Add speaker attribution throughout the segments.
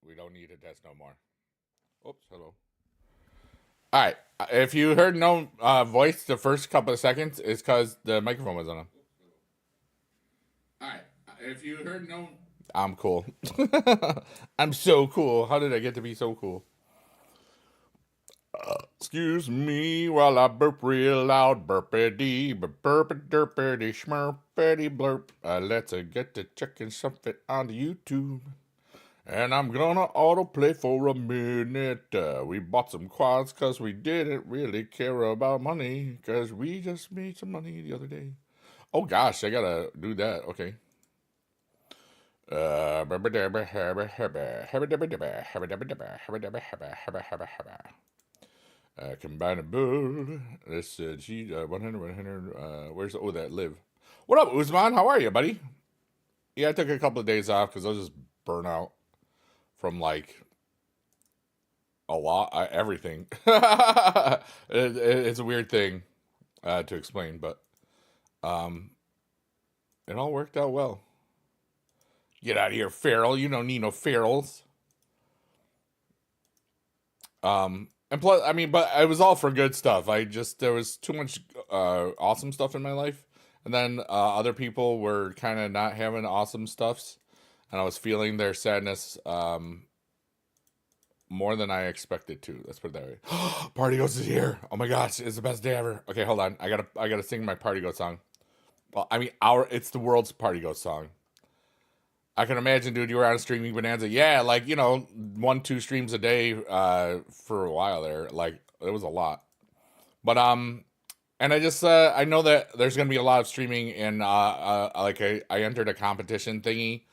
Speaker 1: We don't need a test no more. Oops, hello. All right. If you heard no voice the first couple of seconds, it's because the microphone was on. All right. If you heard no. I'm cool. I'm so cool. How did I get to be so cool? Excuse me while I burp real loud. Burpity, burpity, derpity, schmurpity, blurp. Let's get to checking something on YouTube. And I'm gonna autoplay for a minute. We bought some quads because we didn't really care about money. Because we just made some money the other day. Oh gosh, I gotta do that. Okay. Combinable. Let's G 100, 100. Where's that live? What up, Uzman? How are you, buddy? Yeah, I took a couple of days off because I was just burnt out from like a lot, everything. It's a weird thing to explain, but it all worked out well. Get out of here, feral. You don't need no ferals. And plus, I mean, but it was all for good stuff. There was too much awesome stuff in my life, and then other people were kind of not having awesome stuffs, and I was feeling their sadness more than I expected to. Let's put it that way. Party Ghost is here. Oh my gosh, it's the best day ever. Okay, hold on. I gotta sing my Party Ghost song. Well, I mean, it's the world's Party Ghost song. I can imagine, dude, you were on a streaming bonanza. Yeah, like, 1-2 streams a day for a while there. Like, it was a lot. But and I know that there's gonna be a lot of streaming, and like I entered a competition thingy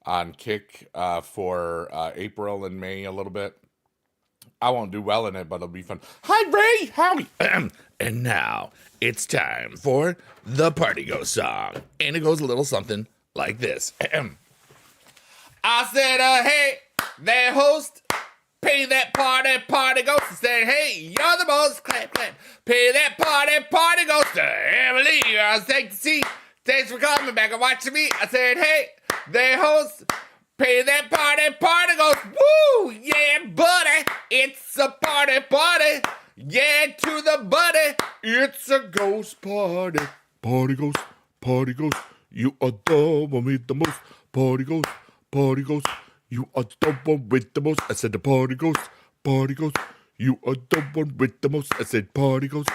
Speaker 1: on Kick for April and May a little bit. I won't do well in it, but it'll be fun. Hi, Ray. Howdy. And now it's time for the Party Ghost song, and it goes a little something like this. I said, hey, that host, pay that party ghost. I said, hey, you're the most, clap, clap. Pay that party ghost to Emily. I was thanked to see. Thanks for coming back and watching me. I said, hey, that host, pay that party ghost. Woo, yeah, buddy, it's a party. Yeah, to the buddy, it's a ghost party. Party ghost, you are the one with the most. Party ghost, you are the one with the most. I said the party ghost, you are the one with the most. I said party ghost,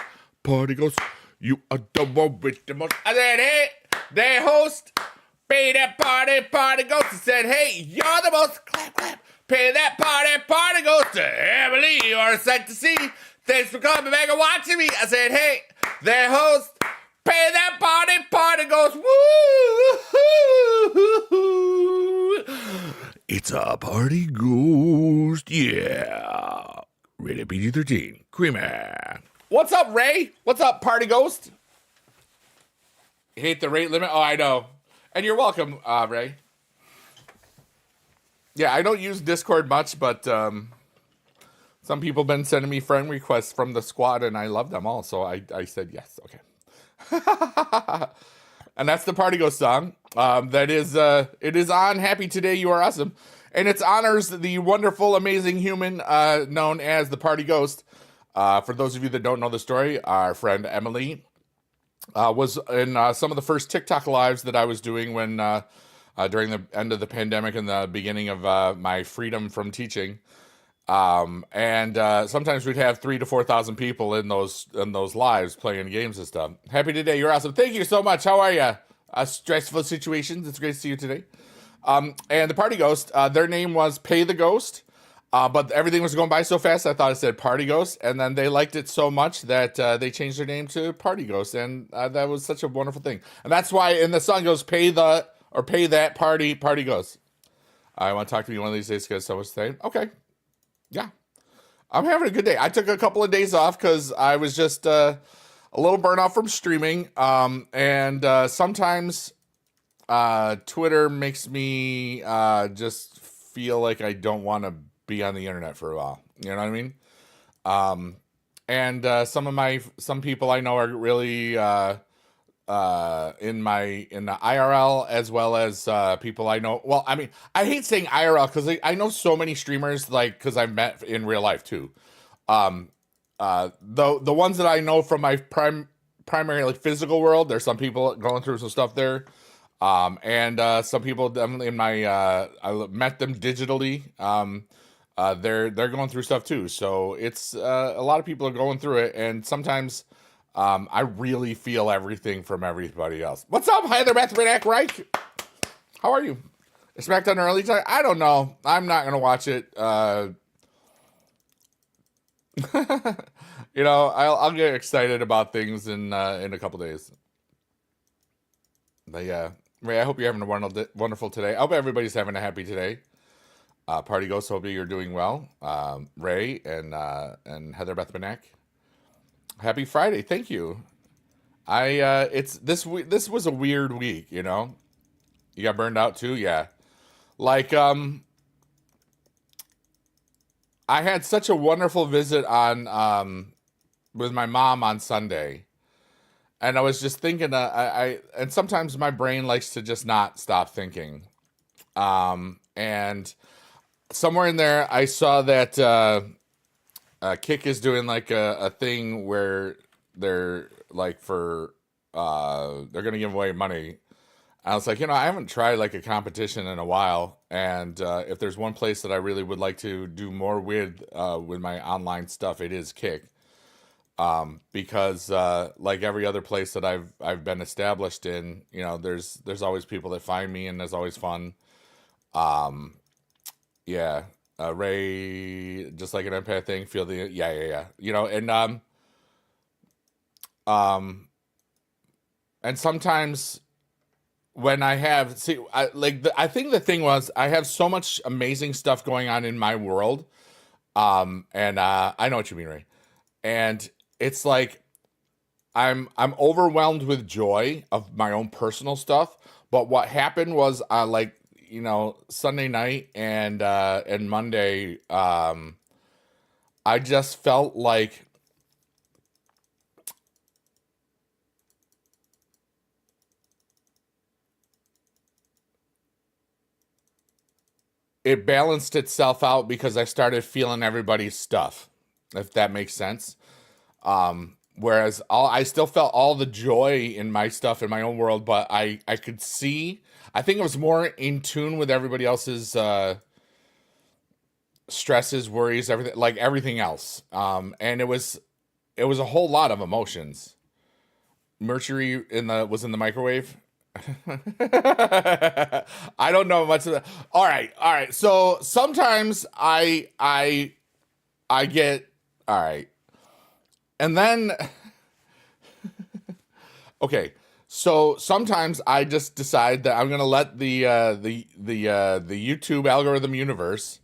Speaker 1: you are the one with the most. I said, hey, that host, pay that party ghost. I said, hey, you're the most, clap, clap. Pay that party ghost to Emily. You are a sight to see. Thanks for coming back and watching me. I said, hey, that host, pay that party ghost. Woo! It's a party ghost. Yeah. Rated PG-13. Creamer. What's up, Ray? What's up, party ghost? Hate the rate limit? Oh, I know. And you're welcome, Ray. Yeah, I don't use Discord much, but some people have been sending me friend requests from the squad, and I love them all, so I said yes. Okay. And that's the Party Ghost song. It is on Happy Today, You Are Awesome. And it honors the wonderful, amazing human known as the Party Ghost. For those of you that don't know the story, our friend Emily was in some of the first TikTok lives that I was doing when during the end of the pandemic and the beginning of my freedom from teaching. And sometimes we'd have 3,000 to 4,000 people in those lives playing games and stuff. Happy today, you're awesome. Thank you so much. How are you? Stressful situations. It's great to see you today. And the Party Ghost, their name was Pay the Ghost, but everything was going by so fast I thought it said Party Ghost, and then they liked it so much that they changed their name to Party Ghost, and that was such a wonderful thing. And that's why in the song goes pay that party Ghost. I want to talk to you one of these days because so much to say. Okay. Yeah, I'm having a good day. I took a couple of days off because I was just a little burnt out from streaming. And sometimes Twitter makes me just feel like I don't want to be on the internet for a while. You know what I mean? And some people I know are really in the IRL as well as people I know. Well, I mean, I hate saying IRL because I know so many streamers, like, because I've met in real life too. Um, the ones that I know from my primarily physical world, there's some people going through some stuff there. And some people definitely in my I met them digitally. They're going through stuff too. So it's a lot of people are going through it, and sometimes I really feel everything from everybody else. What's up? Hi there, Mathematic Reich. How are you? Is SmackDown early time? I don't know. I'm not gonna watch it. You know, I'll get excited about things in a couple days. But yeah, Ray, I hope you're having a wonderful today. I hope everybody's having a happy today. Party Ghost, hope you're doing well. Ray and Heather Beth Benak. Happy Friday, thank you. It's this was a weird week, you know. You got burned out too, yeah. Like I had such a wonderful visit on with my mom on Sunday, and I was just thinking. I and sometimes my brain likes to just not stop thinking. And somewhere in there, I saw that Kick is doing like a thing where they're like they're gonna give away money. I was like, you know, I haven't tried like a competition in a while, and if there's one place that I really would like to do more with my online stuff, it is Kick. Because like every other place that I've been established in, you know, there's always people that find me, and there's always fun. Um, yeah, Ray, just like an empath thing, feel the yeah, you know, um, and sometimes when I have see, I think the thing was I have so much amazing stuff going on in my world, and I know what you mean, Ray, and it's like I'm overwhelmed with joy of my own personal stuff. But what happened was like, you know, Sunday night and Monday, I just felt like it balanced itself out because I started feeling everybody's stuff, if that makes sense. Whereas I still felt all the joy in my stuff in my own world, but I could see, I think it was more in tune with everybody else's stresses, worries, everything, like everything else. And it was a whole lot of emotions. Mercury in the was in the microwave. I don't know much of that. All right. So sometimes I get all right, and then okay. So sometimes I just decide that I'm gonna let the YouTube algorithm universe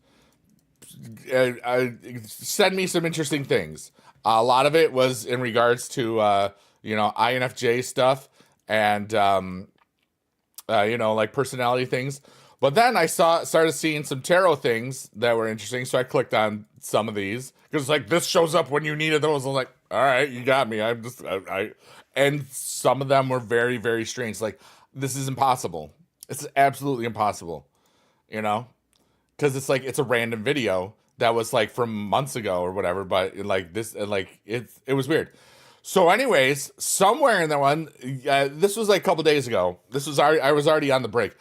Speaker 1: send me some interesting things. A lot of it was in regards to you know, INFJ stuff, and you know, like personality things. But then I started seeing some tarot things that were interesting, so I clicked on some of these because like this shows up when you needed those. I'm like, all right, you got me. I'm just and some of them were very very strange. Like this is impossible. It's absolutely impossible. You know, because it's like it's a random video that was like from months ago or whatever. But like this, like it was weird. So, anyways, somewhere in that one, this was like a couple days ago. I was already on the break.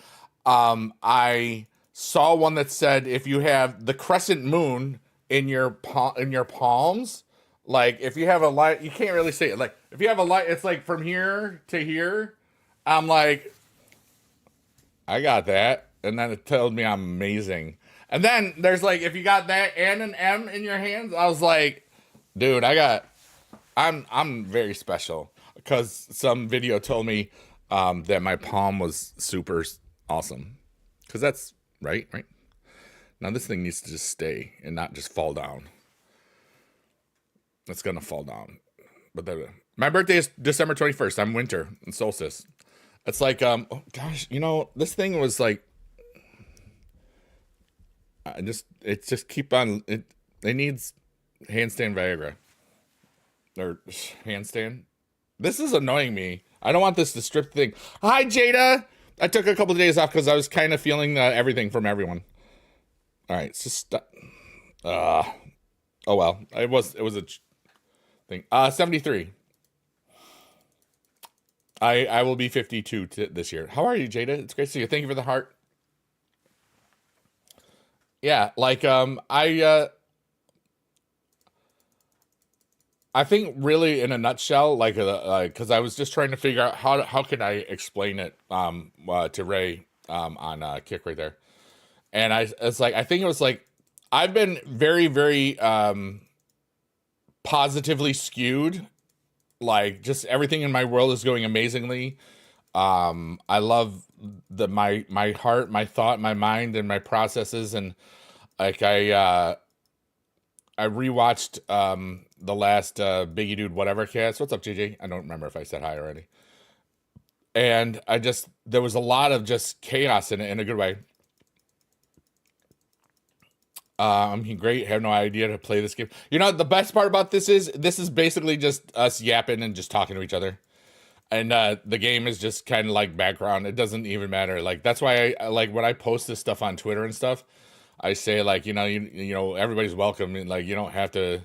Speaker 1: I saw one that said if you have the crescent moon in your palms, like if you have a light, you can't really see it. Like if you have a light, it's like from here to here. I'm like, I got that, and then it told me I'm amazing. And then there's like if you got that and an M in your hands, I was like, dude, I'm very special because some video told me that my palm was super awesome. Because that's right. Now this thing needs to just stay and not just fall down. It's gonna fall down. But my birthday is December 21st. I'm winter and solstice. It's like oh gosh, you know, this thing was like it just keep on it needs handstand Viagra. Or handstand. This is annoying me. I don't want this to strip thing. Hi, Jada. I took a couple of days off because I was kind of feeling everything from everyone. All right, it's just oh well. It was a thing. 73. I will be 52 this year. How are you, Jada? It's great to see you. Thank you for the heart. Yeah, like I think really in a nutshell, like because I was just trying to figure out how can I explain it to Ray on Kick right there, and it's like I think it was like I've been very very positively skewed, like just everything in my world is going amazingly. I love my heart, my thought, my mind, and my processes, and like I rewatched the last Biggie Dude Whatever cast. What's up, JJ? I don't remember if I said hi already. And I just there was a lot of just chaos in it in a good way. I'm great. Have no idea to play this game. You know the best part about this is basically just us yapping and just talking to each other. And the game is just kind of like background. It doesn't even matter. Like that's why I like when I post this stuff on Twitter and stuff. I say like you know everybody's welcome and like you don't have to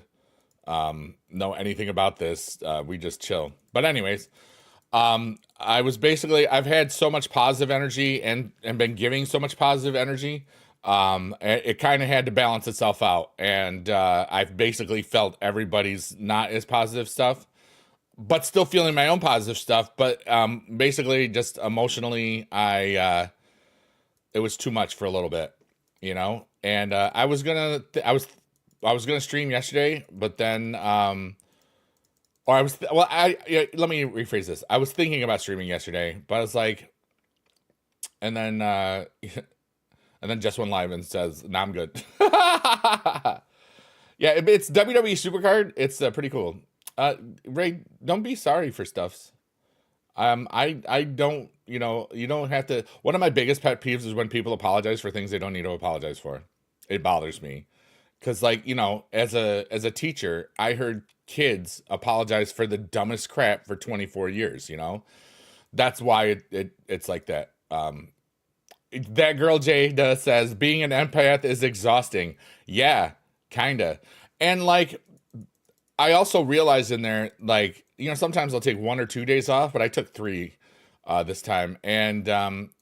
Speaker 1: know anything about this. We just chill. But anyways, I was basically I've had so much positive energy and been giving so much positive energy. It kind of had to balance itself out, and I've basically felt everybody's not as positive stuff, but still feeling my own positive stuff. But basically, just emotionally, it was too much for a little bit, you know. And I was gonna stream yesterday, but then or I was well I yeah, let me rephrase this. I was thinking about streaming yesterday, but I was like, and then and then just went live and says, "Nah, I'm good." Yeah, it's WWE Supercard. It's pretty cool. Ray, don't be sorry for stuffs. I don't, you don't have to. One of my biggest pet peeves is when people apologize for things they don't need to apologize for. It bothers me because, like, as a teacher, I heard kids apologize for the dumbest crap for 24 years. That's why it's like that. That girl Jada says being an empath is exhausting. Yeah, kinda. And like I also realized in there, like, sometimes I'll take 1 or 2 days off, but I took 3 this time. And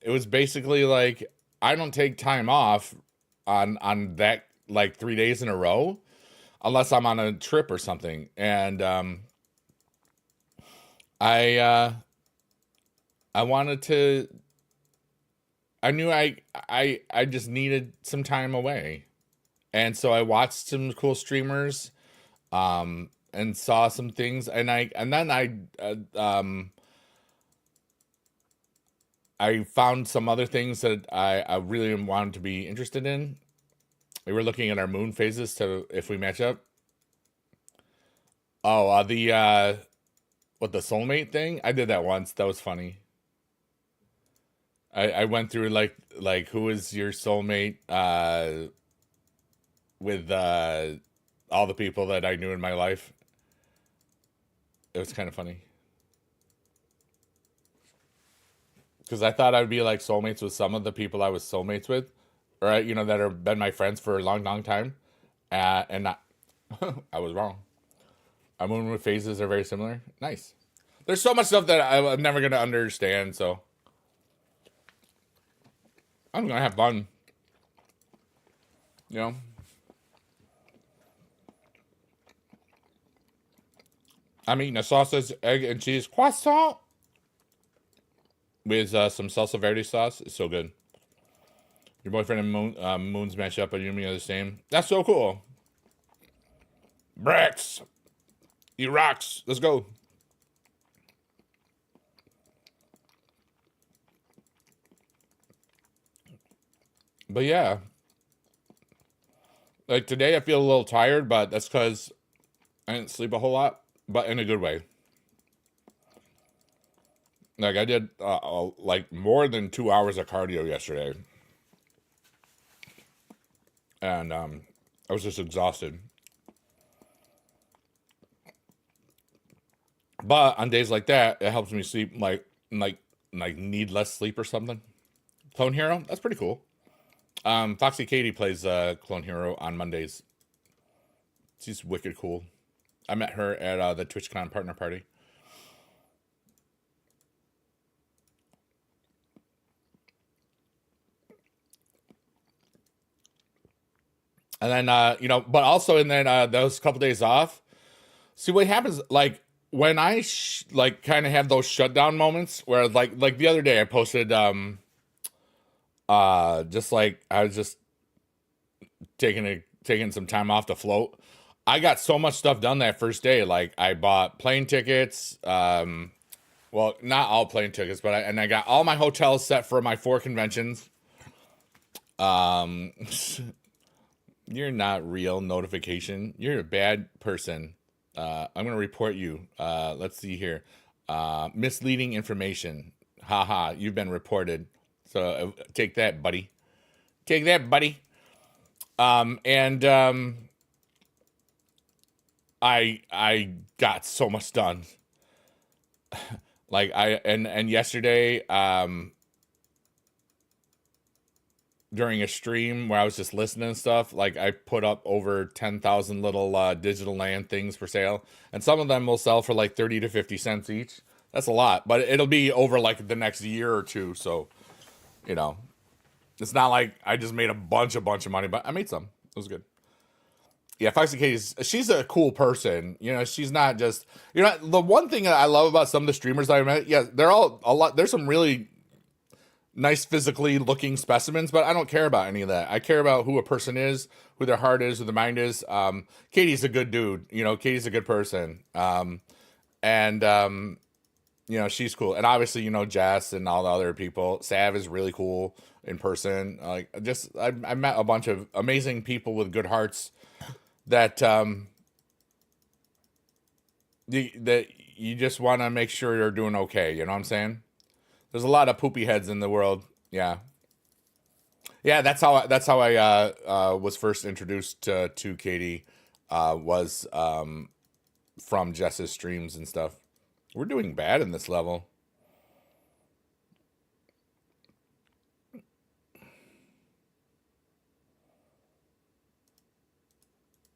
Speaker 1: it was basically like I don't take time off on that like 3 days in a row unless I'm on a trip or something. And I I wanted to I knew I just needed some time away. And so I watched some cool streamers and saw some things and then I found some other things that I really wanted to be interested in. We were looking at our moon phases to if we match up. Oh, the soulmate thing? I did that once. That was funny. I went through like who is your soulmate with all the people that I knew in my life. It was kind of funny. Because I thought I'd be like soulmates with some of the people I was soulmates with, right? That have been my friends for a long, long time, and not, I was wrong. Our moon phases are very similar. Nice. There's so much stuff that I'm never gonna understand, so I'm gonna have fun. You know. I'm eating a sausage, egg, and cheese croissant with some salsa verde sauce. It's so good. Your boyfriend and Moons match up, but you and me are the same. That's so cool. Brex. He rocks. Let's go. But yeah. Like today I feel a little tired, but that's because I didn't sleep a whole lot, but in a good way. Like I did like more than 2 hours of cardio yesterday. And I was just exhausted. But on days like that, it helps me sleep like need less sleep or something. Clone Hero, that's pretty cool. Foxy Katie plays Clone Hero on Mondays. She's wicked cool. I met her at the TwitchCon partner party. And then but also and then those couple days off. See what happens like when I like kind of have those shutdown moments where like the other day I posted just like I was just taking some time off to float. I got so much stuff done that first day. Like I bought plane tickets. Well, not all plane tickets, but I got all my hotels set for my 4 conventions. You're not real notification. You're a bad person. I'm gonna report you. Let's see here. Misleading information. Haha, you've been reported. So take that, buddy. Take that, buddy. And I got so much done. Like and yesterday, during a stream where I was just listening and stuff, like I put up over 10,000 little digital land things for sale, and some of them will sell for like 30 to 50 cents each. That's a lot, but it'll be over like the next year or two. So, it's not like I just made a bunch of money, but I made some. It was good. Yeah, Foxy Katie's, she's a cool person. She's not just, the one thing that I love about some of the streamers that I met, yeah, they're all a lot. There's some really nice physically looking specimens, but I don't care about any of that. I care about who a person is, who their heart is, who their mind is. Katie's a good dude. Katie's a good person. And she's cool. And obviously, Jess and all the other people. Sav is really cool in person. Like, I met a bunch of amazing people with good hearts that that you just want to make sure you're doing okay. You know what I'm saying? There's a lot of poopy heads in the world. Yeah. Yeah, that's how I was first introduced to Katie, was from Jess's streams and stuff. We're doing bad in this level.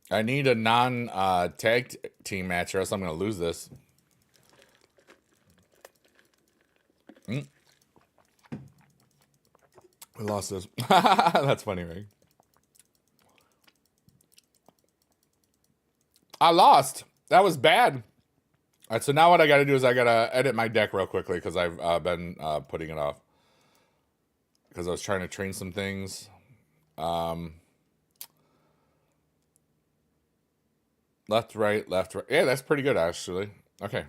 Speaker 1: I need a non tag team match, or else I'm going to lose this. I lost this. That's funny, right? I lost. That was bad. All right, so now what I got to do is I got to edit my deck real quickly because I've been putting it off. Because I was trying to train some things. Left, right. Yeah, that's pretty good, actually. Okay.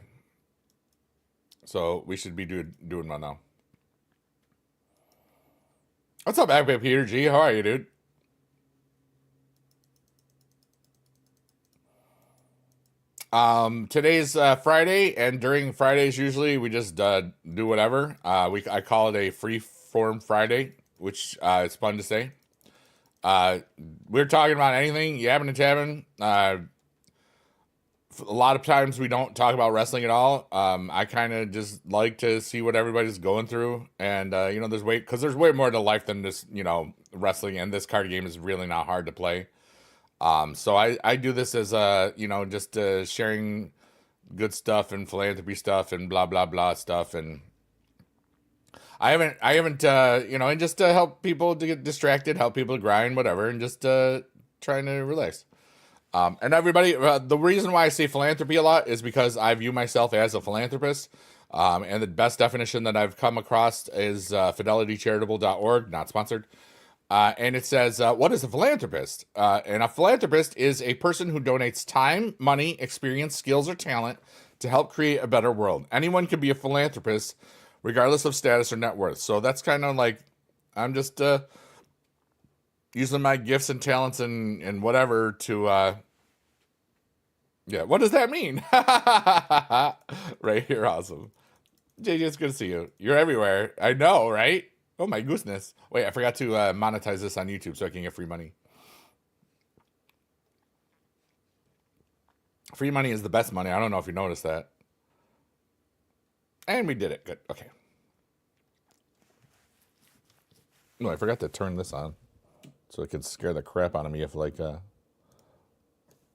Speaker 1: So we should be doing one now. What's up, Backpack Peter G? How are you, dude? Today's Friday, and during Fridays usually we just do whatever. I call it a free form Friday, which is fun to say. We're talking about anything, yapping and tapping. A lot of times we don't talk about wrestling at all. I kind of just like to see what everybody's going through, and there's way more to life than just wrestling, and this card game is really not hard to play. So I do this as just sharing good stuff and philanthropy stuff and blah blah blah stuff, and I haven't and just to help people to get distracted, help people to grind, whatever, and just trying to relax. And everybody, the reason why I say philanthropy a lot is because I view myself as a philanthropist. And the best definition that I've come across is fidelitycharitable.org, not sponsored. And it says, what is a philanthropist? And a philanthropist is a person who donates time, money, experience, skills, or talent to help create a better world. Anyone can be a philanthropist, regardless of status or net worth. So that's kind of like, I'm just using my gifts and talents and whatever to, yeah, what does that mean? Right here, awesome. JJ, it's good to see you. You're everywhere. I know, right? Oh my goodness. Wait, I forgot to monetize this on YouTube so I can get free money. Free money is the best money. I don't know if you noticed that. And we did it. Good. Okay. No, I forgot to turn this on. So it could scare the crap out of me if, like,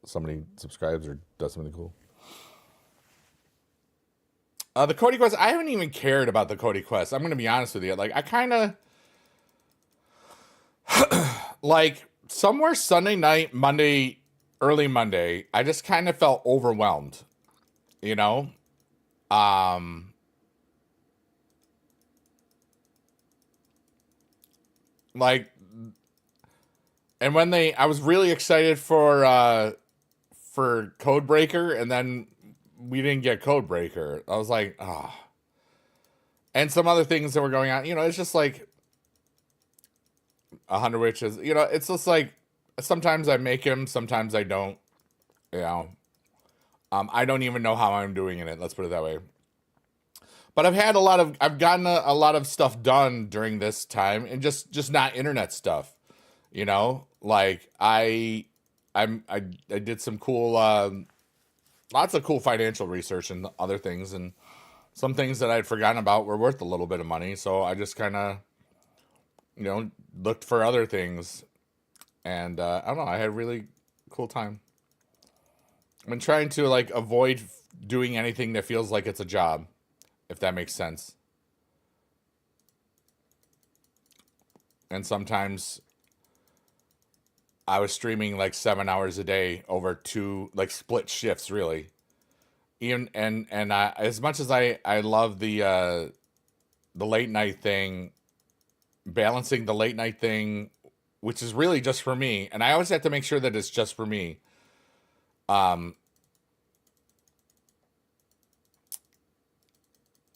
Speaker 1: somebody subscribes or does something cool. The Cody Quest, I haven't even cared about the Cody Quest. I'm going to be honest with you. Like, I kind of... like, somewhere Sunday night, Monday, early Monday, I just kind of felt overwhelmed. You know? Like... And when I was really excited for Codebreaker, and then we didn't get Codebreaker. I was like, ah. Oh. And some other things that were going on. You know, it's just like 100 Witches. You know, it's just like sometimes I make him, sometimes I don't. You know, I don't even know how I'm doing in it. Let's put it that way. But I've gotten a lot of stuff done during this time, and just not internet stuff. You know, like I did some cool, lots of cool financial research and other things, and some things that I'd forgotten about were worth a little bit of money. So I just kind of, you know, looked for other things, and I don't know. I had a really cool time. I've been trying to like avoid doing anything that feels like it's a job, if that makes sense. And sometimes I was streaming like 7 hours a day over two like split shifts, really. Even and I, as much as I love the late night thing, balancing the late night thing, which is really just for me, and I always have to make sure that it's just for me. And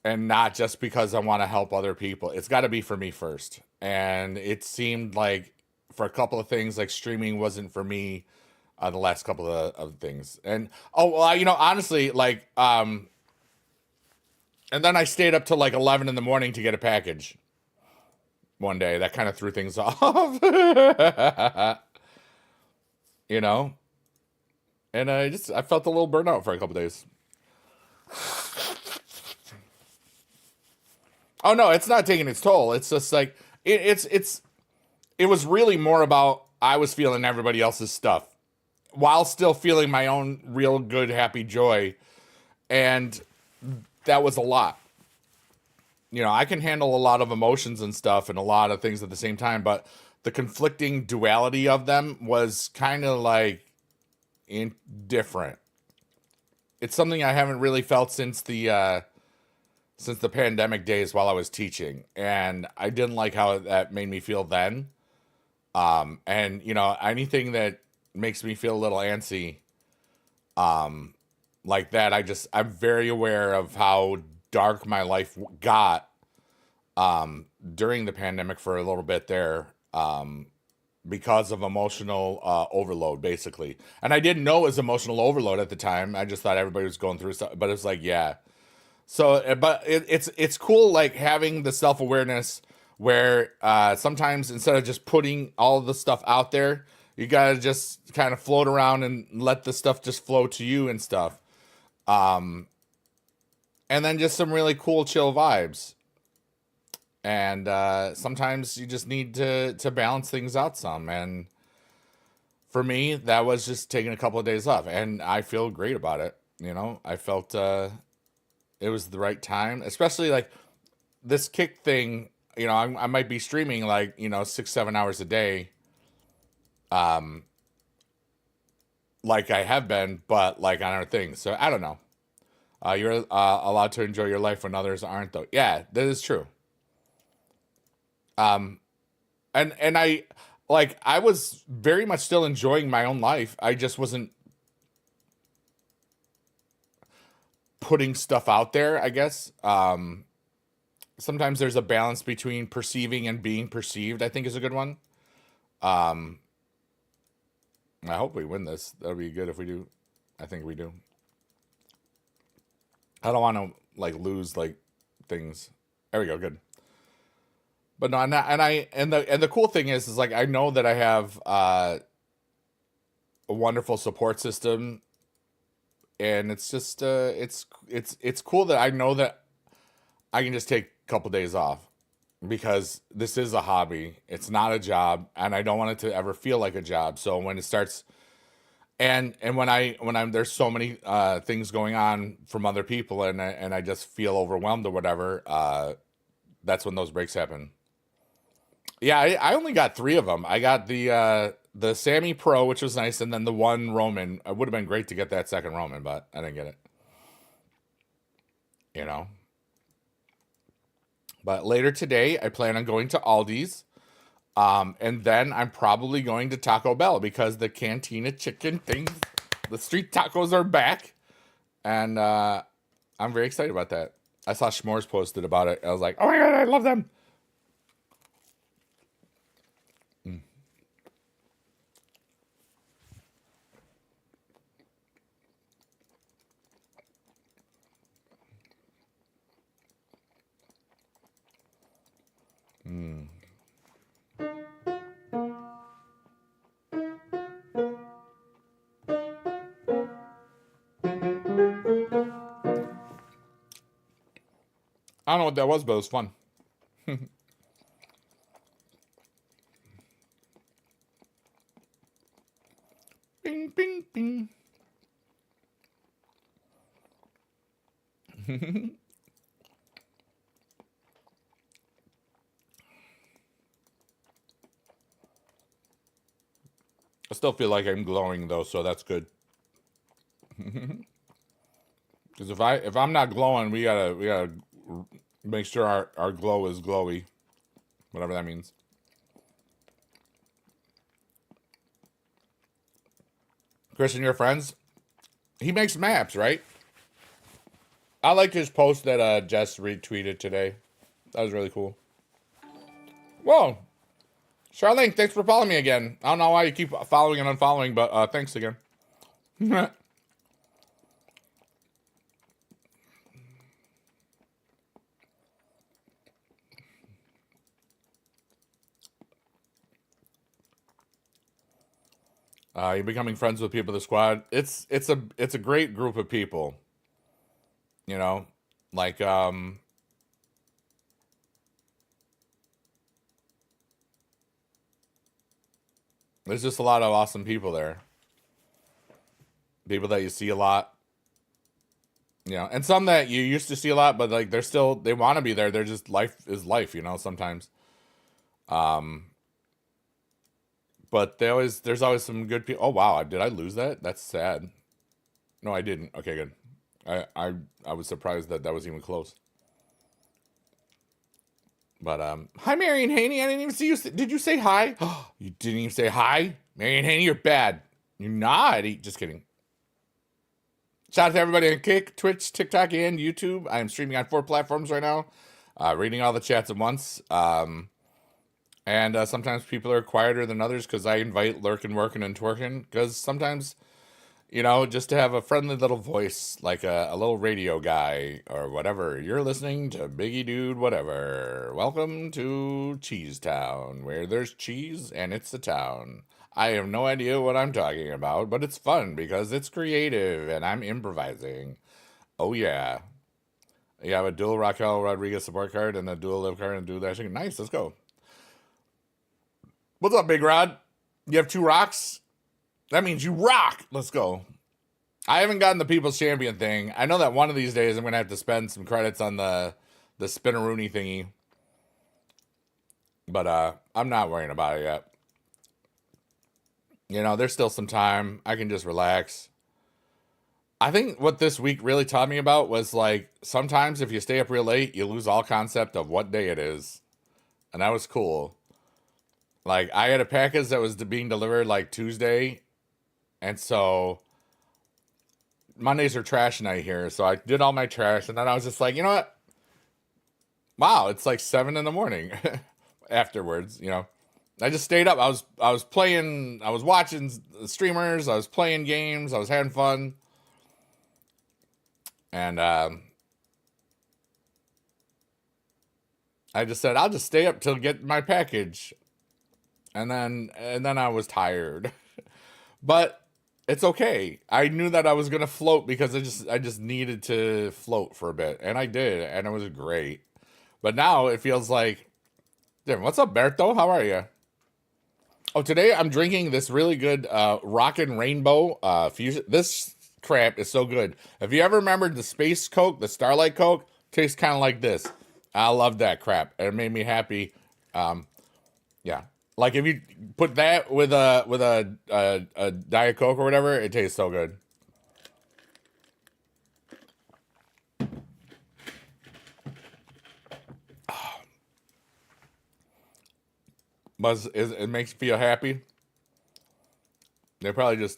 Speaker 1: not just because I want to help other people. It's got to be for me first. And it seemed like for a couple of things, like streaming wasn't for me. The last couple of things, and you know, honestly, like, and then I stayed up till like 11 in the morning to get a package. One day, that kind of threw things off. You know, and I felt a little burnout for a couple days. Oh no, it's not taking its toll. It's just like it was really more about I was feeling everybody else's stuff while still feeling my own real good, happy joy. And that was a lot. You know, I can handle a lot of emotions and stuff and a lot of things at the same time, but the conflicting duality of them was kind of like indifferent. It's something I haven't really felt since the pandemic days while I was teaching. And I didn't like how that made me feel then. And you know, anything that makes me feel a little antsy, like that, I'm very aware of how dark my life got, during the pandemic for a little bit there, because of emotional, overload, basically. And I didn't know it was emotional overload at the time. I just thought everybody was going through stuff, but it's like, yeah. So, but it's cool, like having the self-awareness where, sometimes instead of just putting all the stuff out there, you gotta just kind of float around and let the stuff just flow to you and stuff. And then just some really cool, chill vibes. And sometimes you just need to balance things out some. And for me, that was just taking a couple of days off. And I feel great about it. You know, I felt it was the right time. Especially like this kick thing, you know, I might be streaming like, you know, 6-7 hours a day. Like I have been, but like on other things. So I don't know. You're allowed to enjoy your life when others aren't, though. Yeah, that is true. And I was very much still enjoying my own life. I just wasn't putting stuff out there, I guess. Sometimes there's a balance between perceiving and being perceived, I think is a good one. Um, I hope we win this. That'll be good if we do. I think we do. I don't want to like lose like things. There we go. Good. But no, and the cool thing is like I know that I have a wonderful support system, and it's just it's cool that I know that I can just take a couple days off because this is a hobby. It's not a job, and I don't want it to ever feel like a job. So when it starts, and when I'm there's so many things going on from other people, and I just feel overwhelmed or whatever. That's when those breaks happen. Yeah, I only got three of them. I got the Sammy Pro, which was nice, and then the one Roman. It would have been great to get that second Roman, but I didn't get it. You know. But later today, I plan on going to Aldi's, and then I'm probably going to Taco Bell because the Cantina chicken things, the street tacos are back, and I'm very excited about that. I saw Schmores posted about it. I was like, oh my god, I love them. Mm. I don't know what that was, but it was fun. Bing, bing, bing. I still feel like I'm glowing though, so that's good. Because if I'm not glowing, we gotta make sure our glow is glowy, whatever that means. Christian, your friends, he makes maps, right? I liked his post that Jess retweeted today. That was really cool. Whoa, Charlene, thanks for following me again. I don't know why you keep following and unfollowing, but thanks again. You're becoming friends with people of the squad. It's a great group of people. You know, like there's just a lot of awesome people there. People that you see a lot. You know, and some that you used to see a lot, but like they want to be there. They're just life is life. You know, sometimes. Um, but there's always some good people. Oh wow, did I lose that? That's sad. No, I didn't. Okay, good. I was surprised that was even close. But hi Marion Haney. I didn't even see you. Did you say hi? You didn't even say hi, Marion Haney. You're bad. You're not. Just kidding. Shout out to everybody on Kick, Twitch, TikTok, and YouTube. I am streaming on 4 platforms right now, reading all the chats at once. And sometimes people are quieter than others because I invite lurking, working, and twerking. Because sometimes, you know, just to have a friendly little voice, like a little radio guy or whatever. You're listening to Biggie Dude, whatever. Welcome to Cheese Town, where there's cheese and it's a town. I have no idea what I'm talking about, but it's fun because it's creative and I'm improvising. Oh, yeah. You have a dual Raquel Rodriguez support card and a dual live card and dual dashing. Nice, let's go. What's up, Big Rod? You have 2 rocks? That means you rock. Let's go. I haven't gotten the People's Champion thing. I know that one of these days I'm going to have to spend some credits on the Spinneroonie thingy. But I'm not worrying about it yet. You know, there's still some time. I can just relax. I think what this week really taught me about was like sometimes if you stay up real late, you lose all concept of what day it is. And that was cool. Like I had a package that was being delivered like Tuesday. And so Mondays are trash night here. So I did all my trash and then I was just like, you know what? Wow, it's like 7 in the morning afterwards, you know. I just stayed up. I was playing, I was watching streamers, I was playing games, I was having fun. And I just said I'll just stay up till get my package. And then I was tired. But it's okay. I knew that I was going to float because I just needed to float for a bit, and I did, and it was great. But now it feels like different. What's up, Berto? How are you? Oh, today I'm drinking this really good Rockin' Rainbow fusion. This crap is so good. If you ever remembered the Space Coke, the Starlight Coke, tastes kind of like this. I love that crap. It made me happy. Yeah, like if you put that with a Diet Coke or whatever, it tastes so good. But it makes you feel happy. They probably just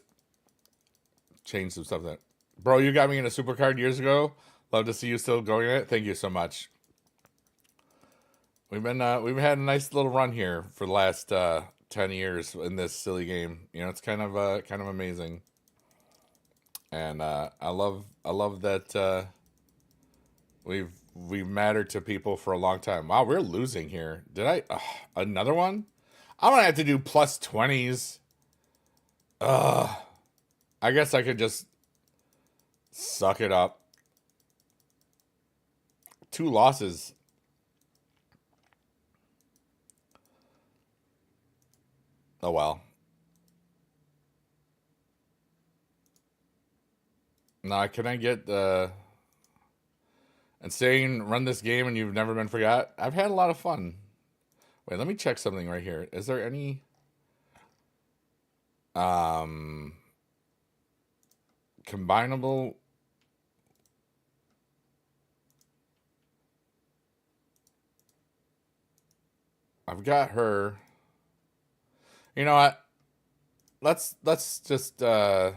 Speaker 1: changed some stuff. That, bro, you got me in a supercard years ago. Love to see you still going in it. Thank you so much. We've had a nice little run here for the last 10 years in this silly game. You know, it's kind of amazing, and I love that we've mattered to people for a long time. Wow, we're losing here. Did I another one? I'm gonna have to do plus 20s. Ugh. I guess I could just suck it up. 2 losses. Oh well. Now can I get and saying run this game and you've never been forgot? I've had a lot of fun. Wait, let me check something right here. Is there any um combinable? I've got her. You know what? Let's just I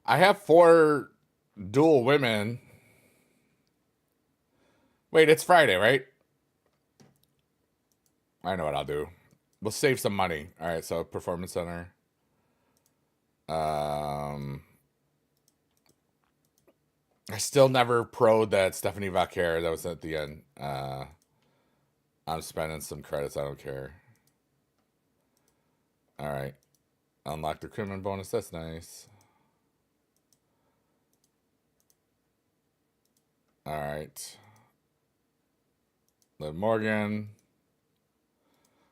Speaker 1: have 4 dual women. Wait, it's Friday, right? I know what I'll do. We'll save some money. All right, so performance center. I still never pro'd that Stephanie Vaquer that was at the end. I'm spending some credits. I don't care. All right, unlock the criminal bonus. That's nice. All right, Liv Morgan.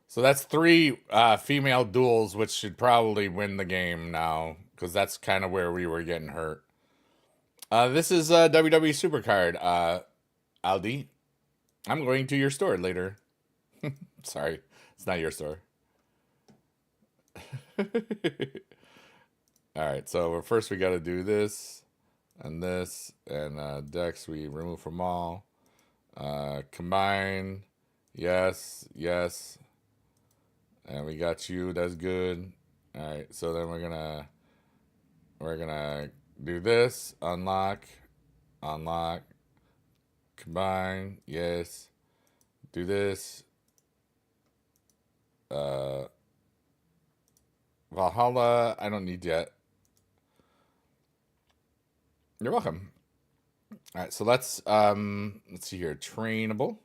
Speaker 1: So that's 3 female duels, which should probably win the game now, because that's kind of where we were getting hurt. This is WWE Supercard. Aldi, I'm going to your store later. Sorry, it's not your store. All right, so first we got to do this, and Dex we remove from all. Combine, yes, yes. And we got you. That's good. All right. So then we're gonna do this. Unlock, unlock, combine. Yes. Do this. Valhalla. I don't need yet. You're welcome. All right. So let's see here. Trainable.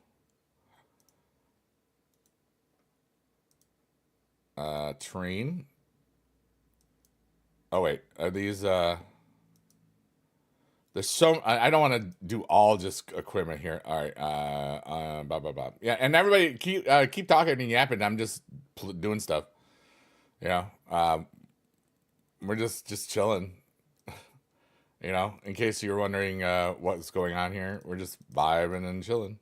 Speaker 1: Train. Oh wait, are these there's so I don't want to do all just equipment here. All right, blah blah blah. Yeah, and everybody keep talking and yapping. I'm just doing stuff. You know, we're just chilling. You know, in case you're wondering what's going on here, we're just vibing and chilling.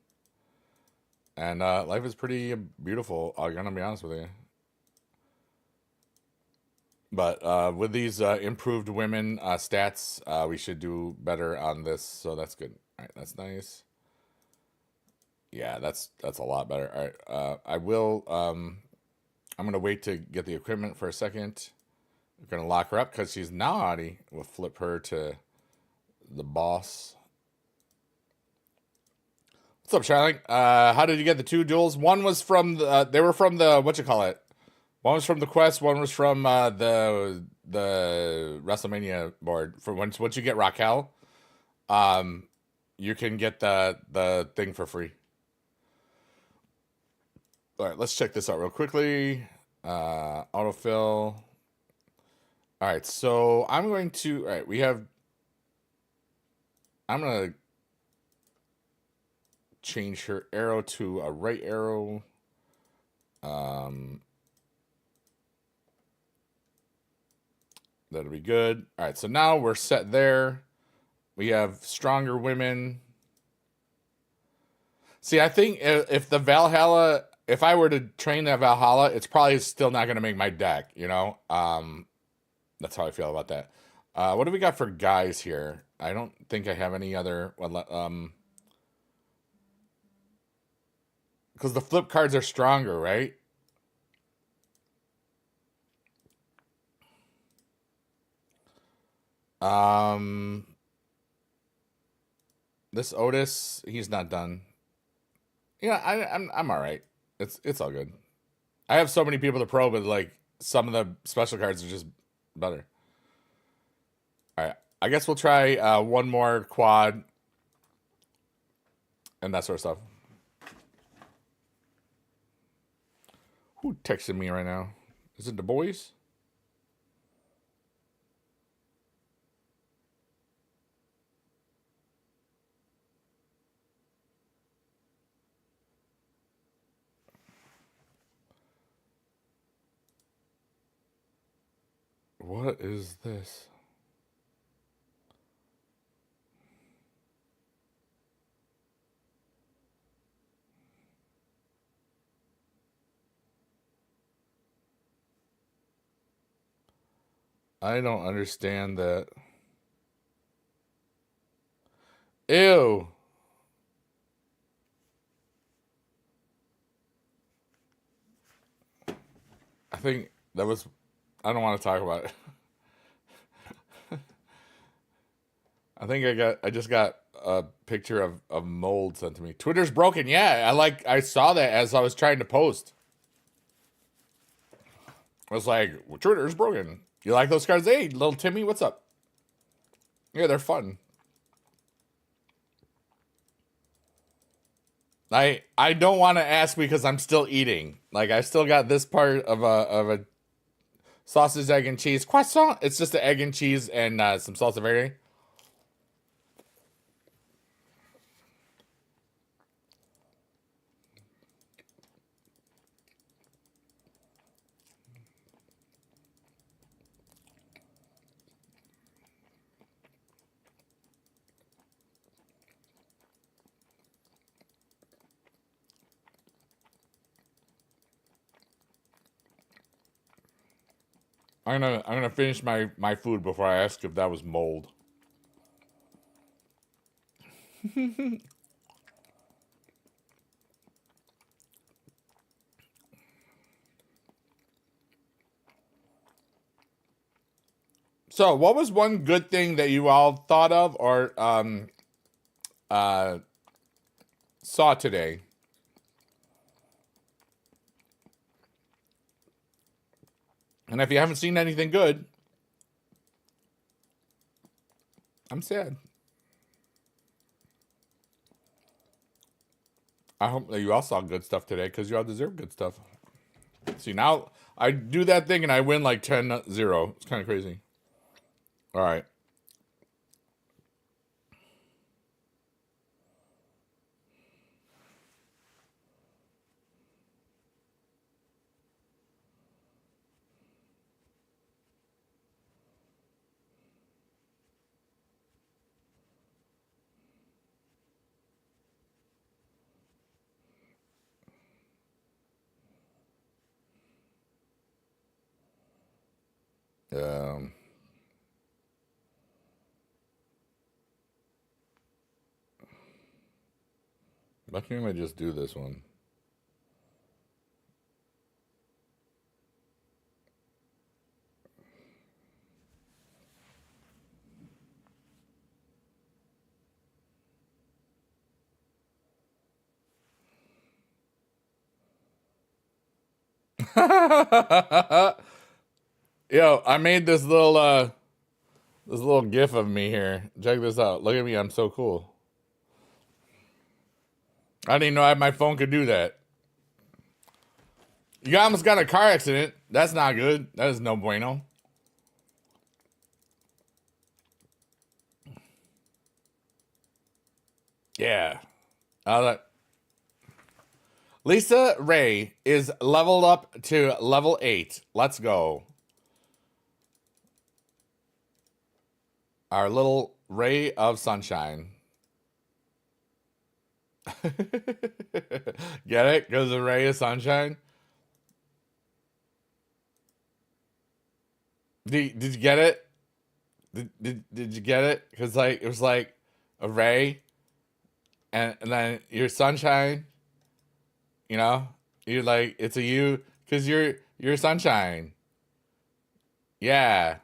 Speaker 1: And life is pretty beautiful. I'm gonna be honest with you. But with these improved women stats, we should do better on this. So that's good. All right, that's nice. Yeah, that's a lot better. All right, I will. I'm gonna wait to get the equipment for a second. We're gonna lock her up because she's naughty. We'll flip her to the boss. What's up, Charlie? How did you get the 2 duels? One was from the. They were from the what you call it. One was from the quest. One was from the WrestleMania board. For once you get Raquel, you can get the thing for free. All right, let's check this out real quickly. Autofill. All right, so I'm going to. All right, we have. I'm gonna change her arrow to a right arrow. That'll be good. All right, so now we're set there. We have stronger women. See, I think if the Valhalla, if I were to train that Valhalla, it's probably still not going to make my deck. You know, that's how I feel about that. What do we got for guys here? I don't think I have any other. Because the flip cards are stronger, right? This Otis, he's not done. Yeah, I'm all right. It's all good. I have so many people to pro, but like some of the special cards are just better. All right, I guess we'll try one more quad and that sort of stuff. Who texted me right now? Is it the boys? What is this? I don't understand that. Ew. I think that was. I don't want to talk about it. I just got a picture of mold sent to me. Twitter's broken. Yeah, I saw that as I was trying to post. I was like, well, Twitter's broken. You like those cards? Hey, little Timmy, what's up? Yeah, they're fun. I don't want to ask because I'm still eating. Like I still got this part of a sausage, egg, and cheese croissant. It's just the egg and cheese and some salsa verde. I'm gonna finish my food before I ask if that was mold. So, what was one good thing that you all thought of or saw today? And if you haven't seen anything good, I'm sad. I hope that you all saw good stuff today because you all deserve good stuff. See, now I do that thing and I win like 10-0. It's kind of crazy. All right. Um, Why can't I just do this one? Yo, I made this little gif of me here. Check this out. Look at me. I'm so cool. I didn't know my phone could do that. You almost got a car accident. That's not good. That is no bueno. Yeah. Lisa Ray is leveled up to level 8. Let's go. Our little ray of sunshine. Get it? Because the ray of sunshine? Did you get it? Did you get it? Because like it was like a ray, and then your sunshine. You know, you're like it's a you because you're sunshine. Yeah.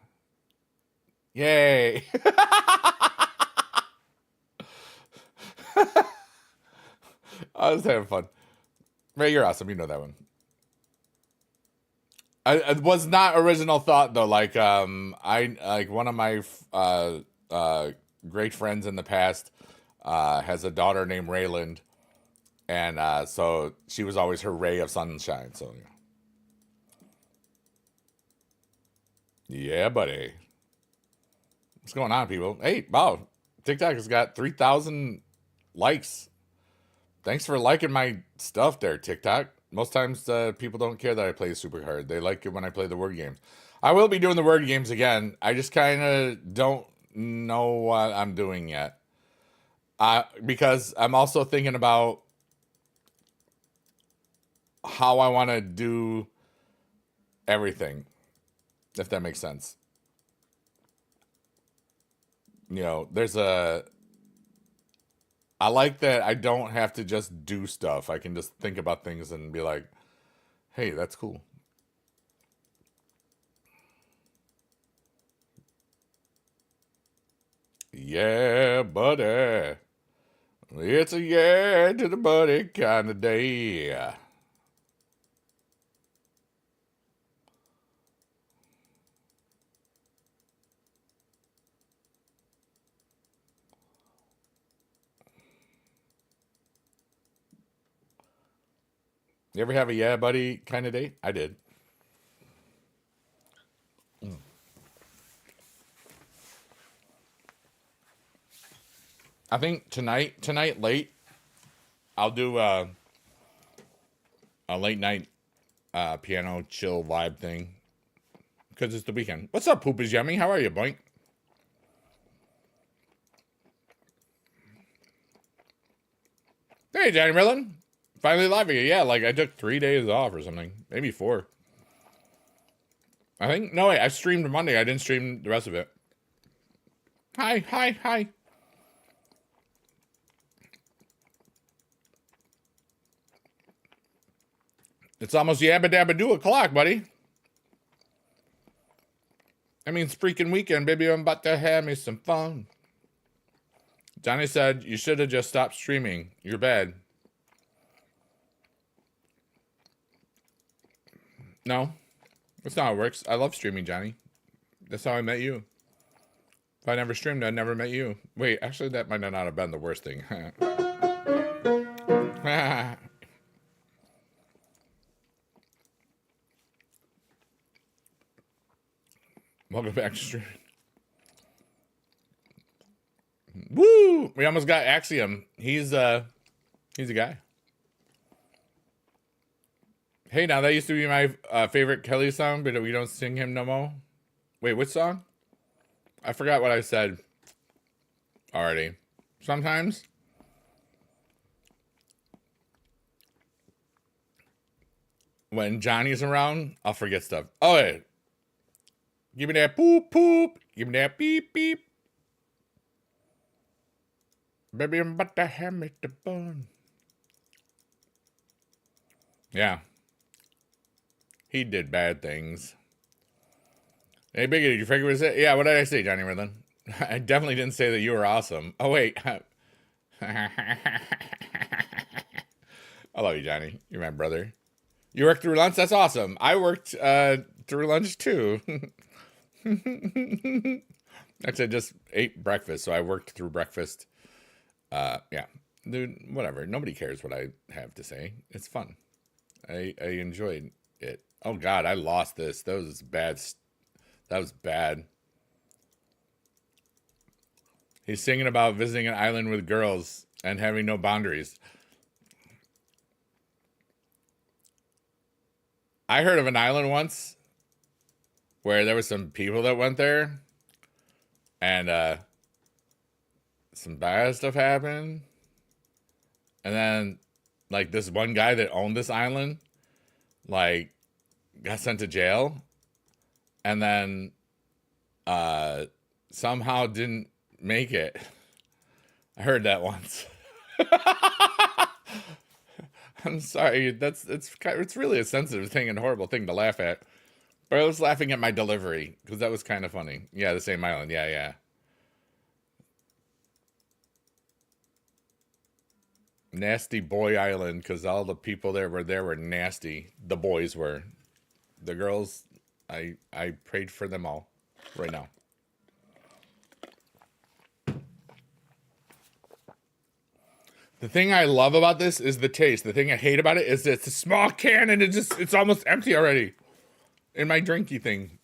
Speaker 1: Yay. I was having fun. Ray, you're awesome. You know that one. It was not original thought though. Like I like one of my great friends in the past has a daughter named Rayland, and so she was always her ray of sunshine. So yeah, buddy. What's going on, people? Hey, wow, TikTok has got 3,000 likes. Thanks for liking my stuff there, TikTok. Most times people don't care that I play super hard. They like it when I play the word games. I will be doing the word games again. I just kind of don't know what I'm doing yet. Because I'm also thinking about how I want to do everything, if that makes sense. You know, I like that I don't have to just do stuff. I can just think about things and be like, hey, that's cool. Yeah, buddy. It's a yeah to the buddy kind of day. You ever have a yeah buddy kind of day? I did. I think tonight late, I'll do a late night piano chill vibe thing because it's the weekend. What's up, Poop is Yummy? How are you, Boink? Hey, Johnny Merlin. Finally live again. Yeah, like I took 3 days off or something. Maybe 4. I think, no, wait, I streamed Monday. I didn't stream the rest of it. Hi. It's almost yabba dabba do o'clock, buddy. I mean, it's freaking weekend, baby. I'm about to have me some fun. Johnny said, you should have just stopped streaming. You're bad. No, that's not how it works. I love streaming, Johnny. That's how I met you. If I never streamed, I never met you. Wait, actually, that might not have been the worst thing. Welcome back to streaming. Woo! We almost got Axiom. He's a guy. Hey, now that used to be my favorite Kelly song, but we don't sing him no more. Wait, which song? I forgot what I said already. Sometimes when Johnny's around, I'll forget stuff. Oh, wait. Give me that poop poop. Give me that beep beep. Baby, I'm about to have me the bun. Yeah. He did bad things. Hey, Biggie, did you figure what it? Yeah, what did I say, Johnny Merlin? I definitely didn't say that you were awesome. Oh, wait. I love you, Johnny. You're my brother. You worked through lunch? That's awesome. I worked through lunch, too. Actually, I just ate breakfast, so I worked through breakfast. Yeah. Dude, whatever. Nobody cares what I have to say. It's fun. I enjoyed it. Oh, God, I lost this. That was bad. That was bad. He's singing about visiting an island with girls, and having no boundaries. I heard of an island once where there were some people that went there and some bad stuff happened. And then like this one guy that owned this island like got sent to jail and then somehow didn't make it. I heard that once. I'm sorry. It's really a sensitive thing and a horrible thing to laugh at. But I was laughing at my delivery because that was kind of funny. Yeah, the same island. Yeah, yeah. Nasty Boy Island because all the people there were nasty. The boys were. The girls, I prayed for them all right now. The thing I love about this is the taste. The thing I hate about it is that it's a small can and it's almost empty already in my drinky thing.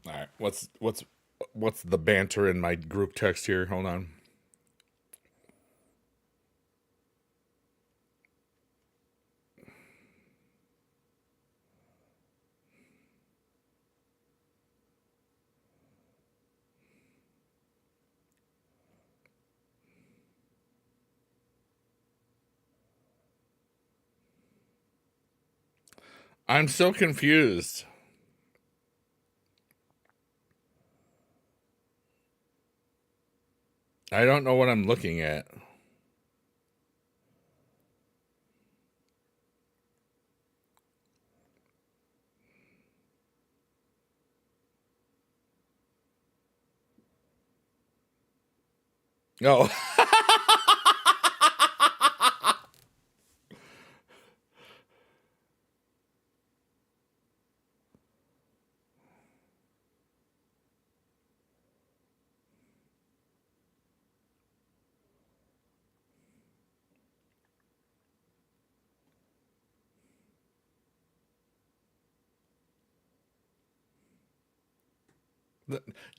Speaker 1: All right, what's the banter in my group text here? Hold on. I'm so confused. I don't know what I'm looking at. No.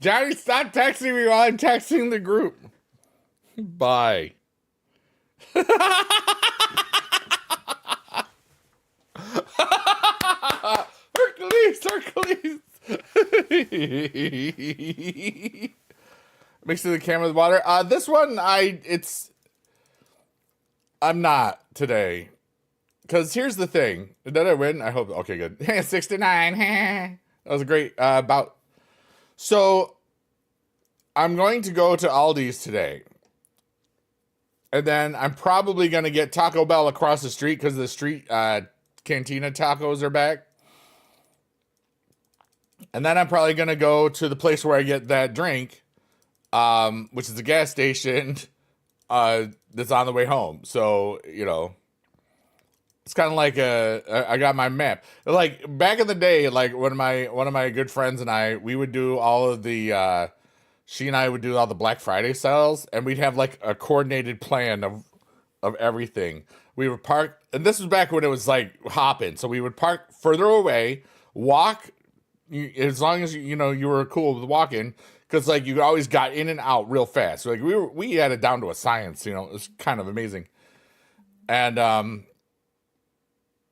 Speaker 1: Johnny, stop texting me while I'm texting the group. Bye. Hercules. Mixing the camera with water. This one, I'm not today. Because here's the thing. Did I win? I hope. Okay, good. 69. That was a great bout. So, I'm going to go to Aldi's today. And then I'm probably going to get Taco Bell across the street because the street cantina tacos are back. And then I'm probably going to go to the place where I get that drink, which is a gas station that's on the way home. So, you know, it's kind of like I got my map. Like back in the day, like one of my good friends and we would do all of the she and I would do all the Black Friday sales, and we'd have like a coordinated plan of everything. We would park, and this was back when it was like hopping. So we would park further away, walk, as long as you were cool with walking, because like you always got in and out real fast. So, like we had it down to a science. You know, it was kind of amazing. And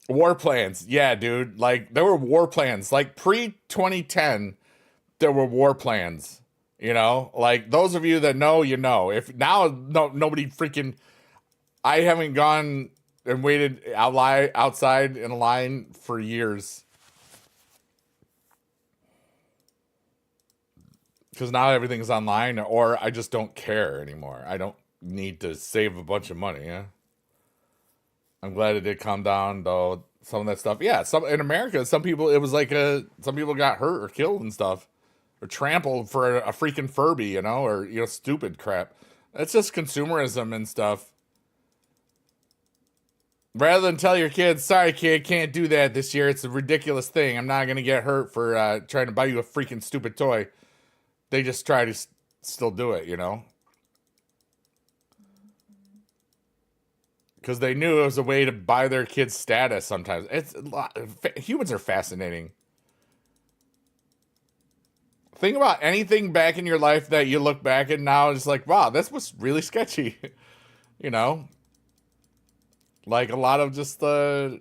Speaker 1: war plans, yeah, dude. Like there were war plans, like pre-2010, there were war plans. You know, like those of you that know, you know. If now, nobody freaking. I haven't gone and waited outside in a line for years because now everything's online, or I just don't care anymore. I don't need to save a bunch of money. Yeah, I'm glad it did calm down though. Some of that stuff, yeah. Some in America, some people it was like some people got hurt or killed and stuff. Or trampled for a freaking Furby, you know, or stupid crap. That's just consumerism and stuff. Rather than tell your kids, sorry kid, can't do that this year. It's a ridiculous thing. I'm not gonna get hurt for trying to buy you a freaking stupid toy. They just try to still do it, you know, because they knew it was a way to buy their kids status. Sometimes humans are fascinating. Think about anything back in your life that you look back at now and it's like, wow, this was really sketchy. You know? Like a lot of just a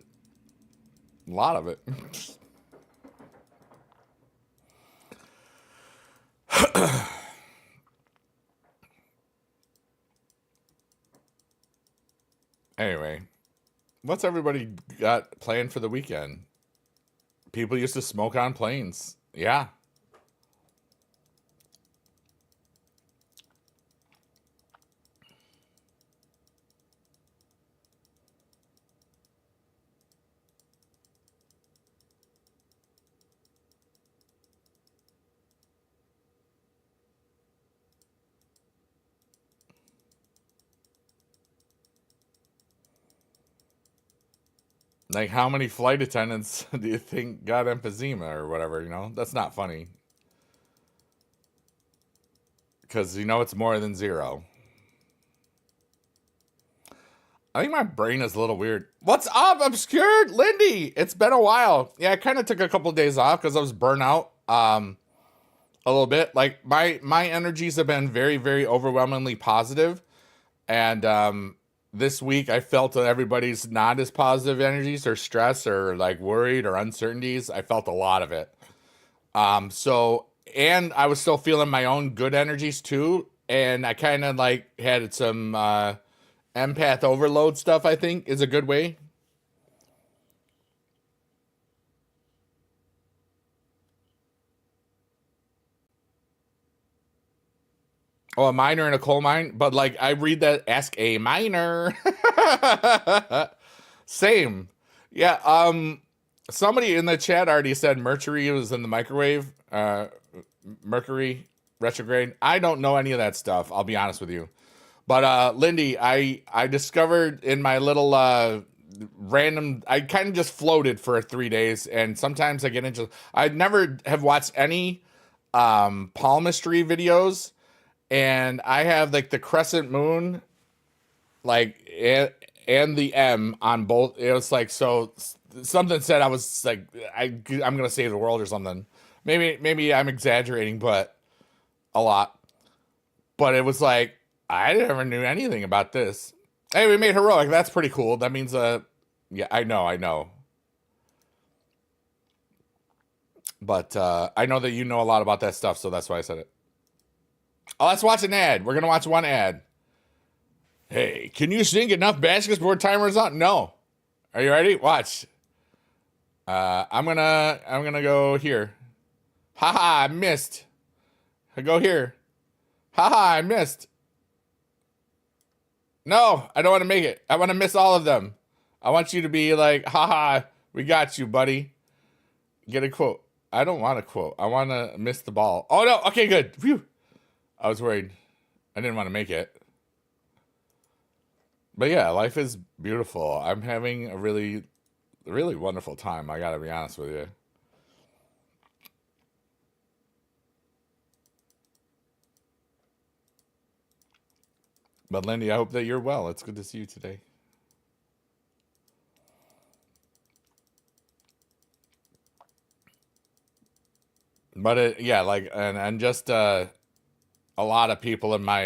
Speaker 1: lot of it. Anyway, what's everybody got planned for the weekend? People used to smoke on planes. Yeah. Like, how many flight attendants do you think got emphysema or whatever, you know? That's not funny. Because, you know, it's more than zero. I think my brain is a little weird. What's up, Obscured? Lindy! It's been a while. Yeah, I kind of took a couple days off because I was burnt out a little bit. Like, my energies have been very, very overwhelmingly positive. And this week I felt that everybody's not as positive energies or stress or like worried or uncertainties. I felt a lot of it. And I was still feeling my own good energies too. And I kind of like had some empath overload stuff, I think is a good way. Oh, a miner in a coal mine, but like I read that ask a miner. Same. Yeah, somebody in the chat already said Mercury was in the microwave. Mercury retrograde. I don't know any of that stuff, I'll be honest with you. But Lindy, I discovered in my little random I kind of just floated for 3 days and sometimes I get into I never have watched any palmistry videos and I have like the crescent moon like and the M on both. It was like so something said I was like I'm gonna save the world or something. Maybe I'm exaggerating, but a lot. But it was like I never knew anything about this. Hey, we made heroic. That's pretty cool. That means yeah, I know. But I know that you know a lot about that stuff, so that's why I said it. Oh, let's watch an ad. We're gonna watch one ad. Hey, can you sink enough baskets before timer's on? No. Are you ready? Watch. I'm gonna go here. Haha, I missed. I go here. Haha, I missed. No, I don't want to make it. I want to miss all of them. I want you to be like, haha, we got you, buddy. Get a quote. I don't want a quote. I want to miss the ball. Oh, no. Okay, good. Phew. I was worried. I didn't want to make it. But yeah, life is beautiful. I'm having a really, really wonderful time. I got to be honest with you. But Lindy, I hope that you're well. It's good to see you today. But yeah, like and just a lot of people in my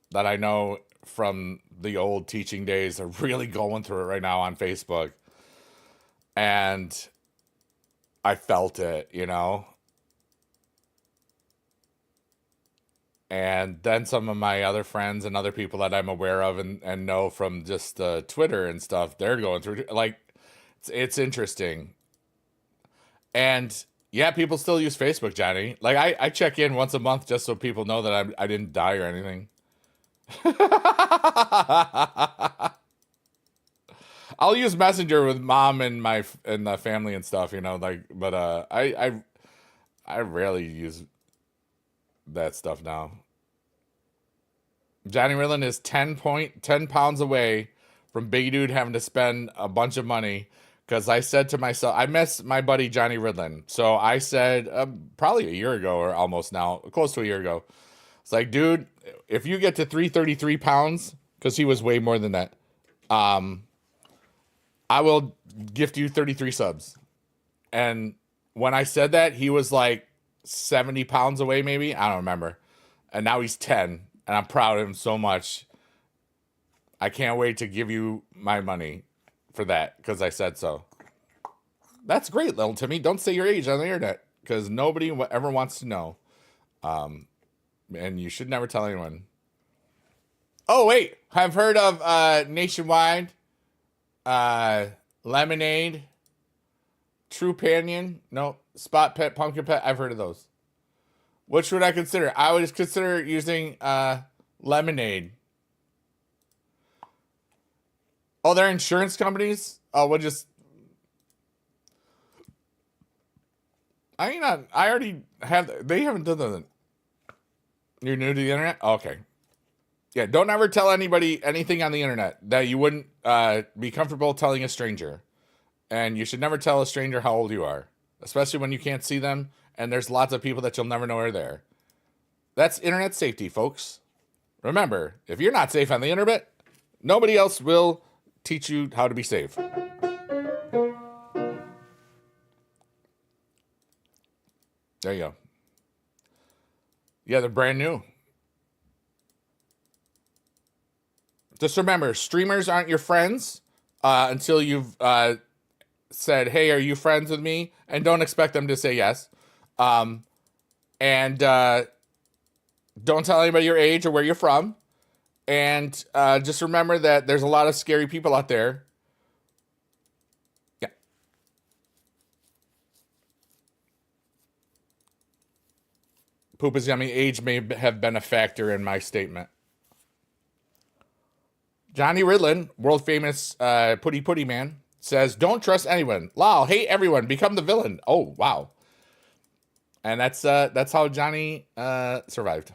Speaker 1: that I know from the old teaching days are really going through it right now on Facebook. And I felt it, you know. And then some of my other friends and other people that I'm aware of and know from just Twitter and stuff, they're going through like it's interesting. And yeah, people still use Facebook, Johnny. Like I check in once a month just so people know that I didn't die or anything. I'll use Messenger with mom and my and the family and stuff, you know, like but I rarely use that stuff now. Johnny Ridland is 10 pounds away from Big Dude having to spend a bunch of money because I said to myself, I miss my buddy Johnny Ridland. So I said, probably a year ago or almost now, close to a year ago, it's like, dude, if you get to 333 pounds, because he was way more than that, I will gift you 33 subs. And when I said that, he was like, 70 pounds away, maybe. I don't remember. And now he's 10, and I'm proud of him so much. I can't wait to give you my money for that because I said so. That's great, little Timmy. Don't say your age on the internet because nobody ever wants to know. And you should never tell anyone. Oh, wait. I've heard of Nationwide, Lemonade, True Panion. No, Spot Pet, Pumpkin Pet. I've heard of those. Which would I consider? I would consider using Lemonade. Oh, they're insurance companies? Oh, we'll just... I already have... They haven't done that. You're new to the internet? Okay. Yeah, don't ever tell anybody anything on the internet that you wouldn't be comfortable telling a stranger. And you should never tell a stranger how old you are. Especially when you can't see them and there's lots of people that you'll never know are there. That's internet safety, folks. Remember, if you're not safe on the internet, nobody else will teach you how to be safe. There you go. Yeah, they're brand new. Just remember, streamers aren't your friends until you've said, hey, are you friends with me? And don't expect them to say yes. And don't tell anybody your age or where you're from. And just remember that there's a lot of scary people out there. Yeah. Poop is yummy. Age may have been a factor in my statement. Johnny Ridlin, world famous Putty Putty man, says, don't trust anyone. Lol, hate everyone. Become the villain. Oh, wow. And that's how Johnny survived.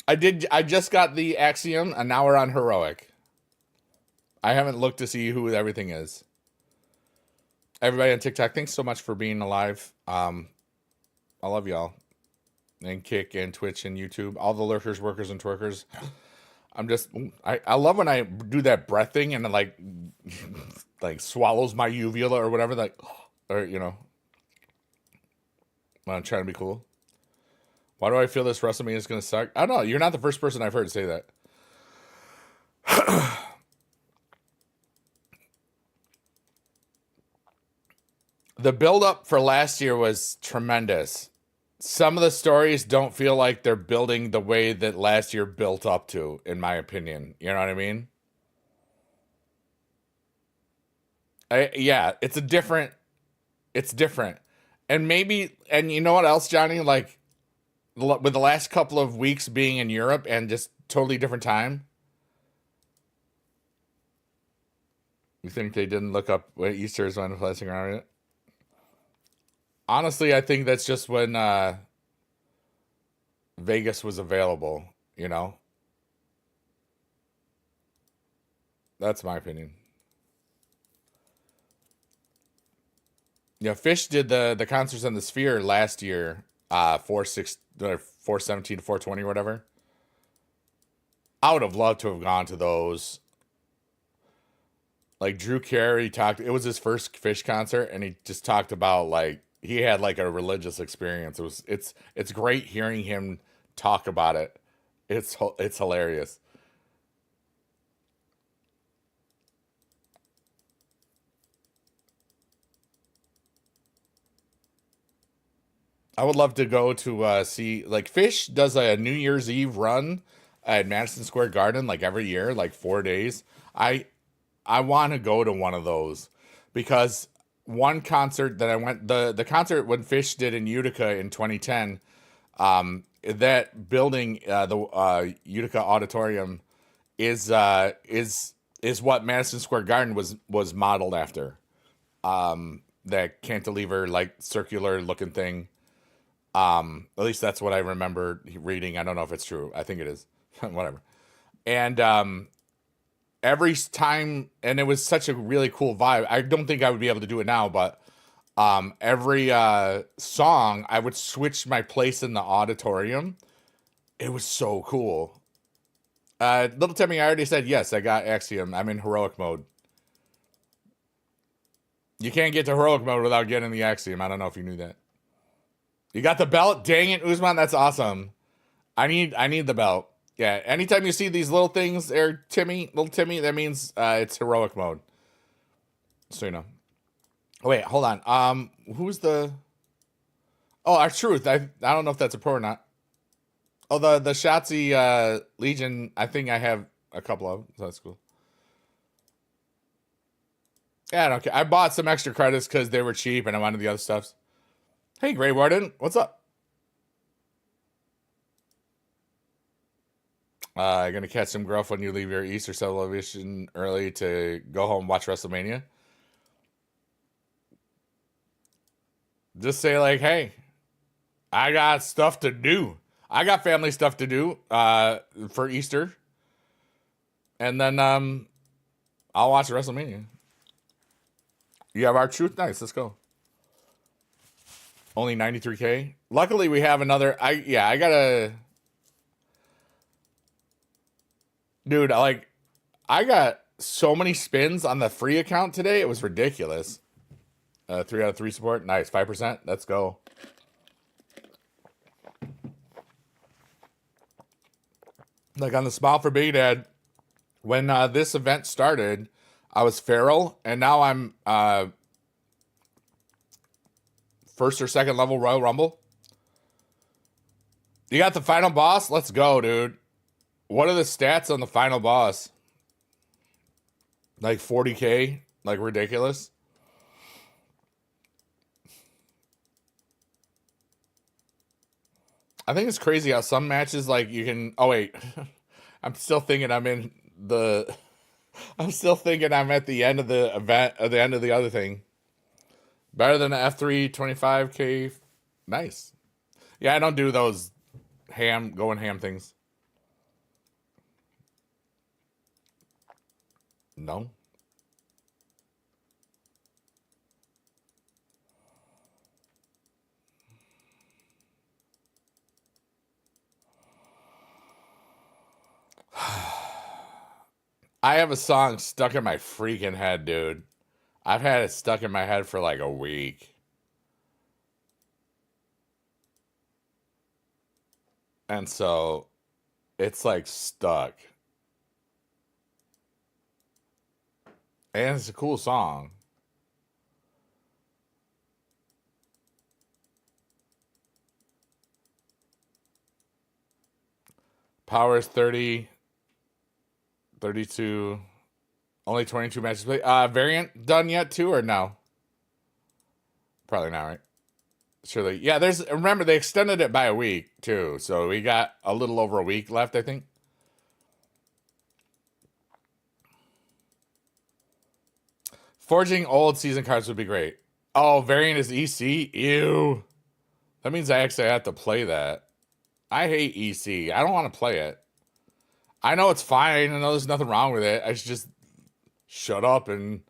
Speaker 1: I just got the Axiom, and now we're on Heroic. I haven't looked to see who everything is. Everybody on TikTok, thanks so much for being alive. I love y'all. And Kick and Twitch and YouTube. All the lurkers, workers, and twerkers. I love when I do that breath thing and it like swallows my uvula or whatever. Like, or, you know. When I'm trying to be cool. Why do I feel this WrestleMania is going to suck? I don't know. You're not the first person I've heard say that. The build-up for last year was tremendous. Some of the stories don't feel like they're building the way that last year built up to, in my opinion. You know what I mean? Yeah, it's different. And maybe, and you know what else, Johnny? Like, with the last couple of weeks being in Europe and just totally different time. You think they didn't look up what Easter is when flashing around it? Honestly, I think that's just when Vegas was available, you know? That's my opinion. Yeah, Fish did the concerts on the Sphere last year, 417 to 420 or whatever. I would have loved to have gone to those. Like Drew Carey talked, it was his first Fish concert, and he just talked about like he had like a religious experience. It's great hearing him talk about it. It's hilarious. I would love to go to see, like, Fish does a New Year's Eve run at Madison Square Garden like every year, like 4 days. I want to go to one of those because one concert that I went, the concert when Fish did in Utica in 2010, that building, the Utica Auditorium is what Madison Square Garden was modeled after. That cantilever, like, circular looking thing. At least that's what I remember reading. I don't know if it's true. I think it is. Whatever. And every time, and it was such a really cool vibe. I don't think I would be able to do it now, but every song, I would switch my place in the auditorium. It was so cool. Little Timmy, I already said yes. I got Axiom. I'm in heroic mode. You can't get to heroic mode without getting the Axiom. I don't know if you knew that. You got the belt? Dang it, Usman, that's awesome. I need the belt. Yeah, anytime you see these little things there, little Timmy, that means it's heroic mode. So you know. Oh, wait, hold on. Who's the... Oh, our truth. I don't know if that's a pro or not. Oh, the Shotzi Legion, I think I have a couple of them, so that's cool. Yeah, I don't care. I bought some extra credits because they were cheap and I wanted the other stuffs. Hey, Grey Warden, what's up? Gonna catch some gruff when you leave your Easter celebration early to go home and watch WrestleMania? Just say like, hey, I got stuff to do. I got family stuff to do for Easter. And then I'll watch WrestleMania. You have our truth? Nice, let's go. Only 93K. Luckily we have another. I gotta. Dude, I got so many spins on the free account today. It was ridiculous. 3 out of 3 support. Nice. 5%. Let's go. Like on the Smile for Big Dad, when this event started, I was feral, and now I'm first or second level Royal Rumble. You got the final boss? Let's go, dude. What are the stats on the final boss? Like 40K? Like ridiculous? I think it's crazy how some matches, like, you can... Oh, wait. I'm still thinking I'm in the... I'm still thinking I'm at the end of the event, or the end of the other thing. Better than the F3 25K. Nice. Yeah, I don't do those going ham things. No. I have a song stuck in my freaking head, dude. I've had it stuck in my head for like a week. And so it's like stuck. And it's a cool song. Power is 30, 32, only 22 matches played. Variant done yet too, or no? Probably not, right? Surely. Yeah, remember they extended it by a week too. So we got a little over a week left, I think. Forging old season cards would be great. Oh, variant is EC? Ew. That means I actually have to play that. I hate EC. I don't want to play it. I know it's fine. I know there's nothing wrong with it. I should just shut up and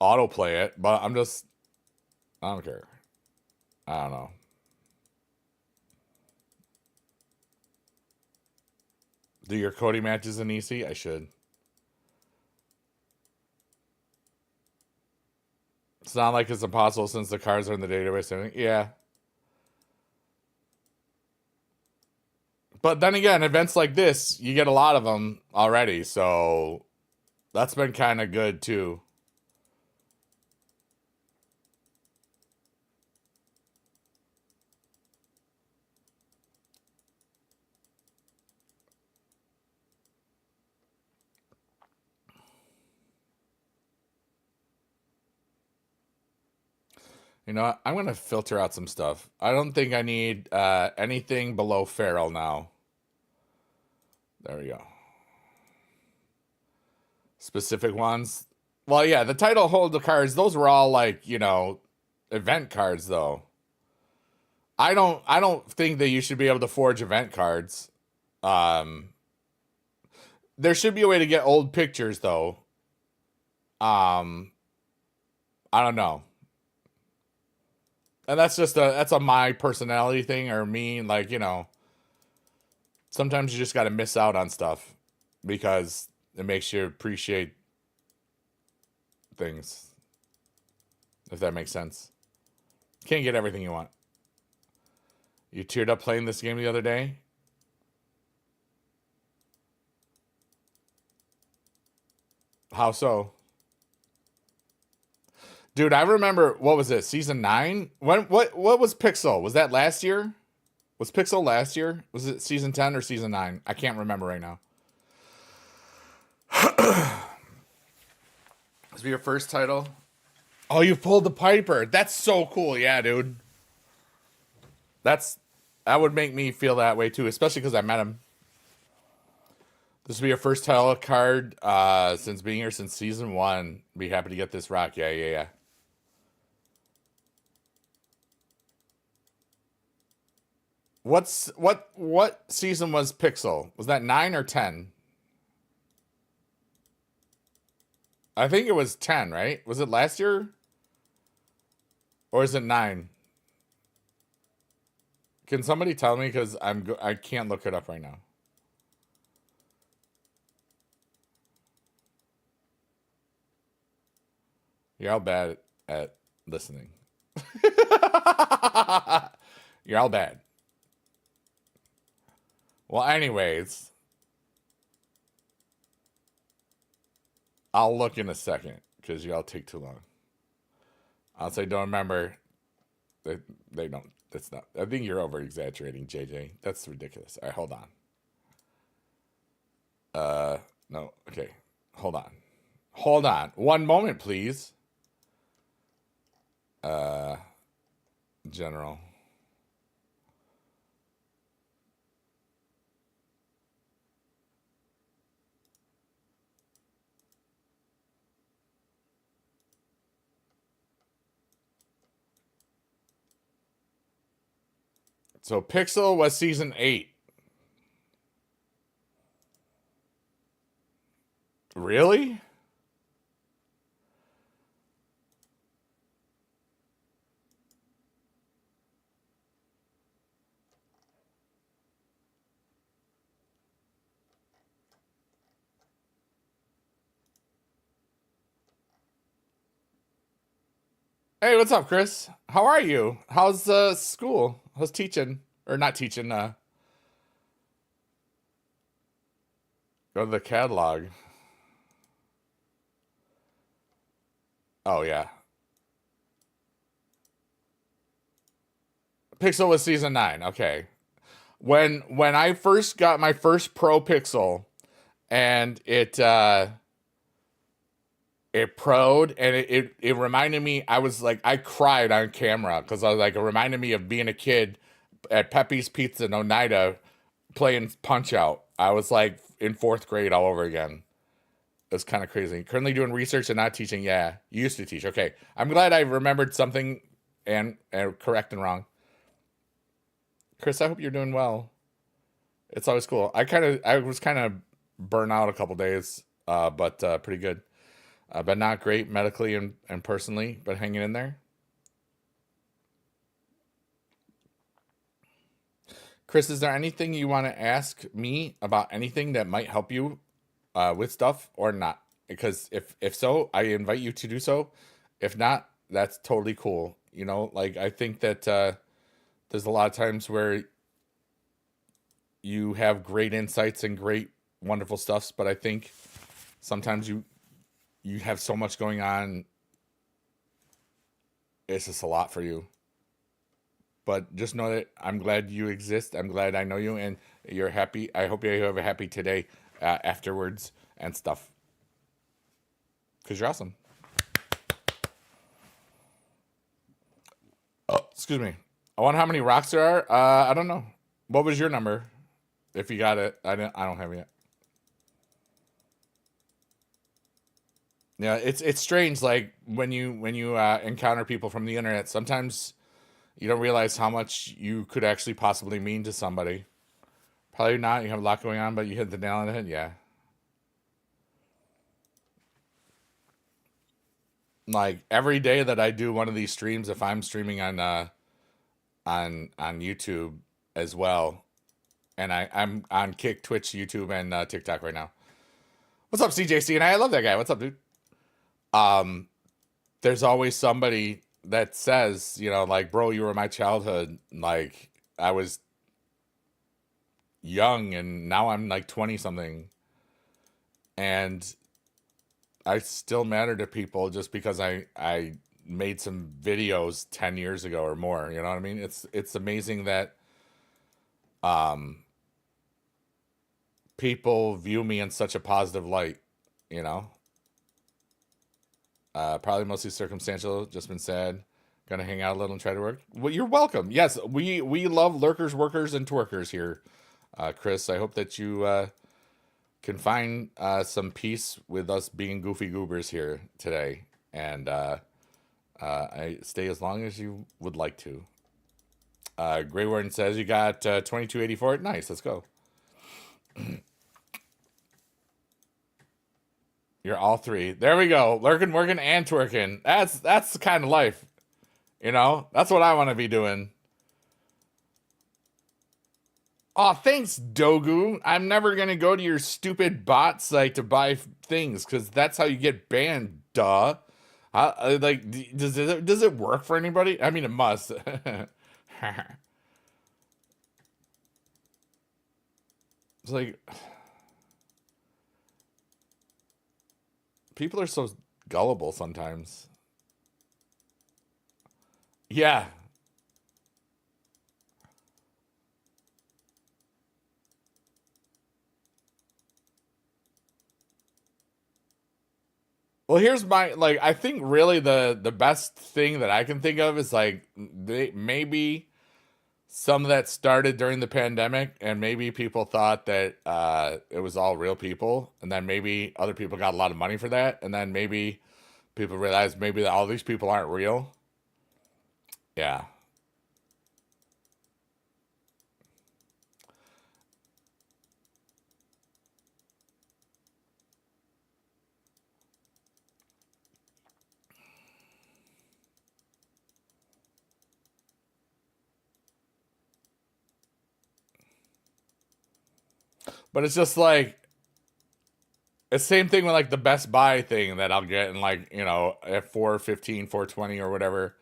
Speaker 1: autoplay it. But I don't care. I don't know. Do your Cody matches in EC? I should. It's not like it's impossible since the cards are in the database. Yeah. But then again, events like this, you get a lot of them already. So that's been kind of good too. You know what? I'm going to filter out some stuff. I don't think I need anything below feral now. There we go. Specific ones. Well, yeah, the title holder cards, those were all like, event cards though. I don't think that you should be able to forge event cards. There should be a way to get old pictures though. I don't know. And that's a my personality thing, or me, like, sometimes you just got to miss out on stuff because it makes you appreciate things. if that makes sense. Can't get everything you want. You teared up playing this game the other day? How so? Dude, I remember, what was it, season 9? What was Pixel? Was that last year? Was Pixel last year? Was it season 10 or season 9? I can't remember right now. This be your first title? Oh, you pulled the Piper. That's so cool. Yeah, dude. That would make me feel that way too, especially because I met him. This will be your first title card since being here since season 1. Be happy to get this rock. Yeah. What season was Pixel? Was that 9 or 10? I think it was 10, right? Was it last year? Or is it 9? Can somebody tell me? Because I can't look it up right now. You're all bad at listening. You're all bad. Well, anyways, I'll look in a second because y'all take too long. I'll say don't remember. They don't. That's not. I think you're over exaggerating, JJ. That's ridiculous. All right, hold on. No. Okay, hold on. One moment, please. General. So Pixel was season 8. Really? Hey, what's up, Chris? How are you? How's school? How's teaching? Or not teaching, go to the catalog. Oh yeah. Pixel was season 9. Okay. When I first got my first Pro Pixel and it pro'd and it reminded me, I was like, I cried on camera because I was like, it reminded me of being a kid at Pepe's Pizza in Oneida playing Punch Out. I was like in 4th grade all over again. It's kind of crazy. Currently doing research and not teaching. Yeah, you used to teach. Okay, I'm glad I remembered something and correct and wrong. Chris, I hope you're doing well. It's always cool. I was kind of burnt out a couple days, but pretty good. But not great medically and personally, but hanging in there. Chris, is there anything you want to ask me about anything that might help you with stuff or not? Because if so, I invite you to do so. If not, that's totally cool. You know, like I think that there's a lot of times where you have great insights and great wonderful stuffs, but I think sometimes you have so much going on, it's just a lot for you. But just know that I'm glad you exist. I'm glad I know you and you're happy. I hope you have a happy today afterwards and stuff. Because you're awesome. Oh, excuse me. I wonder how many rocks there are. I don't know. What was your number? If you got it, I don't have it yet. Yeah, it's strange. Like when you encounter people from the internet, sometimes you don't realize how much you could actually possibly mean to somebody. Probably not. You have a lot going on, but you hit the nail on the head. Yeah. Like every day that I do one of these streams, if I'm streaming on YouTube as well, and I'm on Kick, Twitch, YouTube, and TikTok right now. What's up, CJC? And I love that guy. What's up, dude? Um, there's always somebody that says, like, bro, you were my childhood. Like, I was young and now I'm like 20 something. And I still matter to people just because I made some videos 10 years ago or more. You know what I mean? It's amazing that um people view me in such a positive light, you know? Probably mostly circumstantial, just been sad. Gonna hang out a little and try to work. Well, you're welcome. Yes, we love lurkers, workers, and twerkers here, Chris. I hope that you can find some peace with us being goofy goobers here today, and I stay as long as you would like to. Grey Warden says you got 2284. Nice, let's go. You're all three. There we go. Lurking, working, and twerking. That's the kind of life. That's what I want to be doing. Oh, thanks, Dogu. I'm never gonna go to your stupid bot site to buy things because that's how you get banned. Duh. Like, does it work for anybody? I mean, it must. It's like people are so gullible sometimes. Yeah. Well, here's my like. I think really the best thing that I can think of is like maybe some of that started during the pandemic, and maybe people thought that it was all real people, and then maybe other people got a lot of money for that, and then maybe people realized maybe that all these people aren't real. Yeah. But it's just like it's the same thing with like the Best Buy thing that I'll get in like, at 415, 420 or whatever.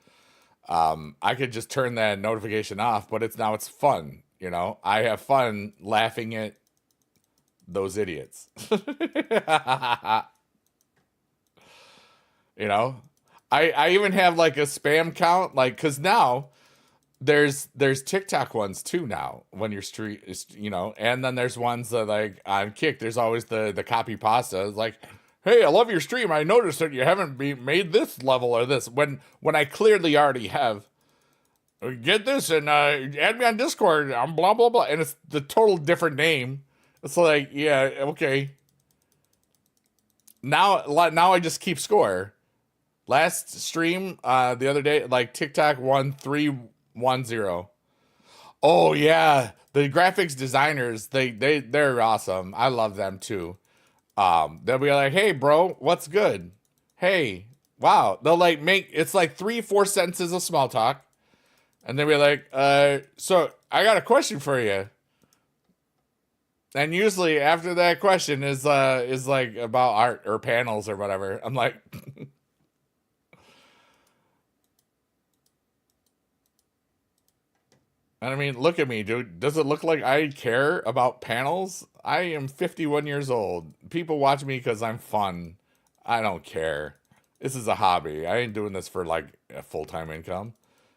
Speaker 1: I could just turn that notification off, but it's fun, I have fun laughing at those idiots. you know? I even have like a spam count, like because now there's TikTok ones too now when you're and then there's ones that like on Kick, there's always the copy pasta. It's like, hey, I love your stream. I noticed that you haven't made this level or this when I clearly already have. Get this and add me on Discord. I'm blah blah blah, and it's the total different name. It's like, yeah, okay. Now I just keep score. Last stream, the other day, like TikTok won 3-1-0. Oh yeah, the graphics designers, they're awesome. I love them too. They'll be like, hey bro, what's good? Hey, wow. They'll like make it's like 3-4 sentences of small talk, and they'll be like, so I got a question for you. And usually after that question is like about art or panels or whatever. I'm like. And I mean, look at me, dude. Does it look like I care about panels? I am 51 years old. People watch me because I'm fun. I don't care. This is a hobby. I ain't doing this for like a full-time income.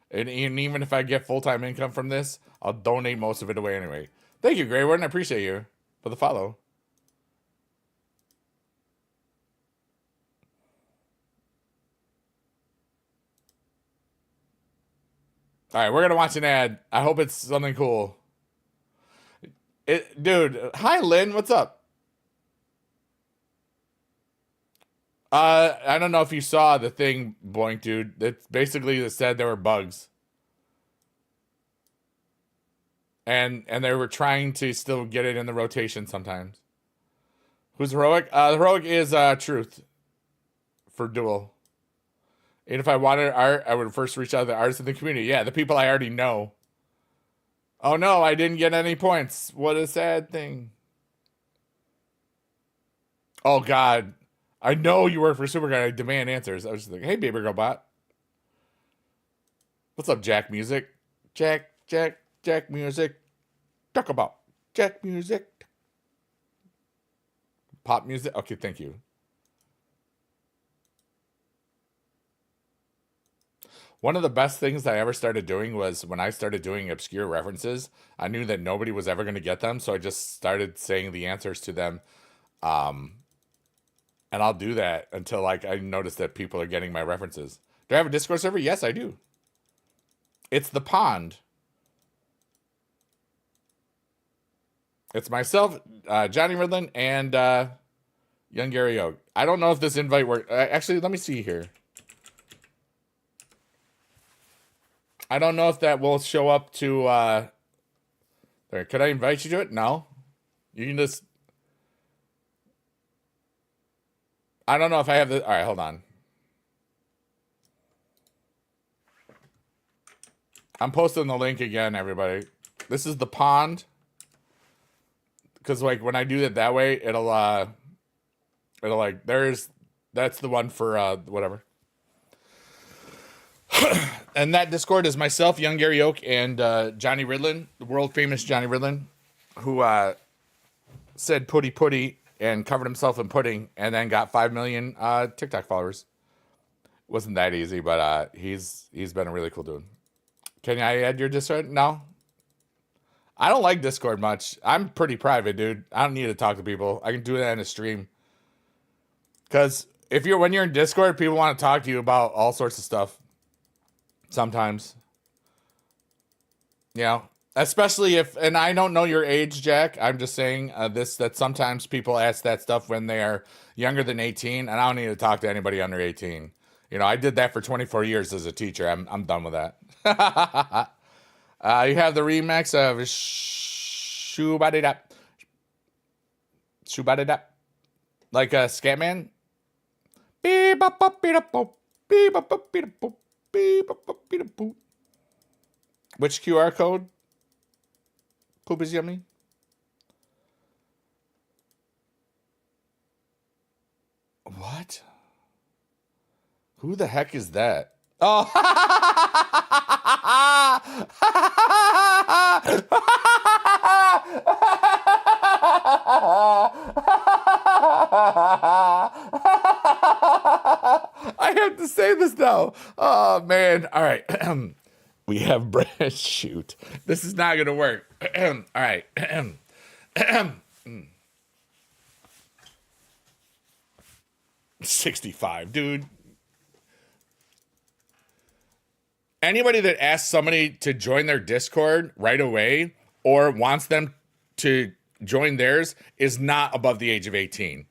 Speaker 1: And even if I get full-time income from this, I'll donate most of it away anyway. Thank you, Grey Warden. I appreciate you for the follow. All right, we're gonna watch an ad. I hope it's something cool. Dude, hi Lynn, what's up? I don't know if you saw the thing, Boink, dude. It's basically that said there were bugs, and they were trying to still get it in the rotation sometimes. Who's heroic? The heroic is Truth for Duel. And if I wanted art, I would first reach out to the artists in the community. Yeah, the people I already know. Oh no, I didn't get any points. What a sad thing. Oh God, I know you work for Superguy. I demand answers. I was just like, hey, baby girl bot. What's up, Jack Music? Jack Music. Talk about Jack Music. Pop music? Okay, thank you. One of the best things I ever started doing was when I started doing obscure references, I knew that nobody was ever going to get them, so I just started saying the answers to them. And I'll do that until like I notice that people are getting my references. Do I have a Discord server? Yes, I do. It's the Pond. It's myself, Johnny Ridlin, and young Gary Oak. I don't know if this invite worked. Actually, let me see here. I don't know if that will show up to... there. Could I invite you to it? No. You can just... I don't know if I have the... All right, hold on. I'm posting the link again, everybody. This is the Pond. Because, like, when I do it that way, it'll like, that's the one for, whatever. And that Discord is myself, young Gary Oak, and Johnny Ridlin, the world famous Johnny Ridlin, who said putty putty and covered himself in pudding and then got 5 million TikTok followers. Wasn't that easy, but he's been a really cool dude. Can I add your Discord? No. I don't like Discord much. I'm pretty private, dude. I don't need to talk to people. I can do that in a stream. Because when you're in Discord, people want to talk to you about all sorts of stuff. Sometimes. You know, especially if, and I don't know your age, Jack. I'm just saying that sometimes people ask that stuff when they are younger than 18, and I don't need to talk to anybody under 18. You know, I did that for 24 years as a teacher. I'm done with that. You have the remix of Shoobadidap. Shoobadidap. Like a Scatman. Which QR code? Poop is yummy. What? Who the heck is that? Oh. I have to say this now. Oh, man. All right. We have Brad. Shoot. This is not going to work. All right. 65, dude. Anybody that asks somebody to join their Discord right away or wants them to join theirs is not above the age of 18.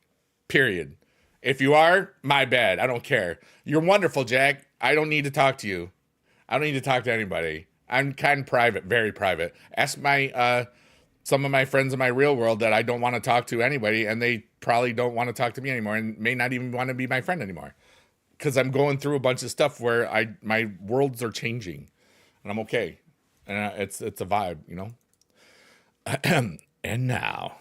Speaker 1: Period. If you are, my bad. I don't care. You're wonderful, Jack. I don't need to talk to you. I don't need to talk to anybody. I'm kind of private, very private. Ask my some of my friends in my real world that I don't want to talk to anybody, and they probably don't want to talk to me anymore and may not even want to be my friend anymore. Because I'm going through a bunch of stuff where my worlds are changing, and I'm okay, and it's a vibe, you know. And now,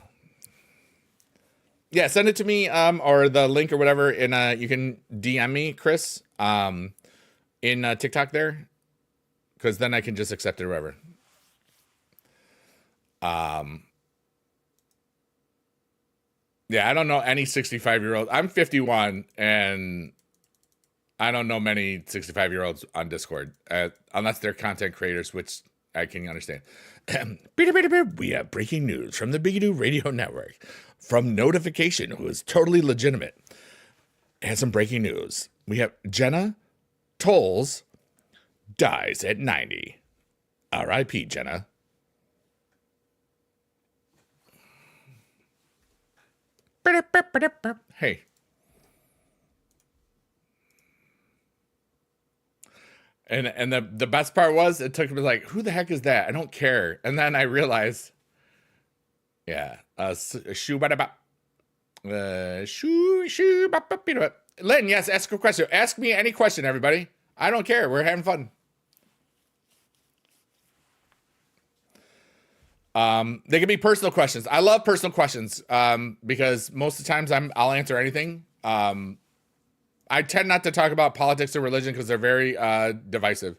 Speaker 1: yeah, send it to me, or the link or whatever, and you can DM me, Chris, in TikTok there, because then I can just accept it or whatever. Yeah, I don't know any 65-year-old. I'm 51, and I don't know many 65-year-olds on Discord, unless they're content creators, which I can understand. We have breaking news from the Bigadoo Radio Network. From Notification, who is totally legitimate. Has some breaking news. We have Jenna Tolles dies at 90. R.I.P. Jenna. Hey. And the best part was, it took me like, who the heck is that? I don't care. And then I realized, yeah, Lynn, yes, ask a question. Ask me any question, everybody. I don't care. We're having fun. They can be personal questions. I love personal questions because most of the times I'll answer anything. I tend not to talk about politics or religion because they're very divisive.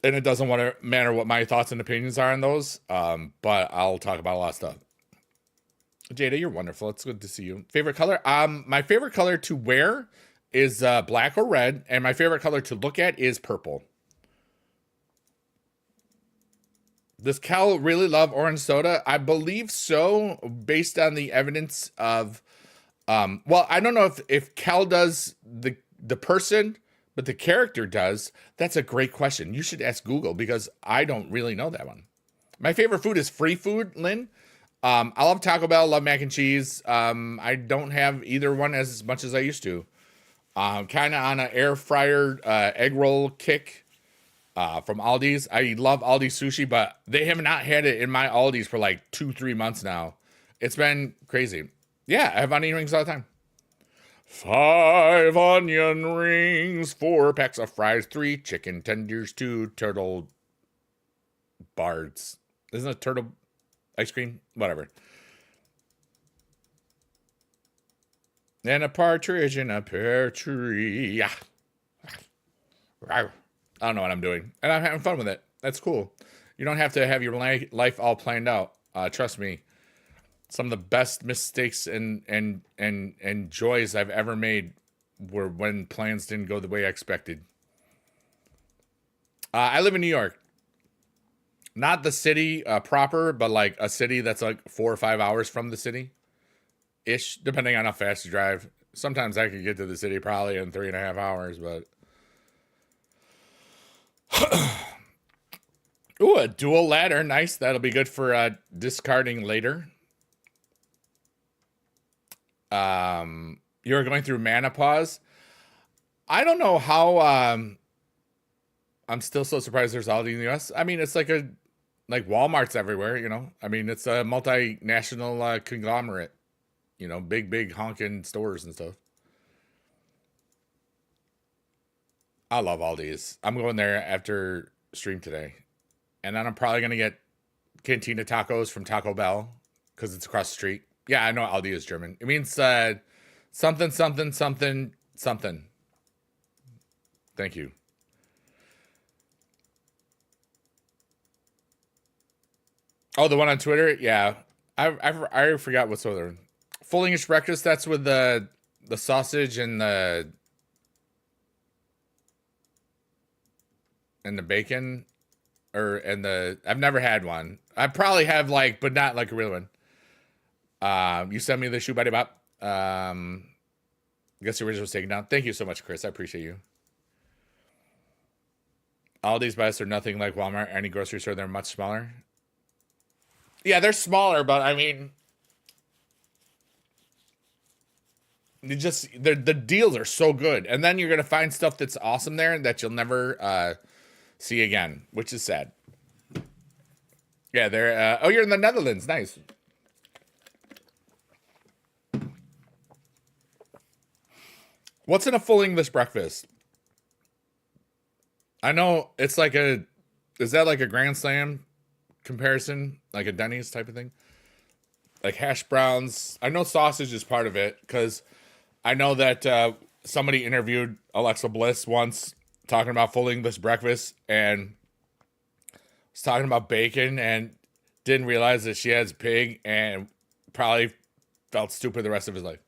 Speaker 1: And it doesn't want to matter what my thoughts and opinions are on those. But I'll talk about a lot of stuff. Jada, you're wonderful. It's good to see you. Favorite color? My favorite color to wear is black or red, and my favorite color to look at is purple. Does Cal really love orange soda? I believe so, based on the evidence of, well, I don't know if Cal does the person, but the character does. That's a great question. You should ask Google because I don't really know that one. My favorite food is free food, Lynn. I love Taco Bell, love mac and cheese. I don't have either one as much as I used to. Kind of on an air fryer egg roll kick. From Aldi's. I love Aldi's sushi, but they have not had it in my Aldi's for like 2-3 months now. It's been crazy. Yeah, I have onion rings all the time. 5 onion rings, 4 packs of fries, 3 chicken tenders, 2 turtle bars. Isn't it turtle ice cream? Whatever. And a partridge in a pear tree. Yeah. I don't know what I'm doing, and I'm having fun with it. That's cool. You don't have to have your life all planned out. Trust me. Some of the best mistakes and joys I've ever made were when plans didn't go the way I expected. I live in New York. Not the city proper, but like a city that's like 4 or 5 hours from the city. Ish, depending on how fast you drive. Sometimes I could get to the city probably in 3.5 hours, but... Ooh, a dual ladder. Nice. That'll be good for discarding later. You're going through menopause. I don't know how I'm still so surprised there's Aldi in the US. I mean, it's like Walmart's everywhere, you know. I mean, it's a multinational conglomerate. You know, big honking stores and stuff. I love Aldi's. I'm going there after stream today. And then I'm probably going to get Cantina tacos from Taco Bell because it's across the street. Yeah, I know Aldi is German. It means something. Thank you. Oh, the one on Twitter? Yeah. I forgot what's the other one. Full English breakfast, that's with the sausage and the bacon I've never had one. I probably have but not like a real one. You sent me the shoe buddy bop. I guess the original was taken down. Thank you so much, Chris. I appreciate you. Aldi's buys are nothing like Walmart. Any grocery store, they're much smaller. Yeah, they're smaller, but I mean, the deals are so good, and then you're gonna find stuff that's awesome there that you'll never see again, which is sad. Yeah, they're oh, you're in the Netherlands. Nice. What's in a full English breakfast? I know it's like is that like a Grand Slam comparison? Like a Denny's type of thing? Like hash browns. I know sausage is part of it because I know that somebody interviewed Alexa Bliss once talking about full English breakfast and was talking about bacon and didn't realize that she has pig and probably felt stupid the rest of his life.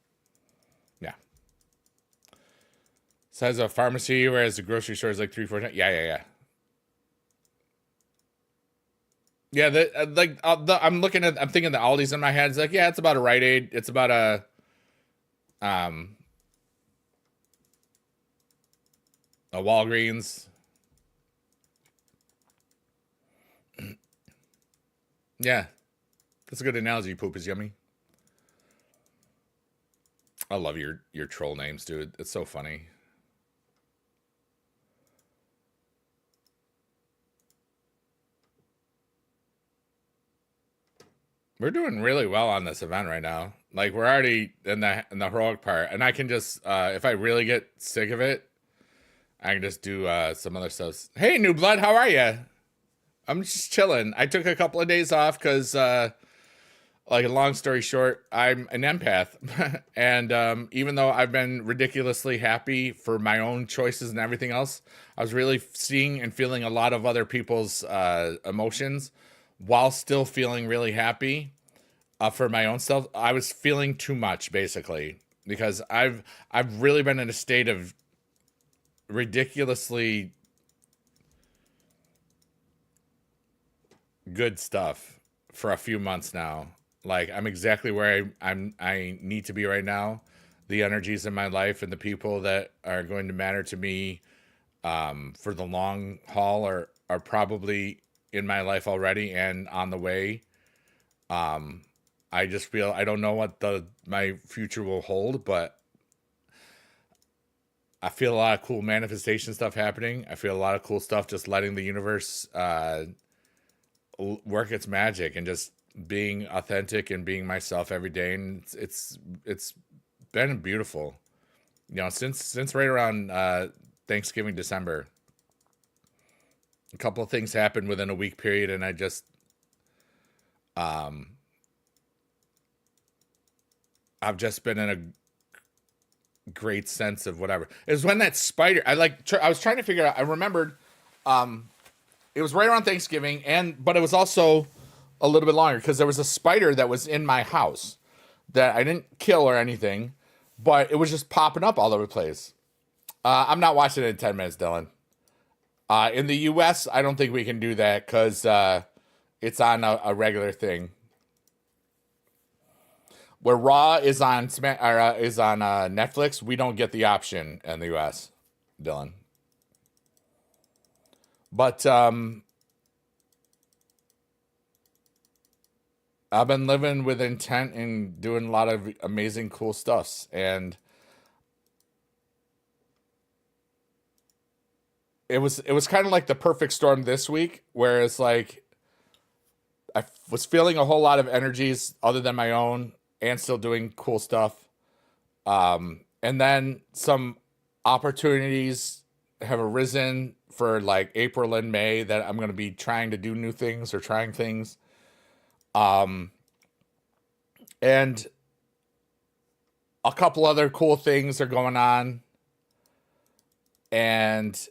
Speaker 1: Yeah. Says a pharmacy, whereas the grocery store is like 3-4 times. Yeah. Yeah, I'm thinking the Aldi's in my head. It's like, yeah, it's about a Rite Aid. It's about a Walgreens. Yeah, that's a good analogy. Poop is yummy. I love your troll names, dude. It's so funny. We're doing really well on this event right now. Like we're already in the heroic part, and I can just if I really get sick of it, I can just do some other stuff. Hey, New Blood, how are you? I'm just chilling. I took a couple of days off because Like, a long story short, I'm an empath. And even though I've been ridiculously happy for my own choices and everything else, I was really seeing and feeling a lot of other people's emotions while still feeling really happy for my own self. I was feeling too much, basically, because I've really been in a state of ridiculously good stuff for a few months now. Like, I'm exactly where I need to be right now. The energies in my life and the people that are going to matter to me for the long haul are probably in my life already and on the way. Um, I just feel I don't know what the my future will hold, but I feel a lot of cool manifestation stuff happening. I feel a lot of cool stuff just letting the universe work its magic and just being authentic and being myself every day. And it's been beautiful, you know, since right around Thanksgiving, December. A couple of things happened within a week period, and I just um I've just been in a great sense of whatever. It was when that spider, I was trying to figure out, I remembered it was right around Thanksgiving, but it was also a little bit longer because there was a spider that was in my house that I didn't kill or anything, but it was just popping up all over the place. I'm not watching it in 10 minutes, Dylan. In the U.S., I don't think we can do that because it's on a regular thing. Where Raw is on Netflix, we don't get the option in the U.S., Dylan. But I've been living with intent and doing a lot of amazing, cool stuffs, and it was kind of like the perfect storm this week, where it's like I was feeling a whole lot of energies other than my own, and still doing cool stuff. And then some opportunities have arisen for like April and May that I'm going to be trying to do new things or trying things. Um, and a couple other cool things are going on. And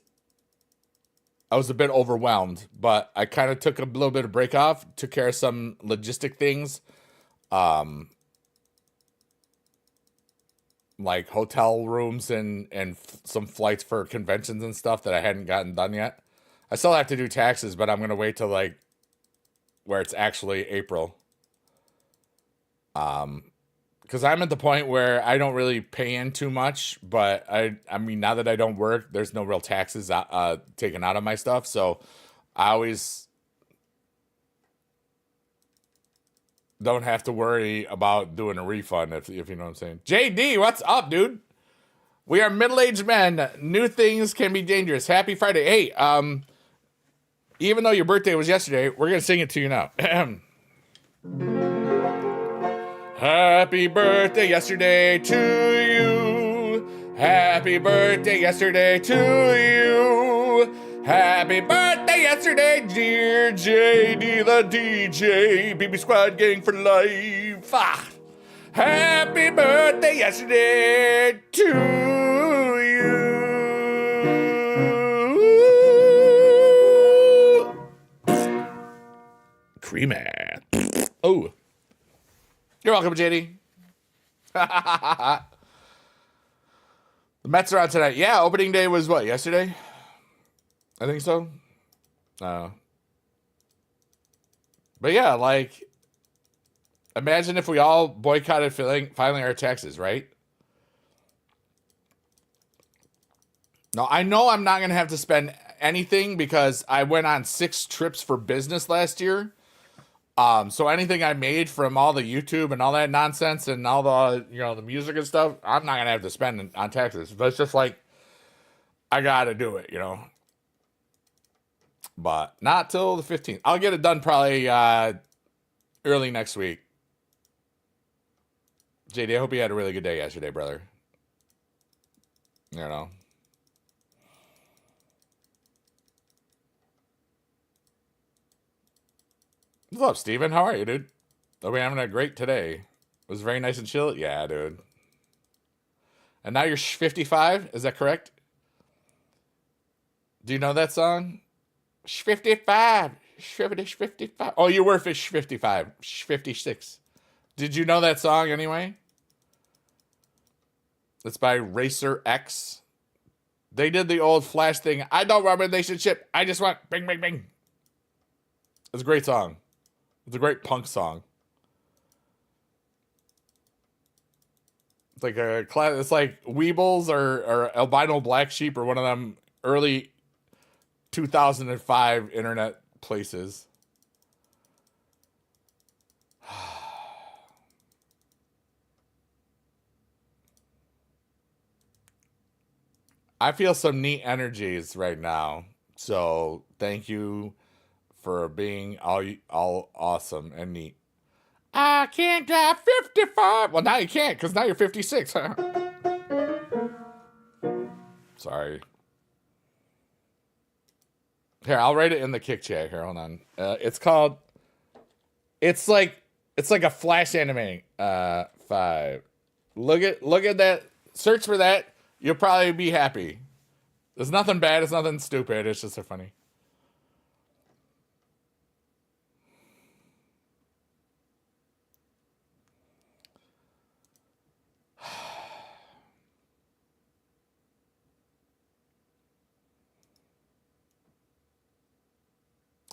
Speaker 1: I was a bit overwhelmed, but I kind of took a little bit of break off, took care of some logistic things, um, like hotel rooms and some flights for conventions and stuff that I hadn't gotten done yet. I still have to do taxes, but I'm gonna wait till like where it's actually April. Um, because I'm at the point where I don't really pay in too much, but I mean now that I don't work, there's no real taxes taken out of my stuff, so I always don't have to worry about doing a refund if you know what I'm saying. JD, what's up, dude? We are middle-aged men. New things can be dangerous. Happy Friday. Hey, even though your birthday was yesterday, we're gonna sing it to you now. Happy birthday yesterday to you. Happy birthday yesterday to you. Happy birthday yesterday, dear JD the DJ. BB Squad Gang for life. Ah. Happy birthday yesterday to you. Creamy. Oh. You're welcome, JD. The Mets are on tonight. Yeah, opening day was what, yesterday? I think so. But yeah, like, imagine if we all boycotted filing our taxes, right? Now, I know I'm not going to have to spend anything because I went on 6 trips for business last year. So anything I made from all the YouTube and all that nonsense and all the, the music and stuff, I'm not going to have to spend on taxes. But it's just like, I got to do it, But not till the 15th. I'll get it done probably early next week. JD, I hope you had a really good day yesterday, brother. What's up, Steven? How are you, dude? Are we having a great today? It was very nice and chill. Yeah, dude. And now you're 55? Is that correct? Do you know that song? 55. 55. Oh, you were 55. 56. Did you know that song anyway? It's by Racer X. They did the old Flash thing. I don't want a relationship. I just want bing, bing, bing. It's a great song. It's a great punk song. It's like a class. It's like Weebles or Albino Black Sheep or one of them early 2005 internet places. I feel some neat energies right now. So thank you for being all awesome and neat. I can't drive 55. Well, now you can't because now you're 56. Sorry. Here, I'll write it in the kick chat. Here, hold on. It's called. It's like a Flash anime. 5. Look at that. Search for that. You'll probably be happy. There's nothing bad. It's nothing stupid. It's just so funny.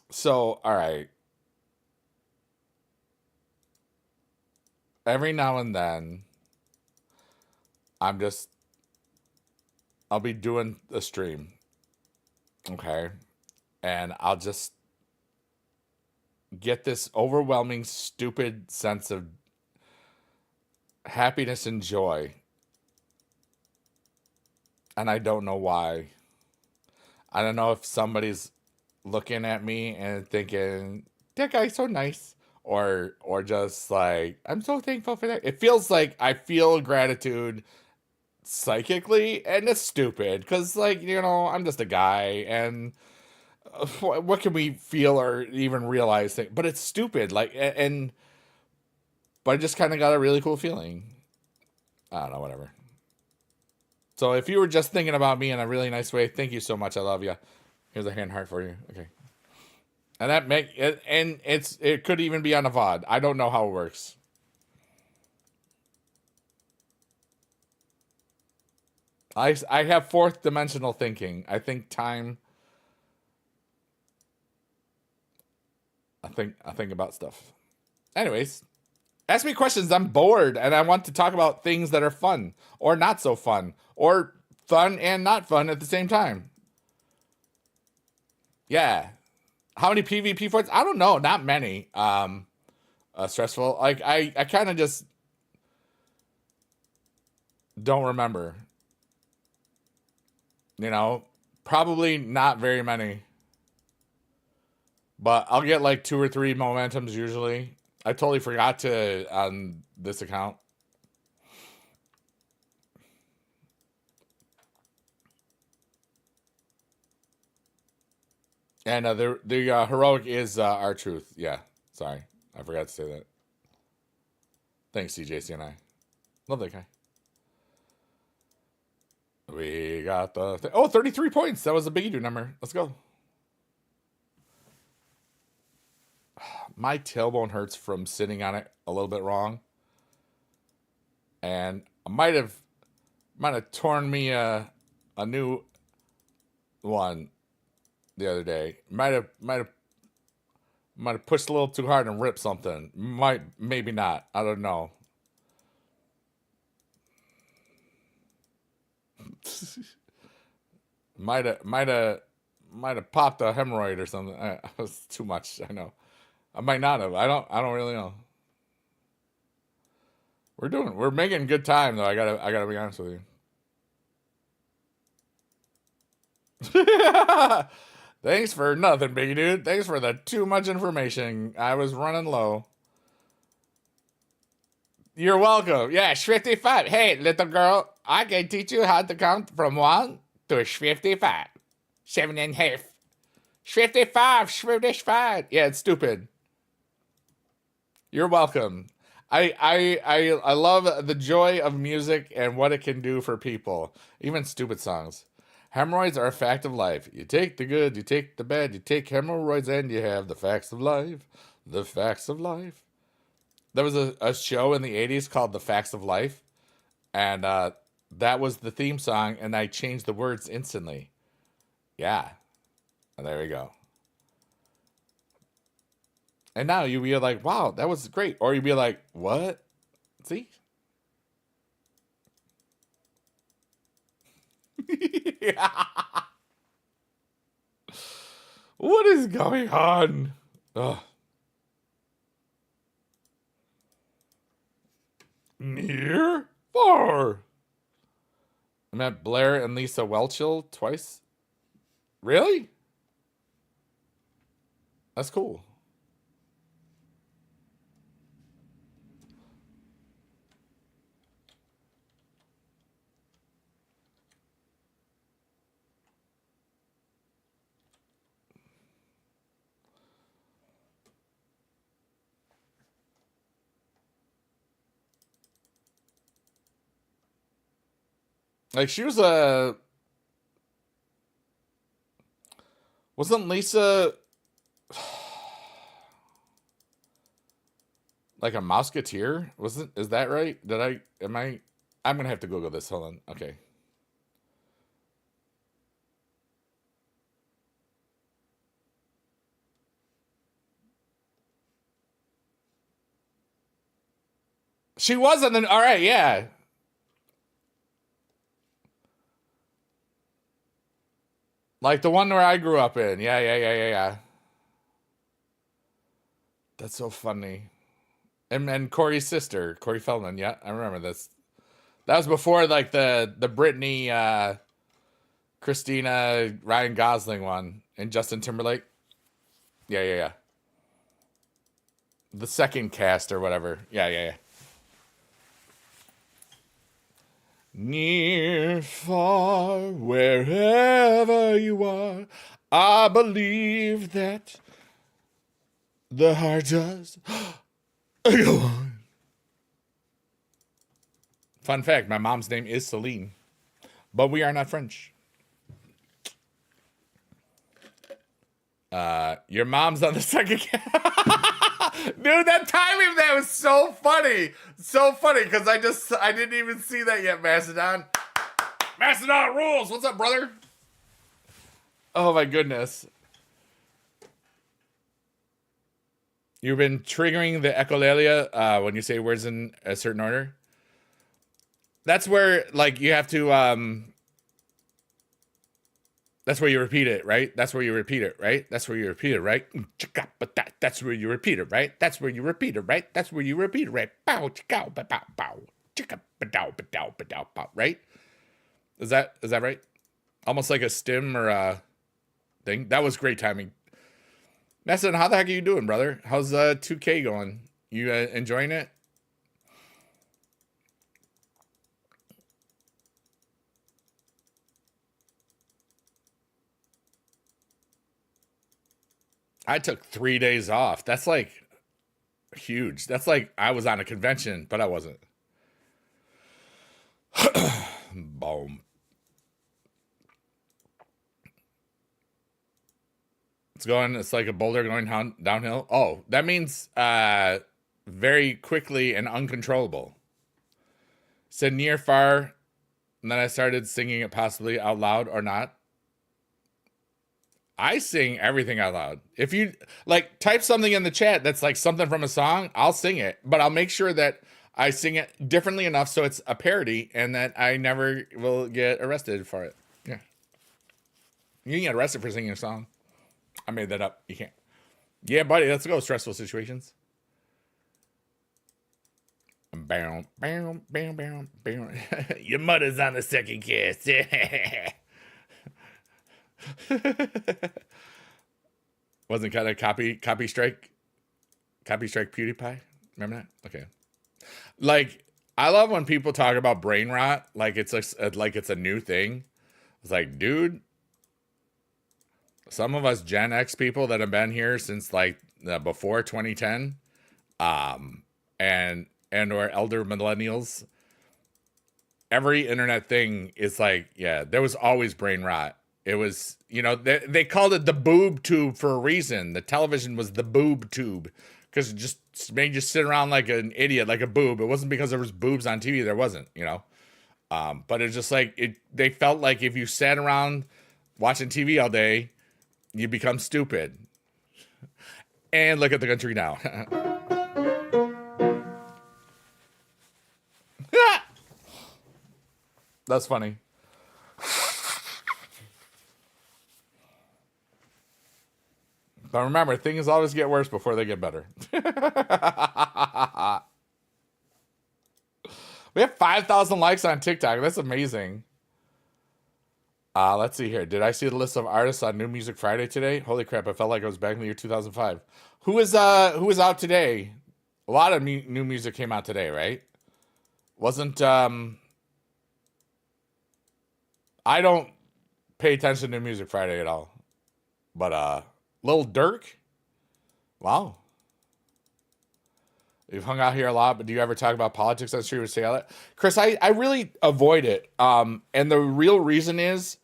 Speaker 1: So, all right. Every now and then, I'll be doing a stream. Okay. And I'll just get this overwhelming, stupid sense of happiness and joy. And I don't know why. I don't know if somebody's looking at me and thinking, that guy's so nice. Or just like, I'm so thankful for that. It feels like I feel gratitude psychically, and it's stupid because, like, you know, I'm just a guy, and what can we feel or even realize things? But it's stupid, like, but I just kind of got a really cool feeling. I don't know, whatever. So if you were just thinking about me in a really nice way, thank you so much. I love you. Here's a hand heart for you. Okay. And that it could even be on a VOD. I don't know how it works. I have fourth dimensional thinking. I think time. I think about stuff. Anyways, ask me questions. I'm bored and I want to talk about things that are fun or not so fun or fun and not fun at the same time. Yeah. How many PvP fights? I don't know. Not many. Stressful. Like I kind of just don't remember. You know, probably not very many. But I'll get like 2 or 3 momentums usually. I totally forgot to on this account. And the heroic is our truth. Yeah, sorry, I forgot to say that. Thanks, CJCNI. Love that guy. We got the 33 points. That was a biggie number. Let's go. My tailbone hurts from sitting on it a little bit wrong, and I might have torn me a new one the other day. Might have pushed a little too hard and ripped something. Maybe not. I don't know. might have popped a hemorrhoid or something. It was too much. I know. I might not have. I don't really know. We're making good time though. I gotta be honest with you. Thanks for nothing, big dude. Thanks for the too much information. I was running low. You're welcome. Yeah, 55. Hey, little girl, I can teach you how to count from 1 to 55. 7.5. 55. 55. Yeah, it's stupid. You're welcome. I love the joy of music and what it can do for people. Even stupid songs. Hemorrhoids are a fact of life. You take the good, you take the bad, you take hemorrhoids, and you have the facts of life. The facts of life. There was a show in the 80s called The Facts of Life, and that was the theme song, and I changed the words instantly. Yeah. And there we go. And now you'd be like, wow, that was great. Or you'd be like, what? See? Yeah. What is going on? Ugh. Near? Far? I met Blair and Lisa Welchel twice. Really? That's cool. Like she was a wasn't Lisa like a musketeer? Wasn't is that right? Did I am I I'm gonna have to Google this. Hold on. Okay. She was in the all right, yeah. Like the one where I grew up in. Yeah. That's so funny. And Corey's sister, Corey Feldman. Yeah, I remember this. That was before like the Britney, Christina, Ryan Gosling one, and Justin Timberlake. Yeah. The second cast or whatever. Yeah. Near, far, wherever you are, I believe that the heart does go on. Fun fact, my mom's name is Celine, but we are not French. Your mom's on the second Dude, that timing of that was so funny. So funny, because I didn't even see that yet, Mastodon. Mastodon rules. What's up, brother? Oh my goodness. You've been triggering the echolalia when you say words in a certain order. That's where, like, you have to, that's where you repeat it, right? That's where you repeat it, right? That's where you repeat it, right? That's where you repeat it, right? That's where you repeat it, right? That's where you repeat it, right? Bow, bow, bow, bow, bow, right? Is that right? Almost like a stim or a thing. That was great timing. Nesson, how the heck are you doing, brother? How's 2K going? You enjoying it? I took 3 days off. That's like huge. That's like I was on a convention, but I wasn't. Boom. It's like a boulder going downhill. Oh, that means very quickly and uncontrollable. Said near, far, and then I started singing it possibly out loud or not. I sing everything out loud. If you like type something in the chat that's like something from a song, I'll sing it, but I'll make sure that I sing it differently enough so it's a parody and that I never will get arrested for it. Yeah. You can get arrested for singing a song. I made that up. You can't. Yeah, buddy, let's go. Stressful situations. Bam, bam, bam, bam, bam. Your mother's on the second cast. Wasn't kind of copy strike PewDiePie? Remember that? Okay. Like, I love when people talk about brain rot like it's a new thing. It's like, dude, some of us Gen X people that have been here since like before 2010, and or elder millennials, every internet thing is like, yeah, there was always brain rot. It was, they called it the boob tube for a reason. The television was the boob tube because it just made you sit around like an idiot, like a boob. It wasn't because there was boobs on TV. There wasn't. But it's just like they felt like if you sat around watching TV all day, you become stupid. And look at the country now. That's funny. But remember, things always get worse before they get better. We have 5,000 likes on TikTok. That's amazing. Let's see here. Did I see the list of artists on New Music Friday today? Holy crap, I felt like I was back in the year 2005. Who is out today? A lot of new music came out today, right? Wasn't I don't pay attention to New Music Friday at all. But Lil Durk? Wow. You've hung out here a lot, but do you ever talk about politics on stream or say all that? Chris, I really avoid it. And the real reason is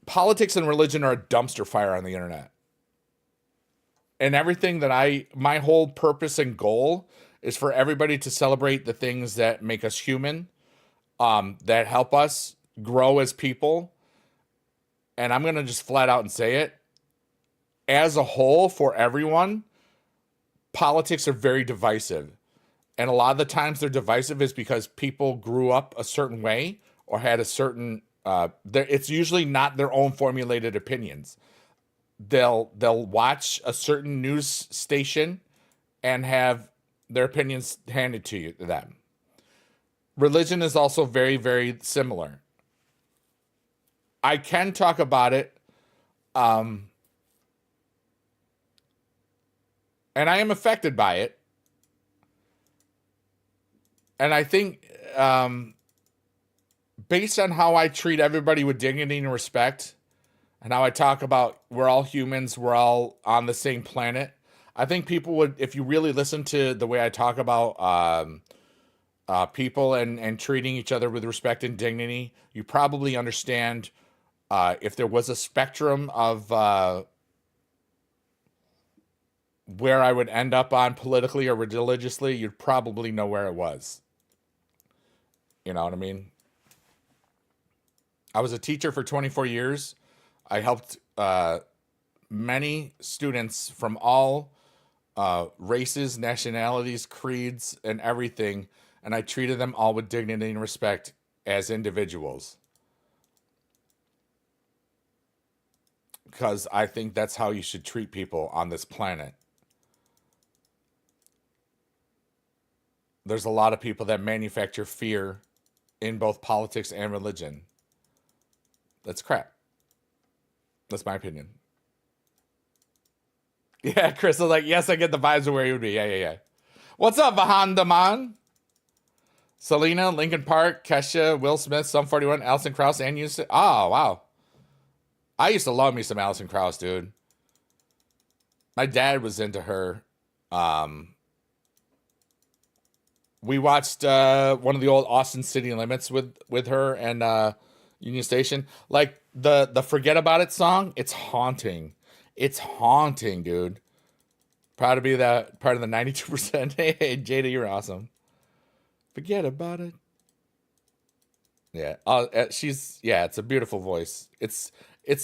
Speaker 1: politics and religion are a dumpster fire on the internet. And everything that my whole purpose and goal is for everybody to celebrate the things that make us human, that help us grow as people. And I'm going to just flat out and say it. As a whole, for everyone, politics are very divisive. And a lot of the times they're divisive is because people grew up a certain way or had a certain, it's usually not their own formulated opinions. They'll watch a certain news station and have their opinions handed to them. Religion is also very, very similar. I can talk about it, and I am affected by it. And I think, based on how I treat everybody with dignity and respect, and how I talk about we're all humans, we're all on the same planet, I think people would, if you really listen to the way I talk about people and treating each other with respect and dignity, you probably understand if there was a spectrum of where I would end up on politically or religiously, you'd probably know where it was. You know what I mean? I was a teacher for 24 years. I helped many students from all races, nationalities, creeds, and everything. And I treated them all with dignity and respect as individuals. Because I think that's how you should treat people on this planet. There's a lot of people that manufacture fear in both politics and religion. That's crap. That's my opinion. Yeah, Chris was like, yes, I get the vibes of where he would be. Yeah. What's up, Vahan Daman? Selena, Linkin Park, Kesha, Will Smith, Sum 41, Alison Krauss, and you. Oh, wow. I used to love me some Alison Krauss, dude. My dad was into her. We watched one of the old Austin City Limits with her and Union Station. Like the Forget About It song, it's haunting. It's haunting, dude. Proud to be that part of the 92%. Hey, Jada, you're awesome. Forget about it. Yeah. It's a beautiful voice. It's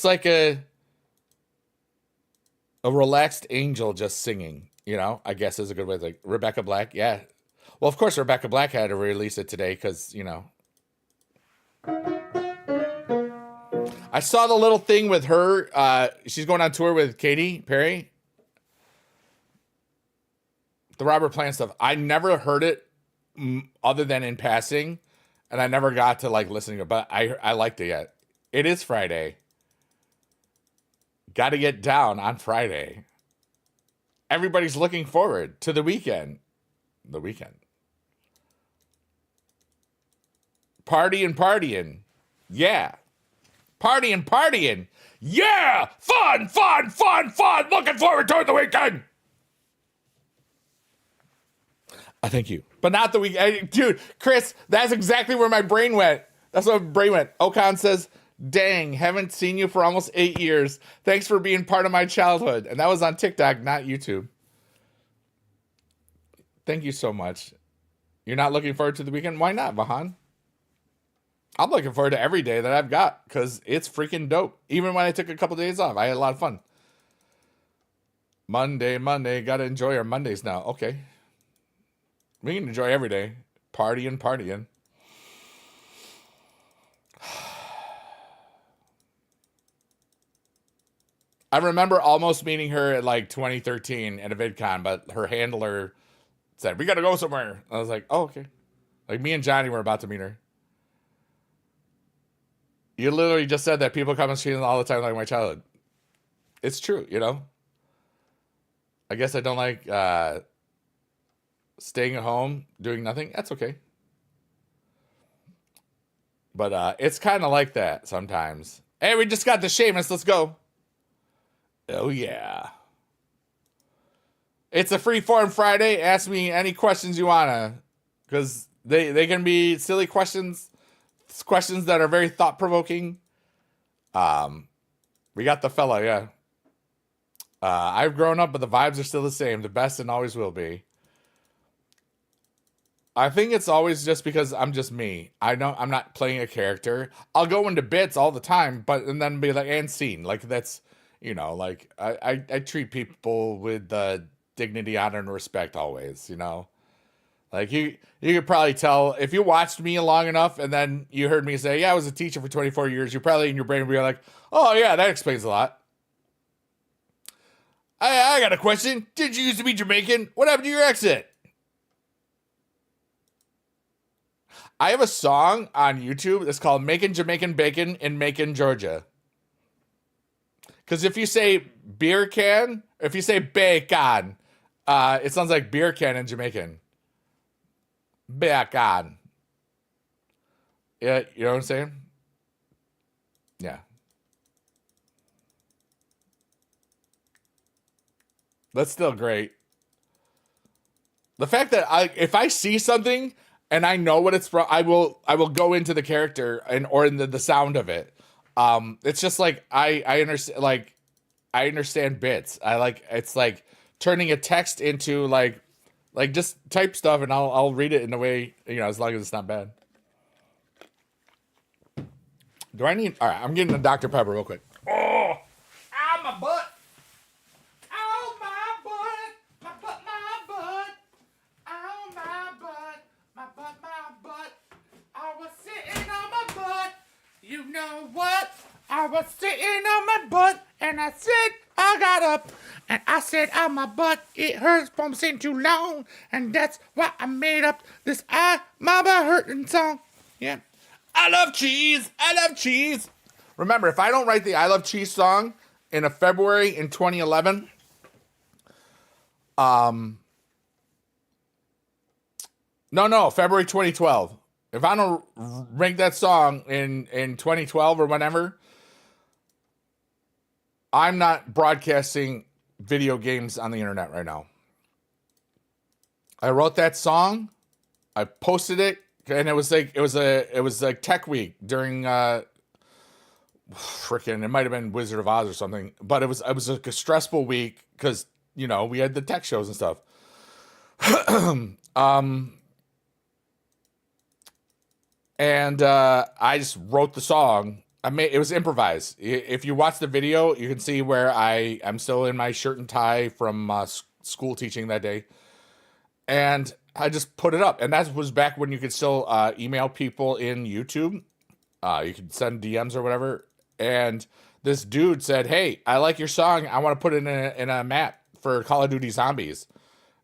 Speaker 1: like a relaxed angel just singing, I guess is a good way to, like, Rebecca Black. Yeah. Well, of course, Rebecca Black had to release it today because, I saw the little thing with her. She's going on tour with Katy Perry. The Robert Plant stuff. I never heard it other than in passing, and I never got to like listening to it, but I liked it yet. It is Friday. Got to get down on Friday. Everybody's looking forward to the weekend. The weekend. Partying. Yeah. Partying. Yeah! Fun! Looking forward to the weekend! Thank you. But not the week. Dude, Chris, that's exactly where my brain went. That's what my brain went. Okan says, dang, haven't seen you for almost 8 years. Thanks for being part of my childhood. And that was on TikTok, not YouTube. Thank you so much. You're not looking forward to the weekend? Why not, Vahan? I'm looking forward to every day that I've got because it's freaking dope. Even when I took a couple days off, I had a lot of fun. Monday, gotta enjoy our Mondays now. Okay. We can enjoy every day. Partying. I remember almost meeting her at like 2013 at a VidCon, but her handler said, we gotta go somewhere. I was like, oh, okay. Like me and Johnny were about to meet her. You literally just said that people come and see all the time like my childhood. It's true, you know? I guess I don't like staying at home, doing nothing. That's okay. But it's kind of like that sometimes. Hey, we just got the Seamus. Let's go. Oh, yeah. It's a free form Friday. Ask me any questions you want to. Because they can be silly questions. Questions that are very thought-provoking. We got the fella, yeah. I've grown up, but the vibes are still the same. The best and always will be. I think it's always just because I'm just me. I know I'm not playing a character. I'll go into bits all the time, but and then be like, and scene. Like that's, you know, like I treat people with dignity, honor, and respect always, you know. Like you could probably tell if you watched me long enough and then you heard me say, yeah, I was a teacher for 24 years, you probably in your brain would be like, oh yeah, that explains a lot. I got a question. Did you used to be Jamaican? What happened to your accent? I have a song on YouTube that's called Making Jamaican Bacon in Macon, Georgia. Because if you say beer can, if you say bacon, it sounds like beer can in Jamaican. Bacon. Yeah, you know what I'm saying? Yeah. That's still great. The fact that if I see something and I know what it's from, I will go into the character or in the sound of it. It's just like I understand, like I understand bits. It's like turning a text into like just type stuff and I'll read it in a way, you know, as long as it's not bad. Do I need? All right, I'm getting a Dr. Pepper real quick. Oh, ow, my butt. Ow, my butt. My butt, my butt. Ow, my butt. My butt, my butt. I was sitting on my butt. You know what? I was sitting on my butt and I said, I got up and I said, oh, my butt, it hurts from sitting too long. And that's why I made up this my butt hurting song. Yeah. I love cheese. I love cheese. Remember, if I don't write the I love cheese song in a February in 2011, no, February 2012. If I don't rank that song in 2012 or whenever, I'm not broadcasting video games on the internet right now. I wrote that song. I posted it. And it was like Tech Week during it might have been Wizard of Oz or something, but it was like a stressful week because, you know, we had the tech shows and stuff. And I just wrote the song. It was improvised. If you watch the video, you can see where I'm still in my shirt and tie from school teaching that day. And I just put it up. And that was back when you could still email people in YouTube. You could send DMs or whatever. And this dude said, hey, I like your song. I want to put it in a map for Call of Duty Zombies.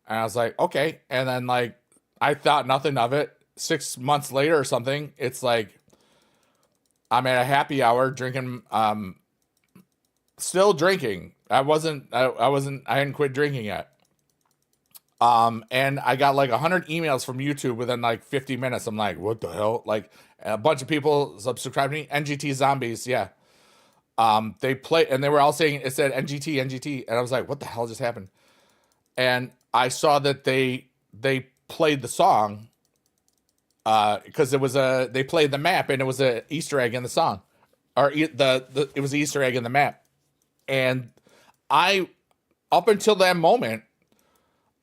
Speaker 1: And I was like, okay. And then, like, I thought nothing of it. 6 months later or something, it's like, I'm at a happy hour drinking, still drinking. I hadn't quit drinking yet. And I got like 100 emails from YouTube within like 50 minutes. I'm like, what the hell? Like a bunch of people subscribed to me. NGT Zombies. Yeah. They play and they were all saying, it said NGT. And I was like, what the hell just happened? And I saw that they played the song because they played the map and it was a Easter egg in the song, or it was an Easter egg in the map, and I up until that moment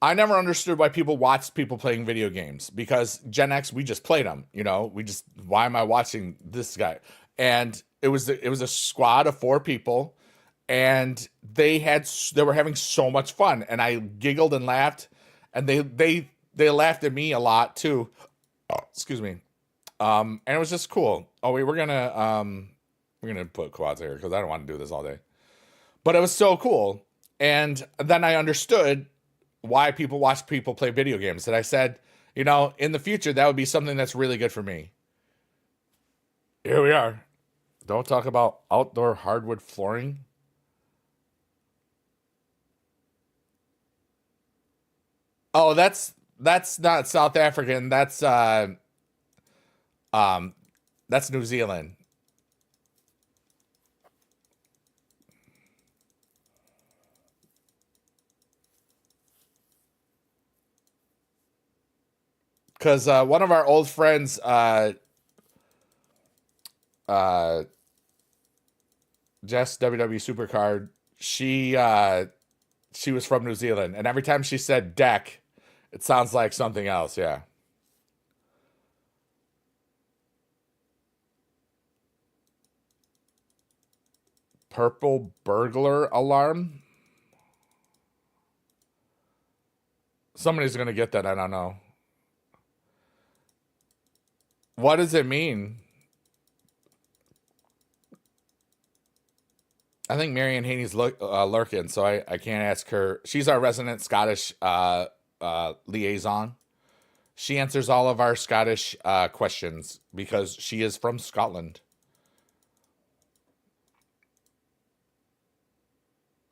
Speaker 1: I never understood why people watched people playing video games, because Gen X, we just played them, why am I watching this guy? And it was a squad of 4 people, and they were having so much fun, and I giggled and laughed, and they laughed at me a lot too. Oh, excuse me. And it was just cool. Oh wait, we're gonna put quads here because I don't want to do this all day. But it was so cool. And then I understood why people watch people play video games. And I said, in the future, that would be something that's really good for me. Here we are. Don't talk about outdoor hardwood flooring. Oh, that's not South African. That's New Zealand. Because one of our old friends, Jess WW Supercard, she was from New Zealand, and every time she said deck, it sounds like something else. Yeah. Purple burglar alarm. Somebody's gonna get that. I don't know. What does it mean? I think Marianne Haney's lurking, so I can't ask her. She's our resident Scottish liaison. She answers all of our Scottish questions because she is from Scotland.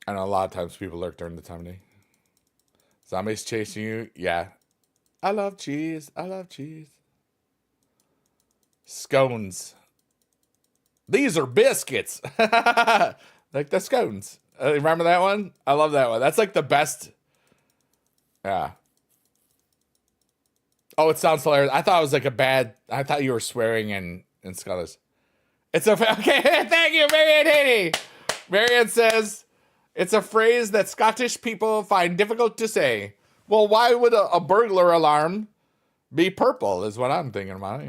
Speaker 1: I know a lot of times people lurk during the time of day. Zombies chasing you? Yeah. I love cheese. I love cheese. Scones. These are biscuits. Like the scones. Remember that one? I love that one. That's like the best. Yeah. Oh, it sounds hilarious. I thought it was like I thought you were swearing in Scottish. It's okay. Thank you, Marianne Haney. Marianne says, it's a phrase that Scottish people find difficult to say. Well, why would a burglar alarm be purple is what I'm thinking about,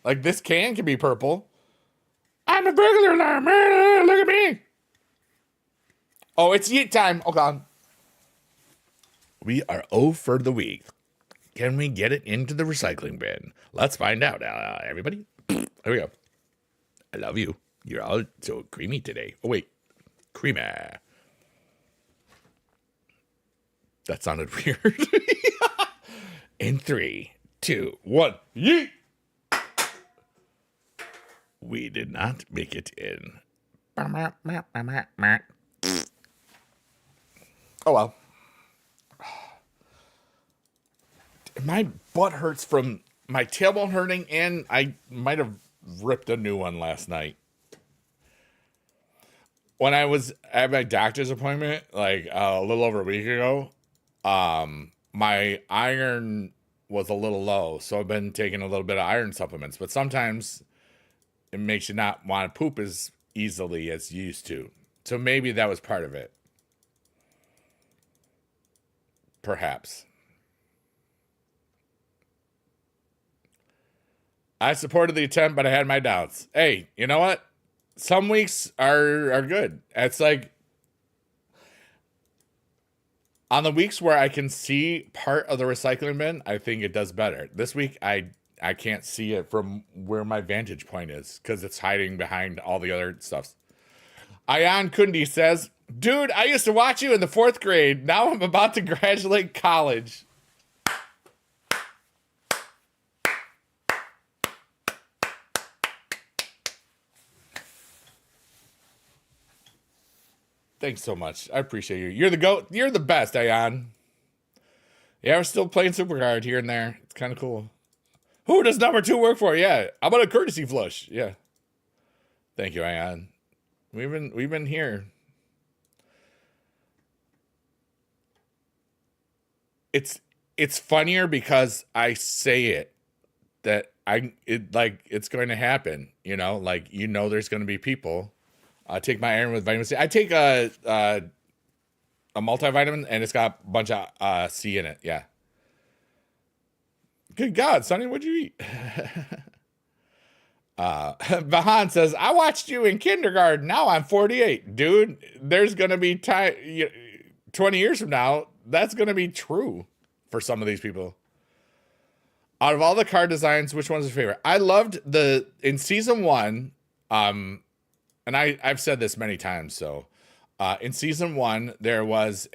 Speaker 1: Like this can be purple. I'm a burglar alarm. Look at me. Oh, it's yeet time. Oh, God. We are 0 for the week. Can we get it into the recycling bin? Let's find out, everybody. Here we go. I love you. You're all so creamy today. Oh, wait. Creamy. That sounded weird. In 3, 2, 1. Yeet. We did not make it in. Oh, well. My butt hurts from my tailbone hurting, and I might have ripped a new one last night. When I was at my doctor's appointment, like a little over a week ago, my iron was a little low, so I've been taking a little bit of iron supplements, but sometimes it makes you not want to poop as easily as you used to. So maybe that was part of it. Perhaps. I supported the attempt, but I had my doubts. Hey, you know what? Some weeks are good. It's like on the weeks where I can see part of the recycling bin, I think it does better. This week, I can't see it from where my vantage point is because it's hiding behind all the other stuff. Ayan Kundi says, dude, I used to watch you in the 4th grade. Now I'm about to graduate college. Thanks so much. I appreciate you. You're the GOAT. You're the best, Ayan. Yeah, we're still playing Supercard here and there. It's kind of cool. Who does number 2 work for? Yeah. How about a courtesy flush? Yeah. Thank you, Ayan. We've been here. it's funnier because I say it that it's going to happen. Like there's going to be people. Take my iron with vitamin C. I take a multivitamin and it's got a bunch of C in it. Yeah. Good God, Sonny, what'd you eat? Vahan says, I watched you in kindergarten. Now I'm 48. Dude, there's going to be time 20 years from now. That's going to be true for some of these people. Out of all the card designs, which one's your favorite? I loved in season 1, and I've said this many times. So, in season 1, there was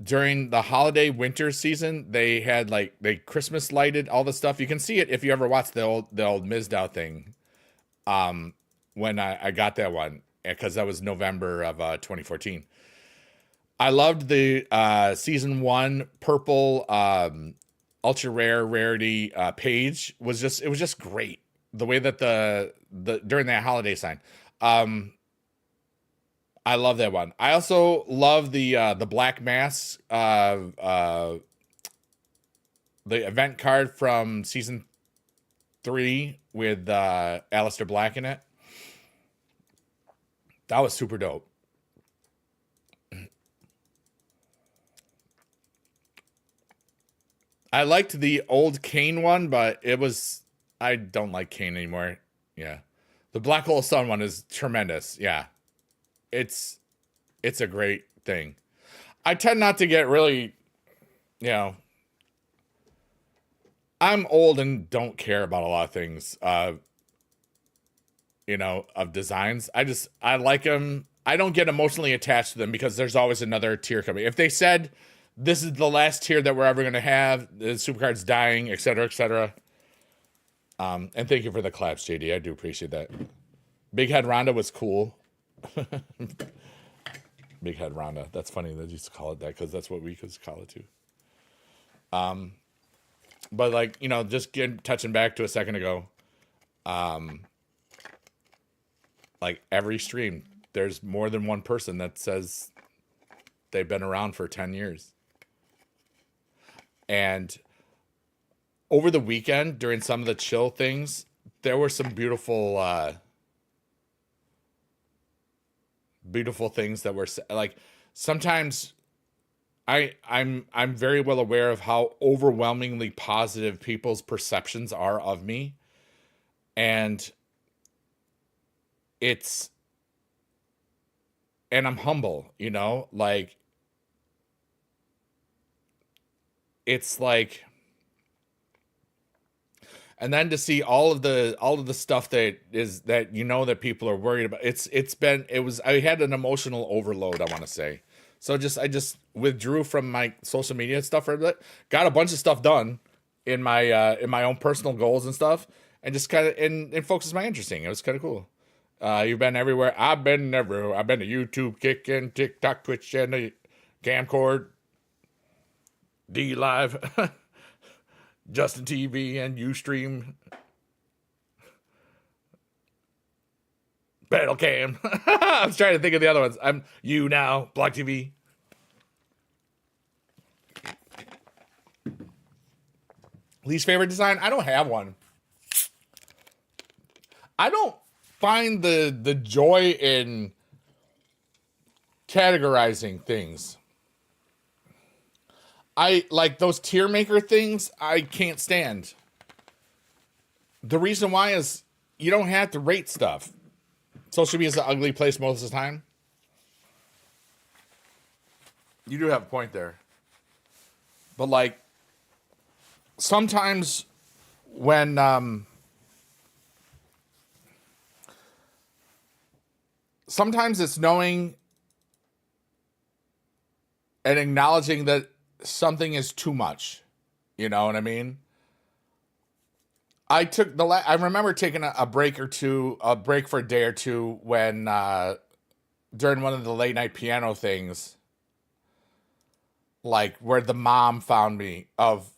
Speaker 1: during the holiday winter season, they had they Christmas lighted all the stuff. You can see it if you ever watched the old Mizdow thing. When I got that one, because that was November of 2014. I loved the season 1 purple ultra rarity page. It was just great. The way that the during that holiday sign. I love that one. I also love the Black Mass, the event card from season 3 with Aleister Black in it. That was super dope. I liked the old Kane one, but I don't like Kane anymore. Yeah. The Black Hole Sun one is tremendous. Yeah. It's a great thing. I tend not to get really, I'm old and don't care about a lot of things, of designs. I like them. I don't get emotionally attached to them because there's always another tier coming. If they said, this is the last tier that we're ever going to have, the Supercard's dying, et cetera, et cetera. And thank you for the claps, JD. I do appreciate that. Big Head Rhonda was cool. Big Head Rhonda. That's funny that you used to call it that, because that's what we could call it too. But just touching back to a second ago, every stream, there's more than one person that says they've been around for 10 years. And over the weekend, during some of the chill things, there were some beautiful things that were sometimes I'm very well aware of how overwhelmingly positive people's perceptions are of me. And I'm humble, and then to see all of the stuff that that people are worried about. I had an emotional overload, I want to say. So I just withdrew from my social media stuff for a bit, got a bunch of stuff done in my own personal goals and stuff, and just kind of and focused my interesting. It was kind of cool. You've been everywhere. I've been everywhere. I've been to YouTube, Kickin', TikTok, Twitch, and the Camcord, D Live, Justin TV, and Ustream, Battle Cam. I was trying to think of the other ones. I'm You Now, Block TV. Least favorite design? I don't have one. I don't find the joy in categorizing things. I like those tier maker things. I can't stand. The reason why is you don't have to rate stuff. Social media is an ugly place most of the time. You do have a point there. But sometimes when sometimes it's knowing and acknowledging that something is too much. You know what I mean? I remember taking a break for a day or two when during one of the late night piano things, where the mom found me of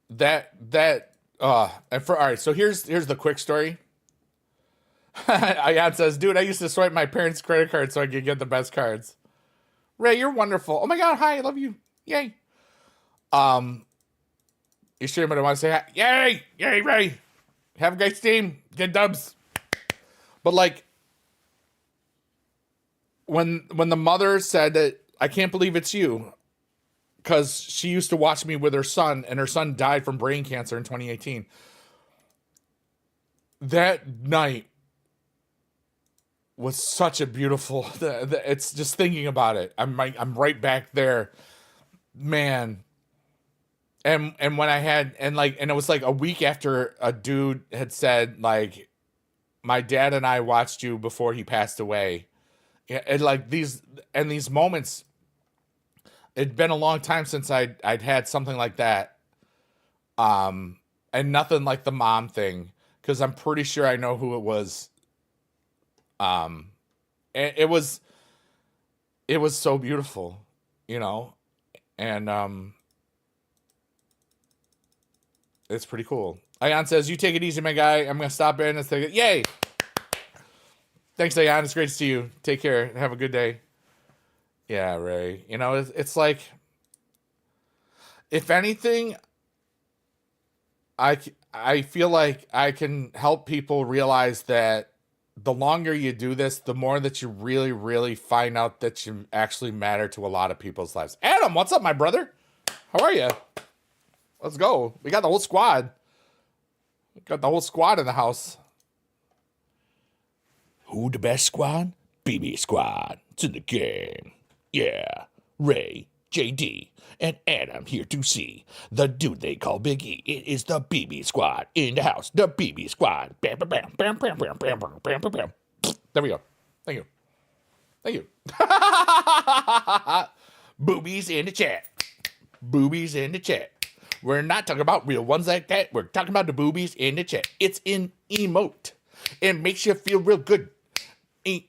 Speaker 1: that all right, so here's the quick story. Ayad says, dude, I used to swipe my parents' credit card so I could get the best cards. Ray, you're wonderful. Oh my God, hi, I love you. Yay. You sure anybody want to say hi? Yay! Yay, Ray! Have a great steam. Get dubs. But like, when the mother said that, I can't believe it's you, because she used to watch me with her son, and her son died from brain cancer in 2018. That night was such a beautiful. It's just thinking about it. I'm right back there, man. And when I had and it was like a week after a dude had said, like, my dad and I watched you before he passed away. Yeah, and like these moments, it'd been a long time since I'd had something like that. And nothing like the mom thing, because I'm pretty sure I know who it was. It was so beautiful, you know, and it's pretty cool. Ayan says, "You take it easy, my guy. I'm gonna stop in and say, yay! Thanks, Ayan. It's great to see you. Take care. Have a good day." Yeah, Ray. You know, it's like, if anything, I feel like I can help people realize that the longer you do this, the more that you really, really find out that you actually matter to a lot of people's lives. Adam, what's up, my brother? How are you? Let's go. We got the whole squad. We got the whole squad in the house. Who the best squad? BB Squad. It's in the game. Yeah. Ray, JD, and Adam here to see the dude they call Big E. It is the BB Squad in the house. The BB Squad. Bam, bam, bam, bam, bam, bam, bam, bam, bam, bam, bam. There we go. Thank you. Thank you. Boobies in the chat. Boobies in the chat. We're not talking about real ones like that. We're talking about the boobies in the chat. It's in emote. It makes you feel real good. Thank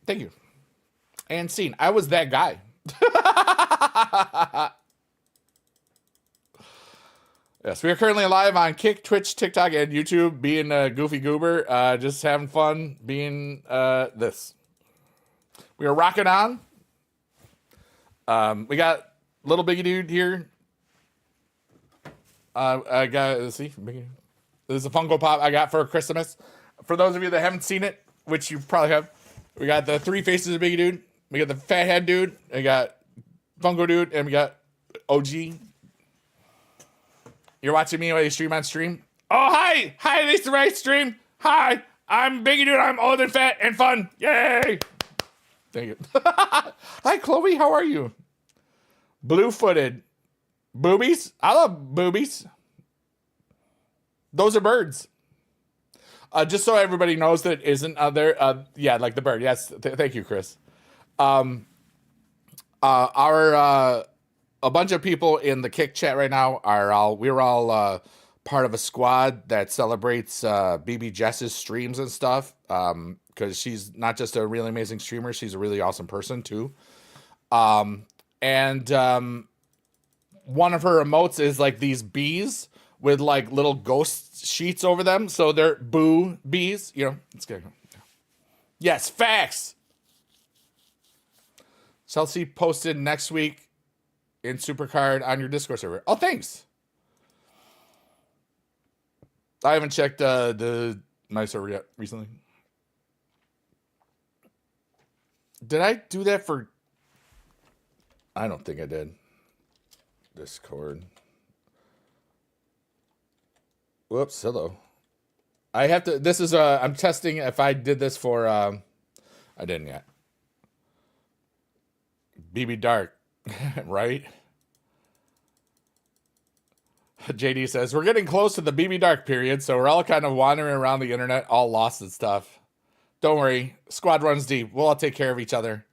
Speaker 1: you. And scene. I was that guy. Yes, we are currently live on Kick, Twitch, TikTok, and YouTube, being a goofy goober, just having fun being this. We are rocking on. We got little biggie dude here. I got, let's see. This is a Funko Pop I got for Christmas. For those of you that haven't seen it, which you probably have, we got the three faces of biggie dude. We got the fat head dude. We got Funko dude, and we got OG. You're watching me while you stream on stream. Oh, hi! Hi, this is the right stream. Hi, I'm Biggie Dude. I'm old and fat and fun. Yay! Thank you. Hi, Chloe. How are you? Blue-footed. Boobies? I love boobies. Those are birds. Just so everybody knows that it isn't there. Yeah, like the bird. Yes. Thank you, Chris. A bunch of people in the Kick chat right now we're all part of a squad that celebrates BB Jess's streams and stuff. Because she's not just a really amazing streamer, she's a really awesome person too. And one of her emotes is like these bees with like little ghost sheets over them, so they're boo bees. You know, it's good. Yes, facts. Chelsea posted next week in Supercard on your Discord server. Oh, thanks. I haven't checked my server yet recently. Did I do that for? I don't think I did. Discord. Whoops. Hello. I have to. This is I'm testing if I did this for. I didn't yet. BB Dark, right? JD says, we're getting close to the BB Dark period, so we're all kind of wandering around the internet, all lost and stuff. Don't worry, squad runs deep. We'll all take care of each other.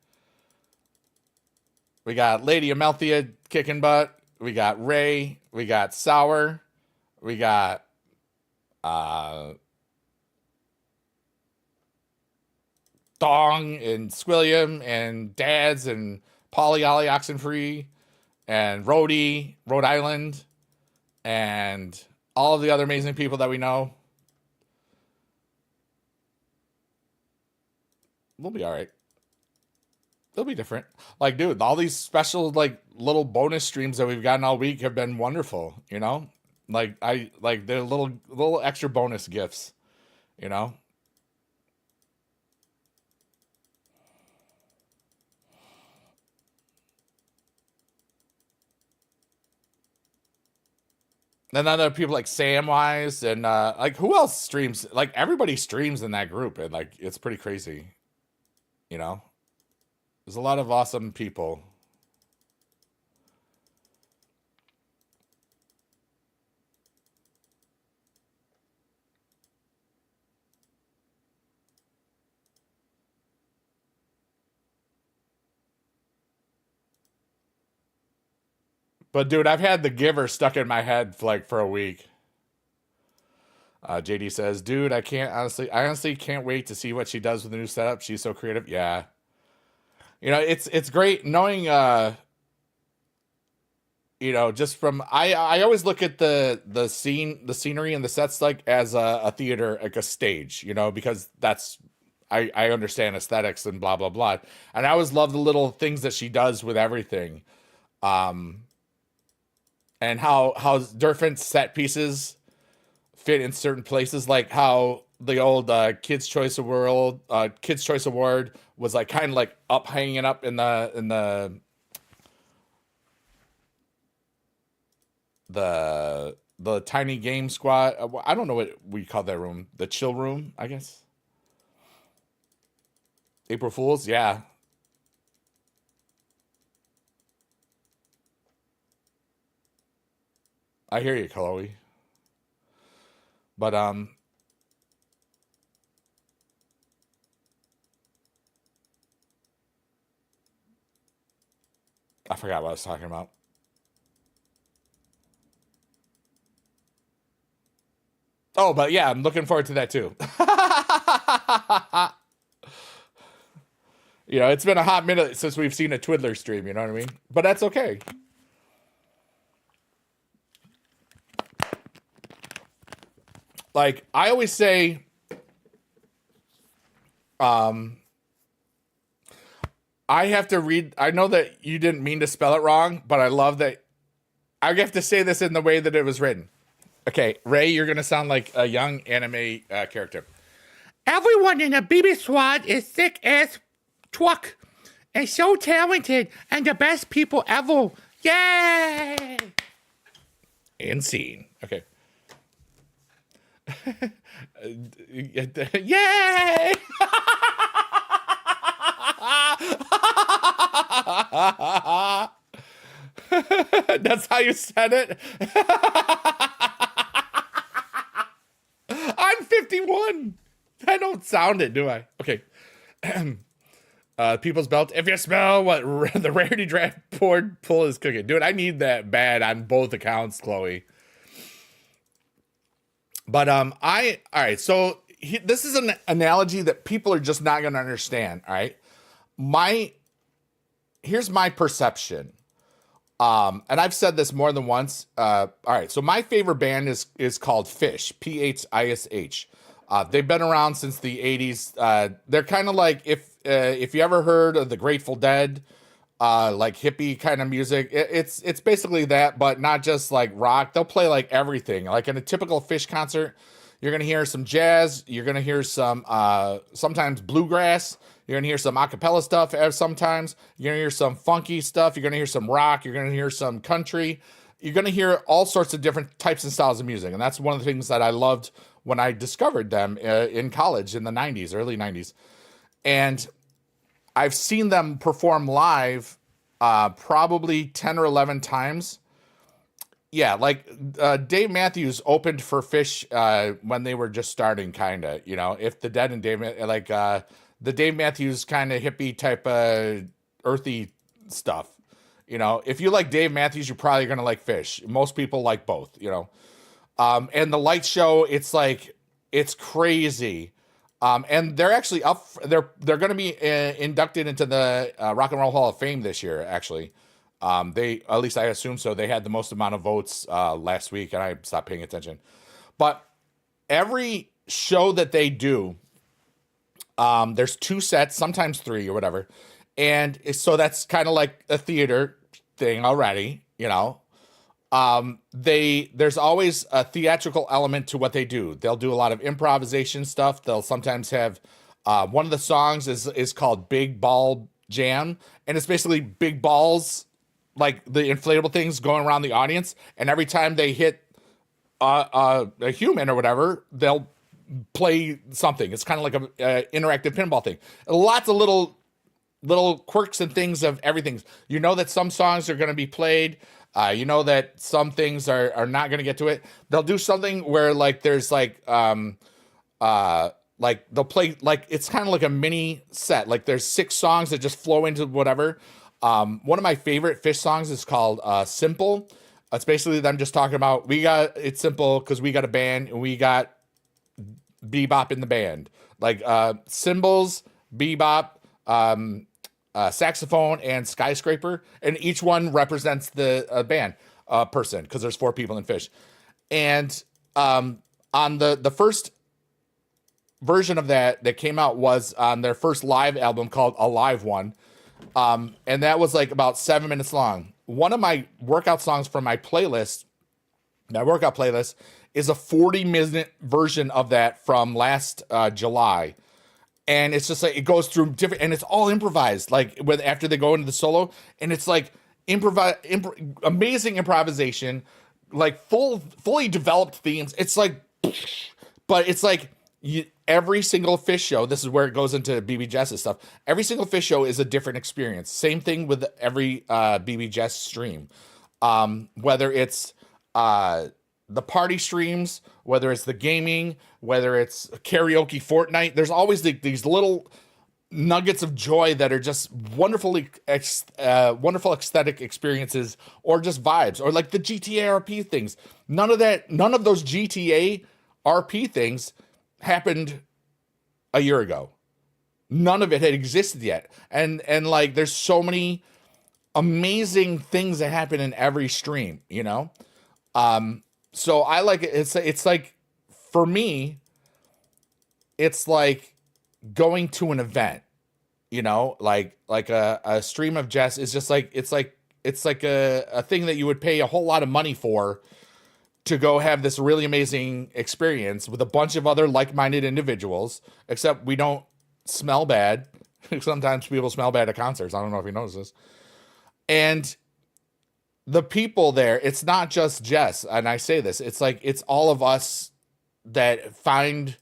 Speaker 1: We got Lady Amalthea kicking butt. We got Ray. We got Sour. We got Dong and Squilliam and Dads and Polly Ollie Oxenfree and Rhodey, Rhode Island, and all of the other amazing people that we know. We'll be all right. It'll be different. Like, dude, all these special like little bonus streams that we've gotten all week have been wonderful. You know, like I like they're little extra bonus gifts. You know, and then there are people like Samwise and like who else streams? Like everybody streams in that group, and like it's pretty crazy. You know, there's a lot of awesome people. But dude, I've had the giver stuck in my head for, like for a week. JD says, "Dude, I honestly can't wait to see what she does with the new setup. She's so creative." Yeah, you know, it's great knowing. You know, just from I always look at the scenery and the sets like as a theater, like a stage. You know, because that's I understand aesthetics and blah blah blah, and I always love the little things that she does with everything. Um, and how different set pieces fit in certain places, like how the old Kids Choice Award was like kind of like up hanging up in the tiny game squad. I don't know what we call that room, the chill room, I guess. April Fools, yeah. I hear you, Chloe. But I forgot what I was talking about. Oh, but yeah, I'm looking forward to that too. You know, it's been a hot minute since we've seen a Twiddler stream, you know what I mean? But that's okay. Like I always say, um, I have to read. I know that you didn't mean to spell it wrong, but I love that I have to say this in the way that it was written. Okay, Ray, you're gonna sound like a young anime character. Everyone in the BB squad is sick as truck and so talented and the best people ever. Yay! And scene. Okay. Yay! That's how you said it. I'm 51. I don't sound it, do I? Okay. People's Belt. If you smell what the rarity draft board pull is cooking, dude, I need that bad on both accounts, Chloe. But I all right. So this is an analogy that people are just not going to understand. All right, my here's my perception. And I've said this more than once. All right, so my favorite band is called Phish, Phish. They've been around since the '80s. They're kind of like if you ever heard of the Grateful Dead, like hippie kind of music. It's basically that, but not just like rock. They'll play like everything. Like in a typical Phish concert, you're gonna hear some jazz. You're gonna hear some sometimes bluegrass. You're gonna hear some acapella stuff sometimes. You're gonna hear some funky stuff. You're gonna hear some rock. You're gonna hear some country. You're gonna hear all sorts of different types and styles of music, and that's one of the things that I loved when I discovered them in college in the '90s, early '90s, and I've seen them perform live probably 10 or 11 times. Yeah, like Dave Matthews opened for Phish when they were just starting, kind of. You know, if the Dead and like the Dave Matthews kind of hippie type of earthy stuff. You know, if you like Dave Matthews, you're probably gonna like Phish. Most people like both. You know, and the light show, it's like it's crazy. And they're actually up. They're going to be inducted into the Rock and Roll Hall of Fame this year. Actually, they at least I assume so. They had the most amount of votes last week, and I stopped paying attention. But every show that they do, there's two sets, sometimes three or whatever, And so that's kind of like a theater thing already, you know. There's always a theatrical element to what they do. They'll do a lot of improvisation stuff. They'll sometimes have one of the songs is called Big Ball Jam, and it's basically big balls, like the inflatable things going around the audience, and every time they hit a human or whatever, they'll play something. It's kind of like a interactive pinball thing. Lots of little quirks and things of everything. You know that some songs are going to be played. You know that some things are not going to get to it. They'll do something where like there's like they'll play like it's kind of like a mini set. Like there's 6 songs that just flow into whatever. One of my favorite Fish songs is called Simple. It's basically them just talking about it's simple because we got a band and we got bebop in the band. Like cymbals, bebop, saxophone, and skyscraper, and each one represents the band person because there's 4 people in Fish. And on the first version of that came out was on their first live album called A Live One, and that was like about 7 minutes long. One of my workout songs from my playlist, my workout playlist, is a 40-minute version of that from last July. And it's just like it goes through different, and it's all improvised. Like after they go into the solo, and it's like amazing improvisation, like fully developed themes. It's like, but it's like every single Fish show. This is where it goes into BB Jess's stuff. Every single Fish show is a different experience. Same thing with every BB Jess stream, whether it's the party streams, whether it's the gaming, whether it's karaoke Fortnite, there's always these little nuggets of joy that are just wonderful aesthetic experiences, or just vibes, or like the GTA RP things. None of those GTA RP things happened a year ago. None of it had existed yet. And like there's so many amazing things that happen in every stream, you know? So I like it. It's like, for me, it's like going to an event, you know, like a stream of Jess is just like, it's like a thing that you would pay a whole lot of money for, to go have this really amazing experience with a bunch of other like-minded individuals, except we don't smell bad. Sometimes people smell bad at concerts. I don't know if you notice this. And the people there, it's not just Jess, and I say this, it's like it's all of us that find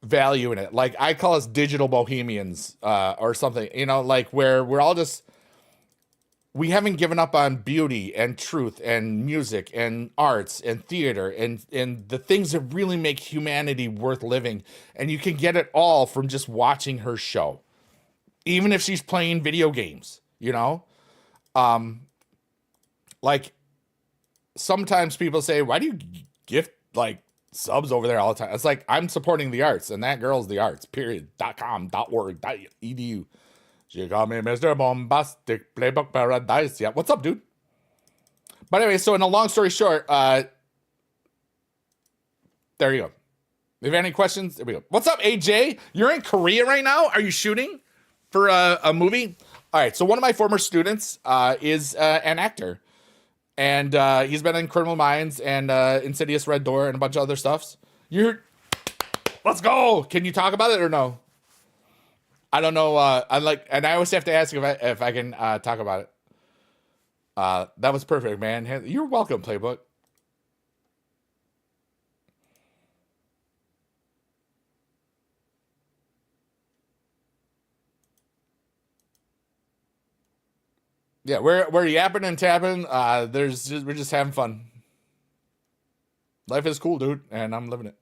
Speaker 1: value in it. Like I call us digital bohemians, or something, you know, like where we're all just, we haven't given up on beauty and truth and music and arts and theater and the things that really make humanity worth living. And you can get it all from just watching her show, even if she's playing video games, you know. Like sometimes people say, why do you gift like subs over there all the time? It's like, I'm supporting the arts, and that girl's the arts, .com, .org, .edu. She called me Mr. Bombastic Playbook Paradise. Yeah, what's up, dude? But anyway, so in a long story short, there you go. If you have any questions, there we go. What's up, AJ? You're in Korea right now? Are you shooting for a movie? All right, so one of my former students is an actor. And he's been in Criminal Minds and Insidious Red Door and a bunch of other stuffs. Let's go. Can you talk about it or no? I don't know. And I always have to ask if I can talk about it. That was perfect, man. You're welcome, Playbook. Yeah, we're yapping and tapping. We're just having fun. Life is cool, dude, and I'm living it.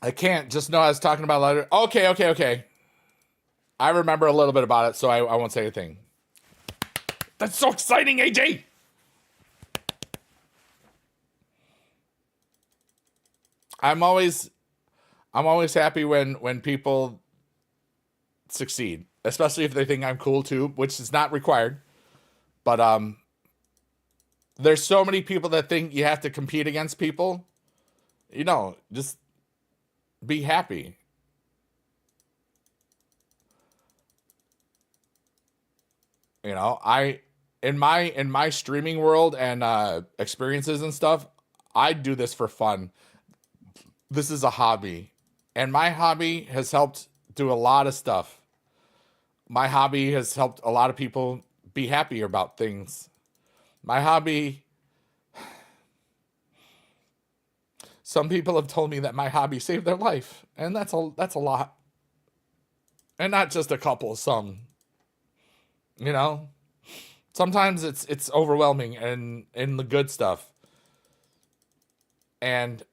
Speaker 1: I can't just know I was talking about later. Okay. I remember a little bit about it, so I won't say anything. That's so exciting, AJ. I'm always happy when people succeed, especially if they think I'm cool too, which is not required. But there's so many people that think you have to compete against people. You know, just Be happy. You know, I in my streaming world and experiences and stuff, I do this for fun. This is a hobby. And my hobby has helped do a lot of stuff. My hobby has helped a lot of people be happier about things. My hobby, some people have told me that my hobby saved their life, and that's a lot. And not just a couple, some, you know. Sometimes it's overwhelming and in the good stuff. And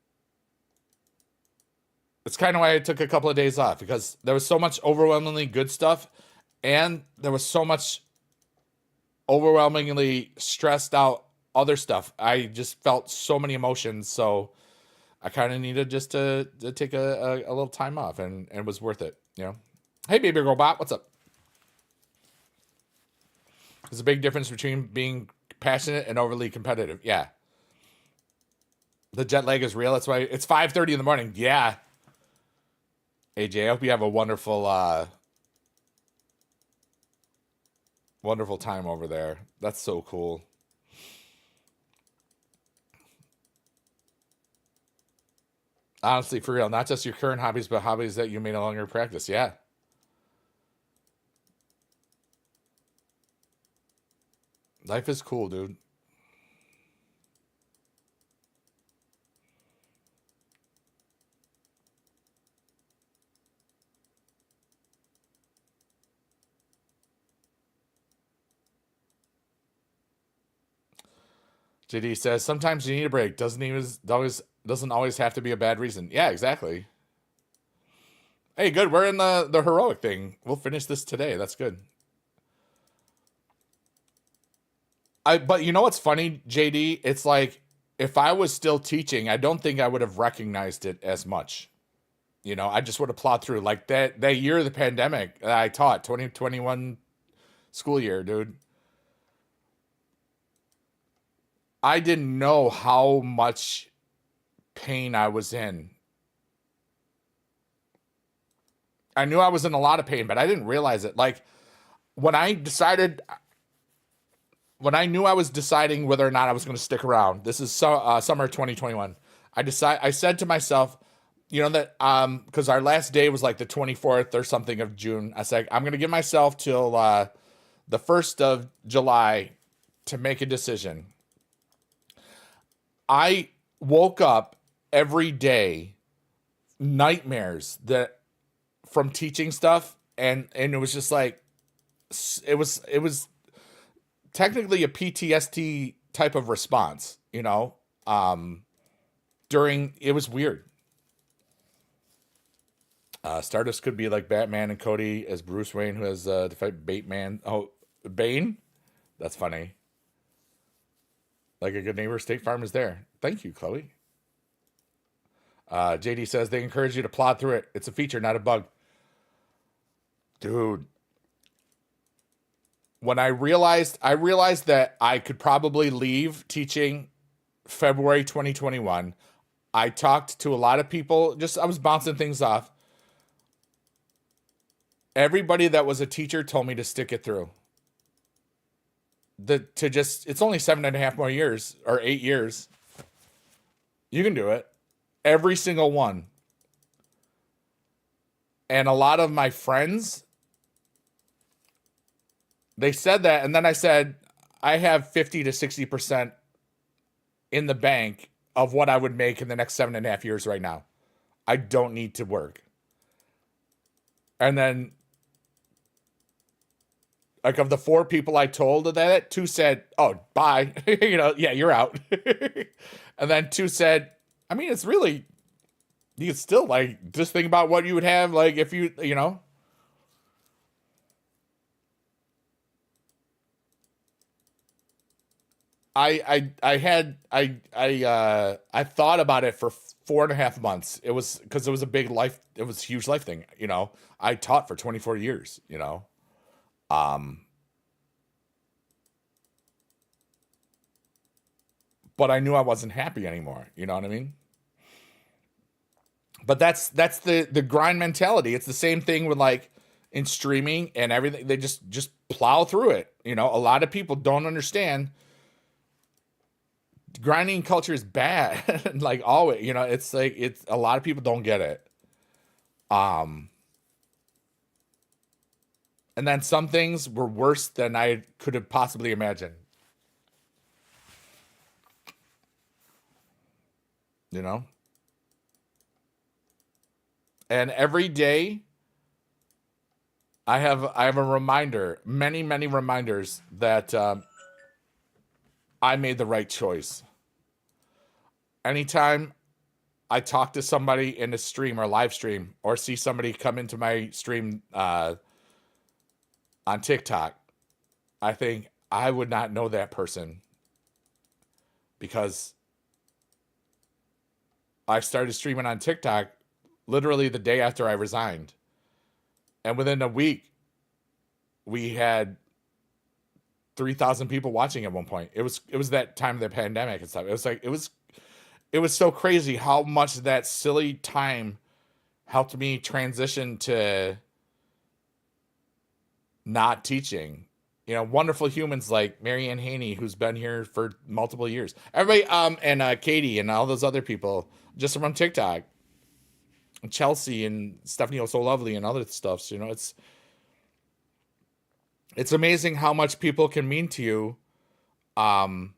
Speaker 1: it's kind of why I took a couple of days off because there was so much overwhelmingly good stuff and there was so much overwhelmingly stressed out other stuff. I just felt so many emotions, so I kind of needed just to take a little time off, and it was worth it, you know. Hey, baby girl bot, what's up? There's a big difference between being passionate and overly competitive. Yeah, the jet lag is real. That's why it's 5:30 in the morning. Yeah, AJ, I hope you have a wonderful time over there. That's so cool. Honestly, for real, not just your current hobbies, but hobbies that you may no longer practice. Yeah. Life is cool, dude. JD says sometimes you need a break. Doesn't always have to be a bad reason. Yeah, exactly. Hey, good. We're in the heroic thing. We'll finish this today. That's good. I but you know what's funny, JD? It's like if I was still teaching, I don't think I would have recognized it as much. You know, I just would have plowed through like that year of the pandemic that I taught 2021 school year, dude. I didn't know how much pain I was in. I knew I was in a lot of pain, but I didn't realize it. Like when I decided when I knew I was deciding whether or not I was going to stick around. This is summer 2021. I said to myself, you know that because our last day was like the 24th or something of June. I said I'm going to give myself till the 1st of July to make a decision. I woke up every day nightmares that from teaching stuff, and it was just like it was technically a PTSD type of response, you know. Um During it was weird. Stardust could be like Batman and Cody as Bruce Wayne, who has to fight Bateman. Oh, Bane. That's funny. Like a good neighbor, State Farm is there. Thank you, Chloe. JD says they encourage you to plod through it. It's a feature, not a bug. Dude, when I realized that I could probably leave teaching February 2021. I talked to a lot of people. Just I was bouncing things off. Everybody that was a teacher told me to stick it through. To just it's only 7.5 more years or 8 years. You can do it. Every single one. And a lot of my friends, they said that, and then I said, I have 50 to 60% in the bank of what I would make in the next 7.5 years right now. I don't need to work. And then, like, of the 4 people I told that, 2 said, oh, bye. You know, yeah, you're out. And then 2 said, I mean, it's really, you could still, like, just think about what you would have, like, if you know. I thought about it for 4.5 months. It was because it was a huge life thing, you know. I taught for 24 years, you know. Um, but I knew I wasn't happy anymore, you know what I mean? But that's the grind mentality. It's the same thing with like in streaming and everything. They just plow through it. You know, a lot of people don't understand grinding culture is bad. Like always, you know, it's like it's a lot of people don't get it. Um and then some things were worse than I could have possibly imagined. You know? And every day I have a reminder, many reminders that I made the right choice. Anytime I talk to somebody in a stream or live stream or see somebody come into my stream on TikTok, I think I would not know that person because I started streaming on TikTok literally the day after I resigned. And within a week, we had 3,000 people watching at one point. It was that time of the pandemic and stuff. It was like it was so crazy how much that silly time helped me transition to not teaching. You know, wonderful humans like Marianne Haney, who's been here for multiple years. Everybody, and Katie and all those other people just from TikTok. And Chelsea and Stephanie Oh So Lovely and other stuff. You know, it's amazing how much people can mean to you, um,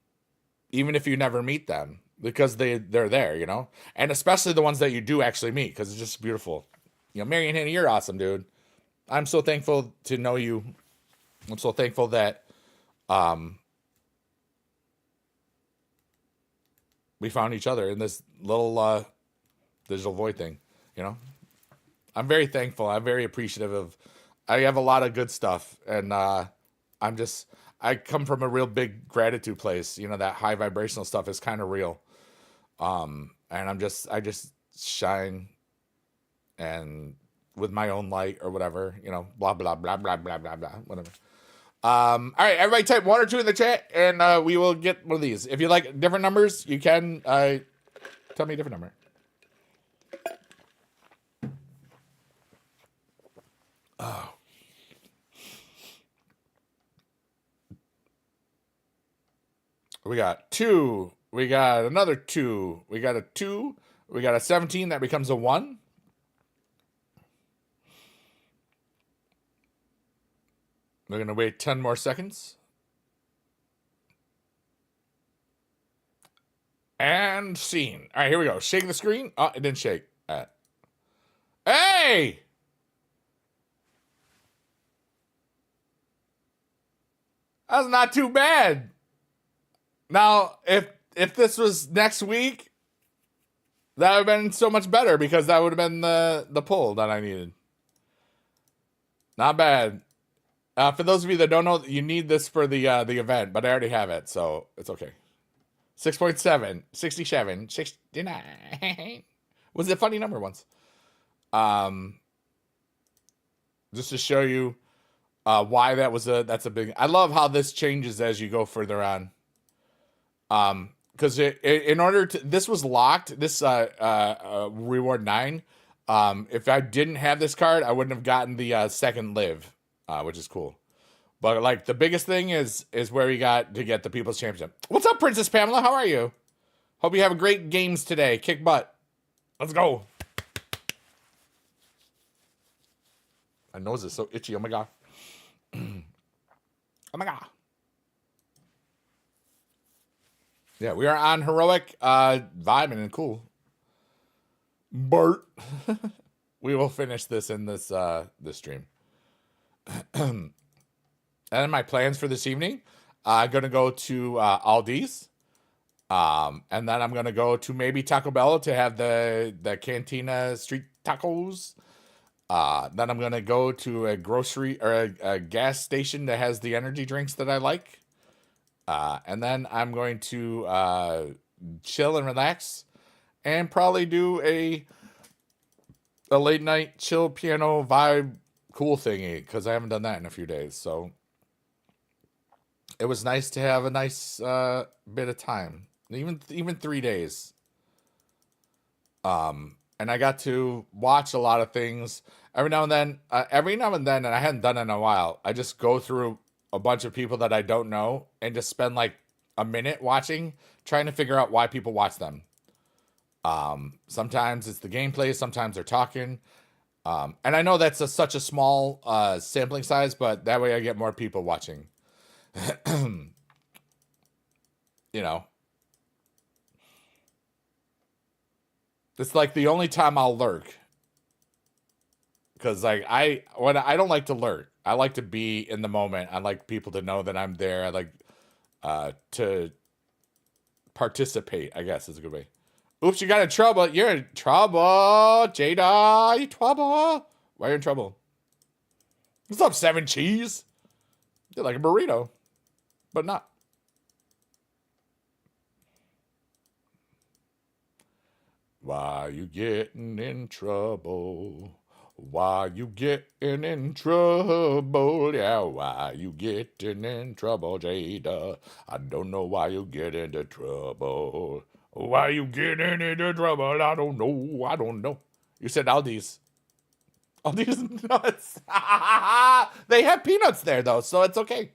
Speaker 1: even if you never meet them, because they're there, you know, and especially the ones that you do actually meet, because it's just beautiful. You know, Marianne Haney, you're awesome, dude. I'm so thankful to know you. I'm so thankful that um, we found each other in this little digital void thing. You know, I'm very thankful. I'm very appreciative of. I have a lot of good stuff, and I'm just. I come from a real big gratitude place. You know, that high vibrational stuff is kind of real. And I just shine and with my own light or whatever. You know, blah blah blah blah blah blah blah whatever. All right, everybody type 1 or 2 in the chat, and we will get one of these. If you like different numbers, you can tell me a different number. Oh. We got 2. We got another 2. We got a 2. We got a 17 that becomes a 1. We're going to wait 10 more seconds. And scene. All right, here we go. Shake the screen. Oh, it didn't shake. Hey! That's not too bad. Now, if this was next week, that would have been so much better because that would have been the pull that I needed. Not bad. For those of you that don't know, you need this for the event, but I already have it, so it's okay. 6.7, 67, 69. Was it a funny number once? Just to show you why that's a big. I love how this changes as you go further on. Because in order to this was locked. This reward 9. If I didn't have this card, I wouldn't have gotten the second live, which is cool. But like the biggest thing is where we got to get the People's Championship. What's up, Princess Pamela? How are you? Hope you have a great games today. Kick butt. Let's go. My nose is so itchy. Oh my god. Oh my god. Yeah, we are on heroic, vibing and cool. Bart. We will finish this in this stream. And my plans for this evening, I'm gonna go to Aldi's, and then I'm gonna go to maybe Taco Bell to have the Cantina street tacos. Then I'm gonna go to a grocery or a gas station that has the energy drinks that I like, and then I'm going to chill and relax, and probably do a late night chill piano vibe cool thingy because I haven't done that in a few days. So it was nice to have a nice bit of time, even 3 days. and I got to watch a lot of things every now and then. And I hadn't done it in a while. I just go through a bunch of people that I don't know and just spend like a minute watching, trying to figure out why people watch them. Sometimes it's the gameplay, sometimes they're talking. And I know that's such a small sampling size, but that way I get more people watching. You know, it's like the only time I'll lurk, because like I don't like to lurk. I like to be in the moment. I like people to know that I'm there. I like to participate, I guess is a good way. Oops, you got in trouble. You're in trouble, Jada. You trouble. Why are you in trouble? What's up, Seven Cheese? You're like a burrito, but not. Why you getting in trouble? Why you getting in trouble? Yeah, why you getting in trouble, Jada? I don't know why you get into trouble. Why you getting into trouble? I don't know. I don't know. You said Aldi's. Aldi's nuts. They have peanuts there, though, so it's okay.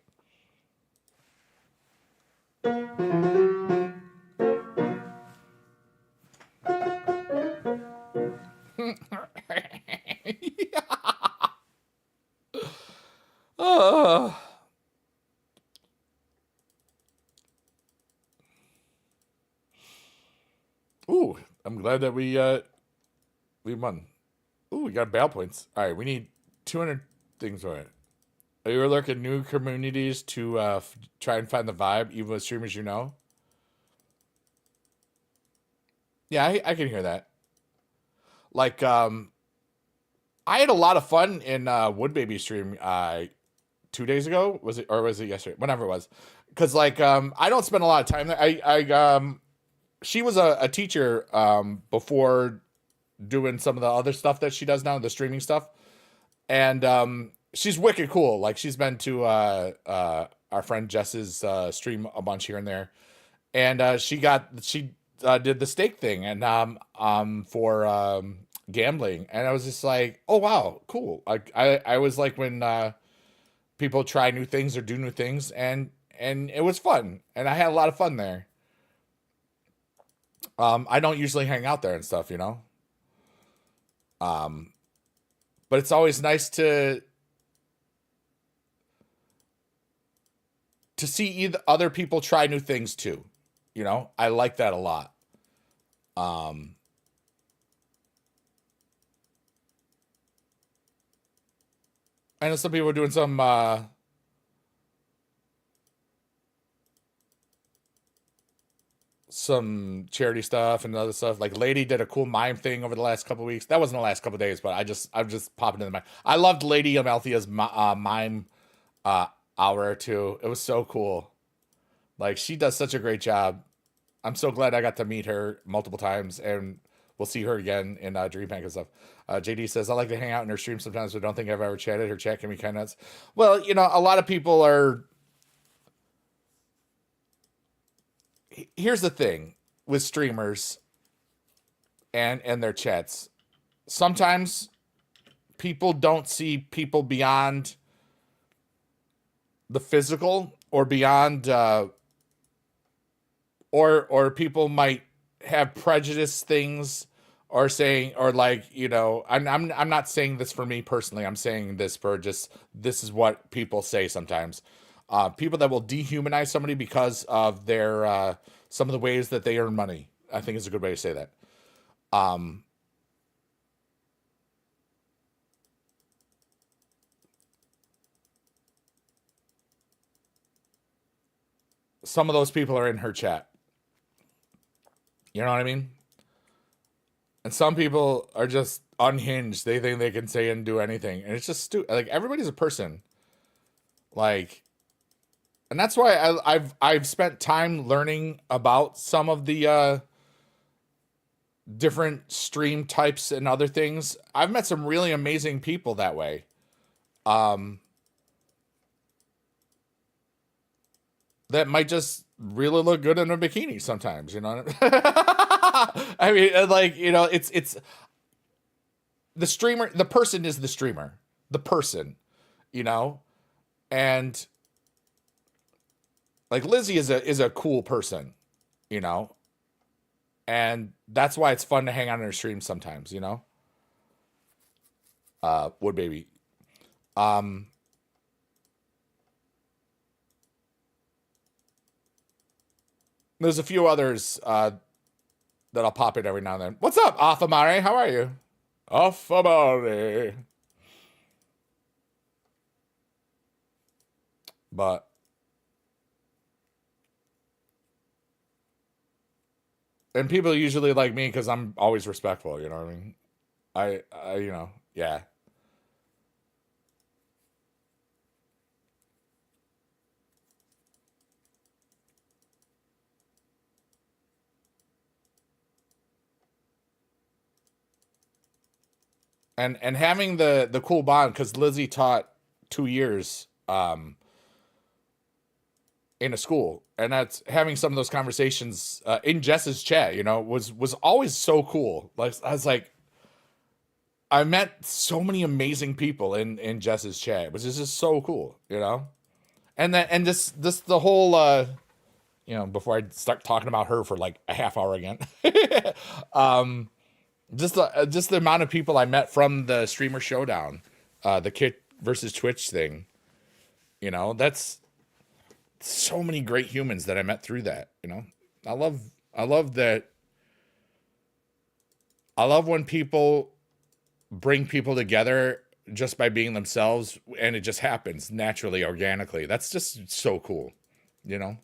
Speaker 1: uh, ooh, I'm glad that we won. Ooh, we got battle points. All right, we need 200 things for it. Are you looking new communities to try and find the vibe, even with streamers you know? Yeah, I can hear that. Like, I had a lot of fun in Wood Baby stream 2 days ago. Was it, or was it yesterday? Whenever it was, because like I don't spend a lot of time there. She was a teacher before doing some of the other stuff that she does now, the streaming stuff, and she's wicked cool. Like she's been to our friend Jess's stream a bunch here and there, and she did the stake thing and for gambling, and I was just like, oh wow, cool. Like I was like when people try new things or do new things, and it was fun, and I had a lot of fun there. I don't usually hang out there and stuff, you know. Um, but it's always nice to see either other people try new things too. You know, I like that a lot. Um, I know some people are doing some charity stuff and other stuff. Like Lady did a cool mime thing over the last couple of weeks. That wasn't the last couple of days, but I'm just popping in the mind. I loved Lady Amalthea's mime uh, hour or two. It was so cool. Like she does such a great job. I'm so glad I got to meet her multiple times, and we'll see her again in DreamHack and stuff. JD says, I like to hang out in her stream sometimes, but don't think I've ever chatted. Her chat can be kind of nuts. Well, you know, a lot of people are. Here's the thing with streamers and their chats. Sometimes people don't see people beyond the physical or beyond or people might have prejudice things or saying or like you know I'm not saying this for me personally. I'm saying this for just this is what people say sometimes. People that will dehumanize somebody because of their some of the ways that they earn money. I think is a good way to say that. Um, some of those people are in her chat. You know what I mean? And some people are just unhinged. They think they can say and do anything, and it's just stupid. Like everybody's a person. Like, and that's why I've spent time learning about some of the different stream types and other things. I've met some really amazing people that way. Um, that might just really look good in a bikini sometimes, you know what I mean? I mean, like, you know, it's the streamer, the person is the streamer, the person, you know, and like Lizzie is a cool person, you know, and that's why it's fun to hang out on her streams sometimes, you know. Wood baby. Um, there's a few others that I'll pop in every now and then. What's up, Afamare? How are you? Afamare. But and people usually like me because I'm always respectful. You know what I mean? I you know, yeah. And having the cool bond because Lizzie taught 2 years in a school, and that's having some of those conversations in Jess's chat. You know, was always so cool. Like I was like, I met so many amazing people in Jess's chat, which is just so cool. You know, and that and this the whole you know, before I start talking about her for like a half hour again. Just the amount of people I met from the streamer showdown, the Kit versus Twitch thing, you know, that's so many great humans that I met through that, you know. I love that. I love when people bring people together just by being themselves and it just happens naturally, organically. That's just so cool, you know.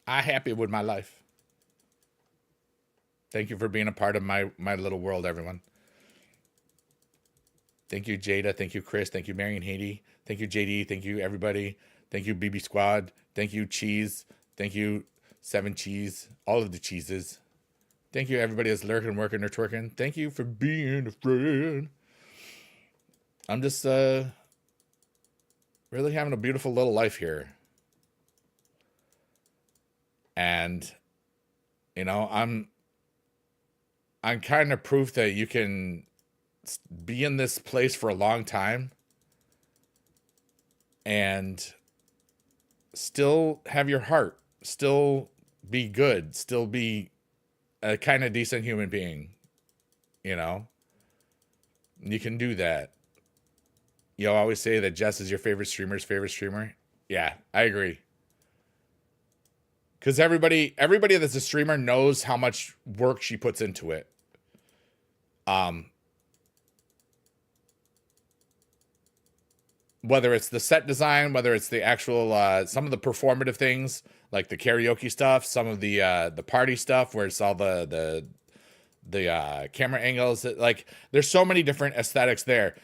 Speaker 1: I'm happy with my life. Thank you for being a part of my little world, everyone. Thank you, Jada. Thank you, Chris. Thank you, Marion Haiti. Thank you, JD. Thank you, everybody. Thank you, BB Squad. Thank you, Cheese. Thank you, Seven Cheese. All of the cheeses. Thank you, everybody that's lurking, working, or twerking. Thank you for being a friend. I'm just really having a beautiful little life here. And, you know, I'm kind of proof that you can be in this place for a long time and still have your heart, still be good, still be a kind of decent human being, you know. You can do that. You always say that Jess is your favorite streamer's favorite streamer. Yeah, I agree. Because everybody that's a streamer knows how much work she puts into it. Whether it's the set design, whether it's the actual some of the performative things like the karaoke stuff, some of the party stuff where it's all the camera angles, like there's so many different aesthetics there.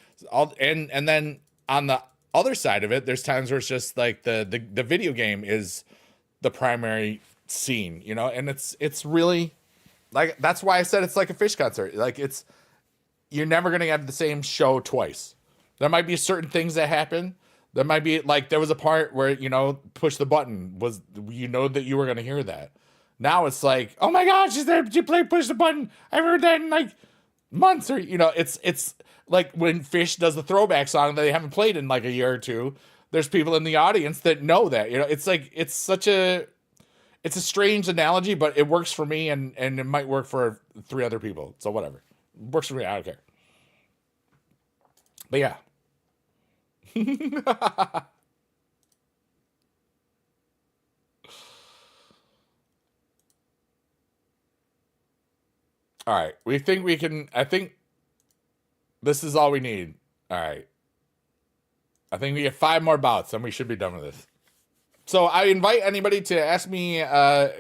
Speaker 1: And then on the other side of it, there's times where it's just like the video game is the primary scene, you know, and it's really like that's why I said it's like a Fish concert. Like you're never gonna have the same show twice. There might be certain things that happen. There might be like there was a part where, you know, push the button was, you know, that you were gonna hear that. Now it's like, oh my gosh, is there, did you play push the button? I heard that in like months, or you know, it's like when Fish does the throwback song that they haven't played in like a year or two. There's people in the audience that know that, you know. It's like it's a strange analogy, but it works for me, and it might work for 3 other people. So whatever, it works for me. I don't care. But yeah. All right. We think we can. I think this is all we need. All right. I think we get 5 more bouts and we should be done with this. So I invite anybody to ask me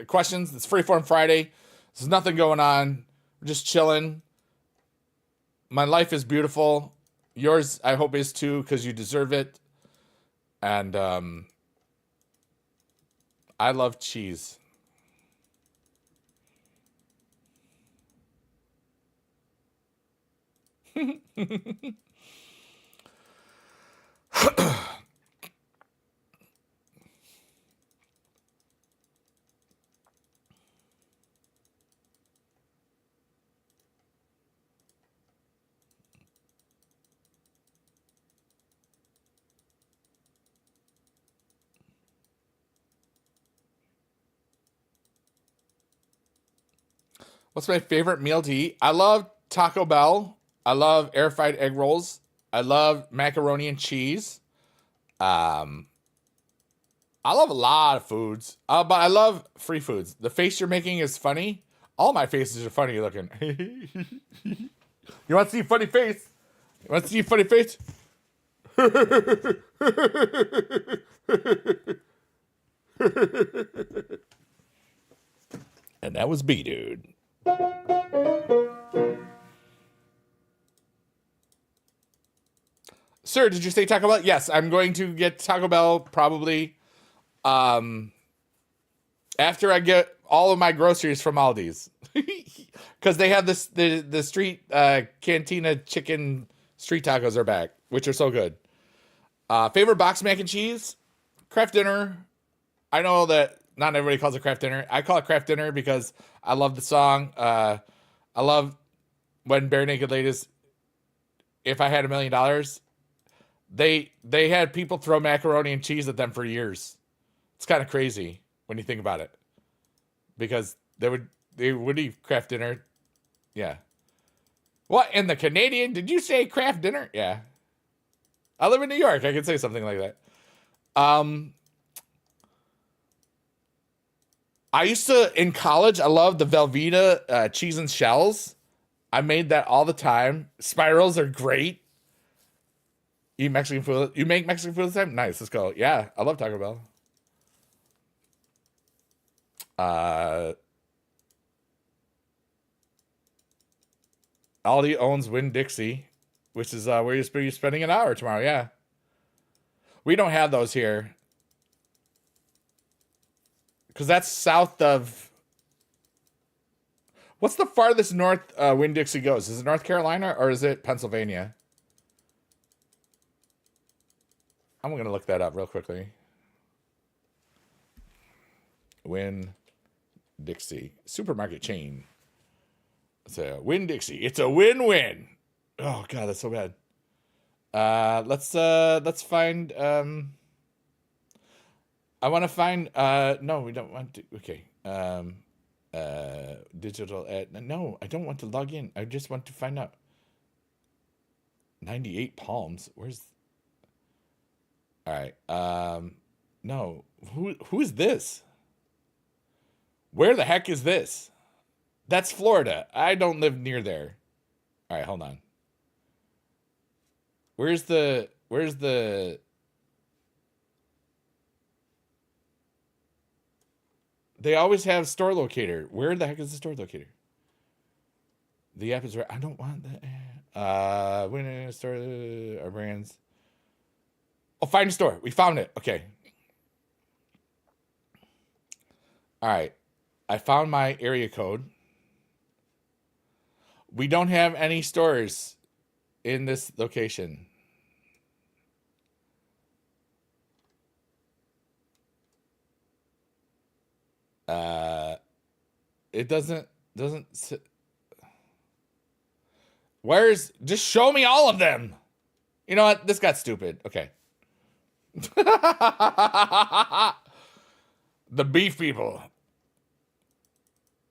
Speaker 1: questions. It's Freeform Friday. There's nothing going on. We're just chilling. My life is beautiful. Yours, I hope, is too, because you deserve it. And I love cheese. What's my favorite meal to eat? I love Taco Bell. I love air fried egg rolls. I love macaroni and cheese. Um, I love a lot of foods, but I love free foods. The face you're making is funny. All my faces are funny looking. You want to see a funny face? You want to see a funny face? And that was B, dude. Sir, did you say Taco Bell? Yes, I'm going to get Taco Bell probably after I get all of my groceries from Aldi's. Because they have this the street cantina chicken street tacos are back, which are so good. Favorite box mac and cheese? Kraft Dinner. I know that not everybody calls it Kraft Dinner. I call it Kraft Dinner because I love the song. I love when Bare Naked Ladies, If I Had $1,000,000, they had people throw macaroni and cheese at them for years. It's kind of crazy when you think about it. Because they would eat Kraft Dinner. Yeah. What in the Canadian? Did you say Kraft Dinner? Yeah. I live in New York. I can say something like that. I used to, in college, I loved the Velveeta cheese and shells. I made that all the time. Spirals are great. Eat Mexican food. You make Mexican food all the time? Nice. Let's go. Yeah, I love Taco Bell. Aldi owns Winn-Dixie, which is where you're spending an hour tomorrow. Yeah. We don't have those here. Because that's south of... What's the farthest north Winn-Dixie goes? Is it North Carolina or is it Pennsylvania? I'm going to look that up real quickly. Winn-Dixie. Supermarket chain. It's a Winn-Dixie. It's a win-win. Oh, God, that's so bad. Let's find... I want to find... no, we don't want to... Okay. Digital ad... No, I don't want to log in. I just want to find out. 98 Palms. Where's... All right. No. Who is this? Where the heck is this? That's Florida. I don't live near there. All right, hold on. Where's the They always have store locator. Where the heck is the store locator? The app is right. I don't want that. When store our brands. Oh, find a store. We found it. Okay. All right. I found my area code. We don't have any stores in this location. It doesn't just show me all of them. You know what? This got stupid. Okay. The beef people.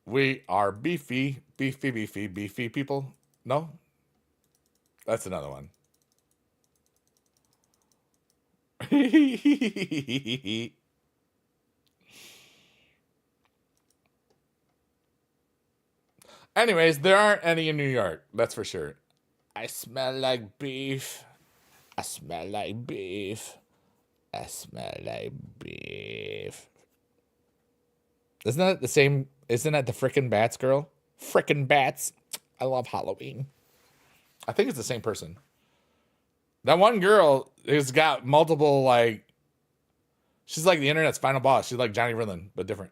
Speaker 1: We are beefy people. No? That's another one. Anyways, there aren't any in New York. That's for sure. I smell like beef. I smell like beef. I smell like beef. Isn't that the same? Isn't that the frickin' Bats girl? Frickin' Bats. I love Halloween. I think it's the same person. That one girl has got multiple, like... She's like the internet's final boss. She's like Johnny Riddlin, but different.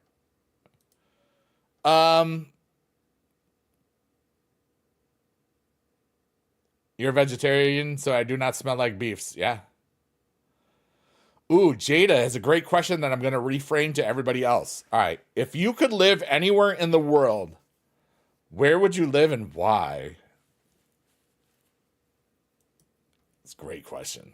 Speaker 1: You're a vegetarian, so I do not smell like beefs. Yeah. Ooh, Jada has a great question that I'm going to reframe to everybody else. All right. If you could live anywhere in the world, where would you live and why? It's a great question.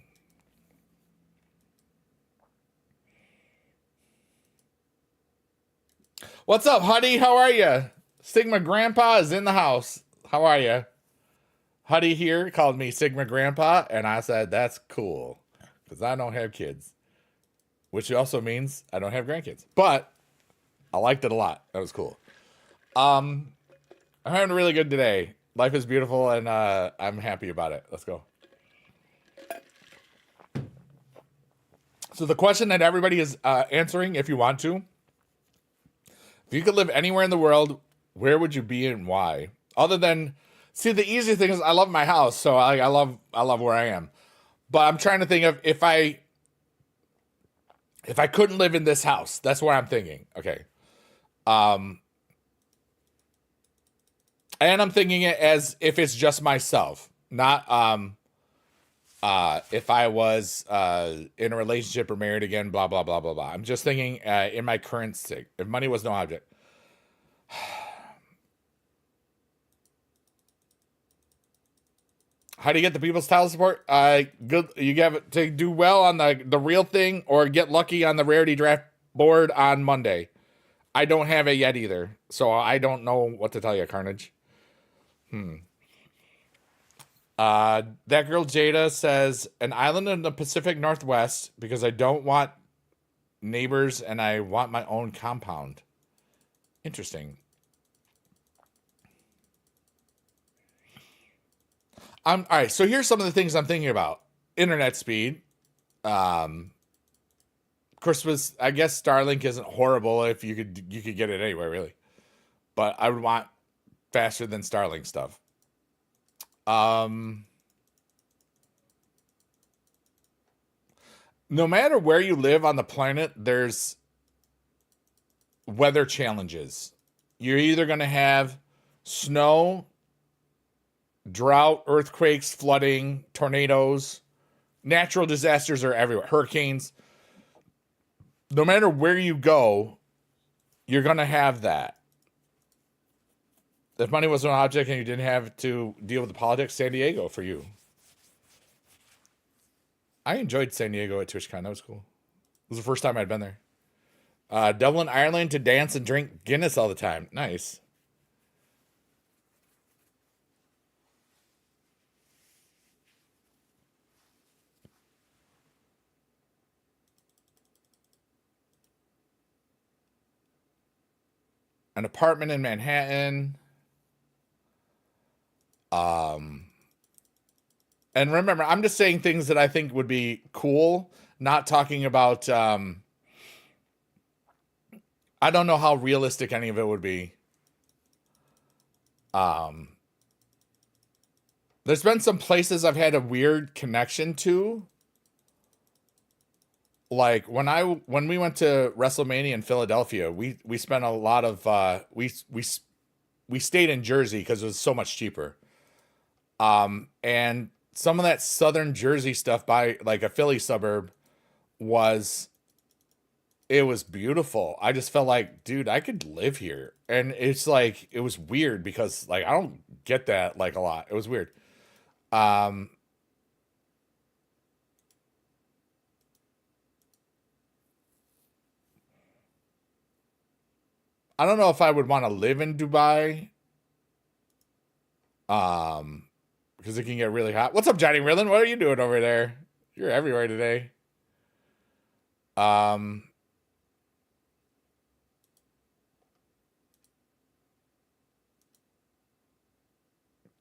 Speaker 1: What's up, honey? How are you? Sigma Grandpa is in the house. How are you? Huddy here called me Sigma Grandpa, and I said that's cool because I don't have kids, which also means I don't have grandkids. But I liked it a lot. That was cool. I'm having a really good day. Life is beautiful, and I'm happy about it. Let's go. So the question that everybody is answering, if you want to, if you could live anywhere in the world, where would you be and why? Other than, see, the easy thing is I love my house, so I love where I am. But I'm trying to think of if I couldn't live in this house, that's what I'm thinking. Okay. And I'm thinking it as if it's just myself, not if I was in a relationship or married again, blah blah blah blah blah. I'm just thinking in my current state, if money was no object. How do you get the people's title support? Good. You have to do well on the real thing, or get lucky on the rarity draft board on Monday. I don't have it yet either, so I don't know what to tell you, Carnage. That girl Jada says an island in the Pacific Northwest because I don't want neighbors and I want my own compound. Interesting. All right. So here's some of the things I'm thinking about: internet speed. Of course, I guess Starlink isn't horrible if you could get it anywhere really, but I would want faster than Starlink stuff. No matter where you live on the planet, there's weather challenges. You're either going to have snow, drought, earthquakes, flooding, tornadoes, natural disasters are everywhere, hurricanes. No matter where you go, you're going to have that. If money was an object and you didn't have to deal with the politics, San Diego for you. I enjoyed San Diego at TwitchCon. That was cool. It was the first time I'd been there. Dublin, Ireland to dance and drink Guinness all the time. Nice. An apartment in Manhattan. And remember, I'm just saying things that I think would be cool, not talking about, I don't know how realistic any of it would be. There's been some places I've had a weird connection to. Like when we went to WrestleMania in Philadelphia, we spent a lot of we stayed in Jersey because it was so much cheaper. And some of that southern Jersey stuff by like a Philly suburb was beautiful. I just felt like, dude, I could live here. And it's like it was weird because like I don't get that like a lot. It was weird. I don't know if I would want to live in Dubai. Because it can get really hot. What's up, Johnny Rillen? What are you doing over there? You're everywhere today.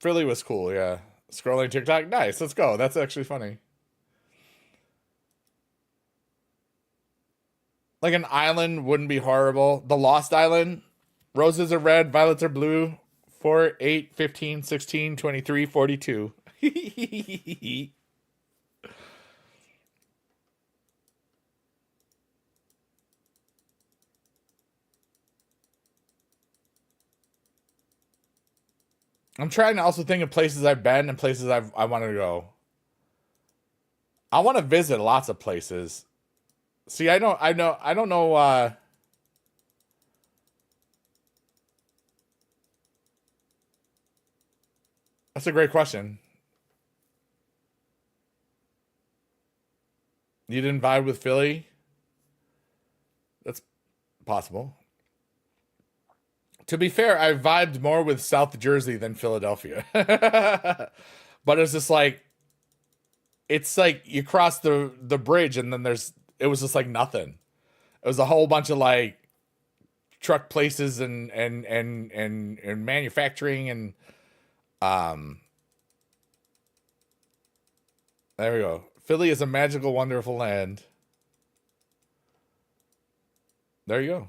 Speaker 1: Philly was cool, yeah. Scrolling TikTok, nice. Let's go. That's actually funny. Like an island wouldn't be horrible. The Lost Island, roses are red, violets are blue. 4, 8, 15, 16, 23, 42. I'm trying to also think of places I've been and places I want to go. I want to visit lots of places. See, I don't know. That's a great question. You didn't vibe with Philly? That's possible. To be fair, I vibed more with South Jersey than Philadelphia. But it's just like it's like you cross the bridge and then it was just like nothing. It was a whole bunch of like truck places and manufacturing and um there we go. Philly is a magical, wonderful land. There you go.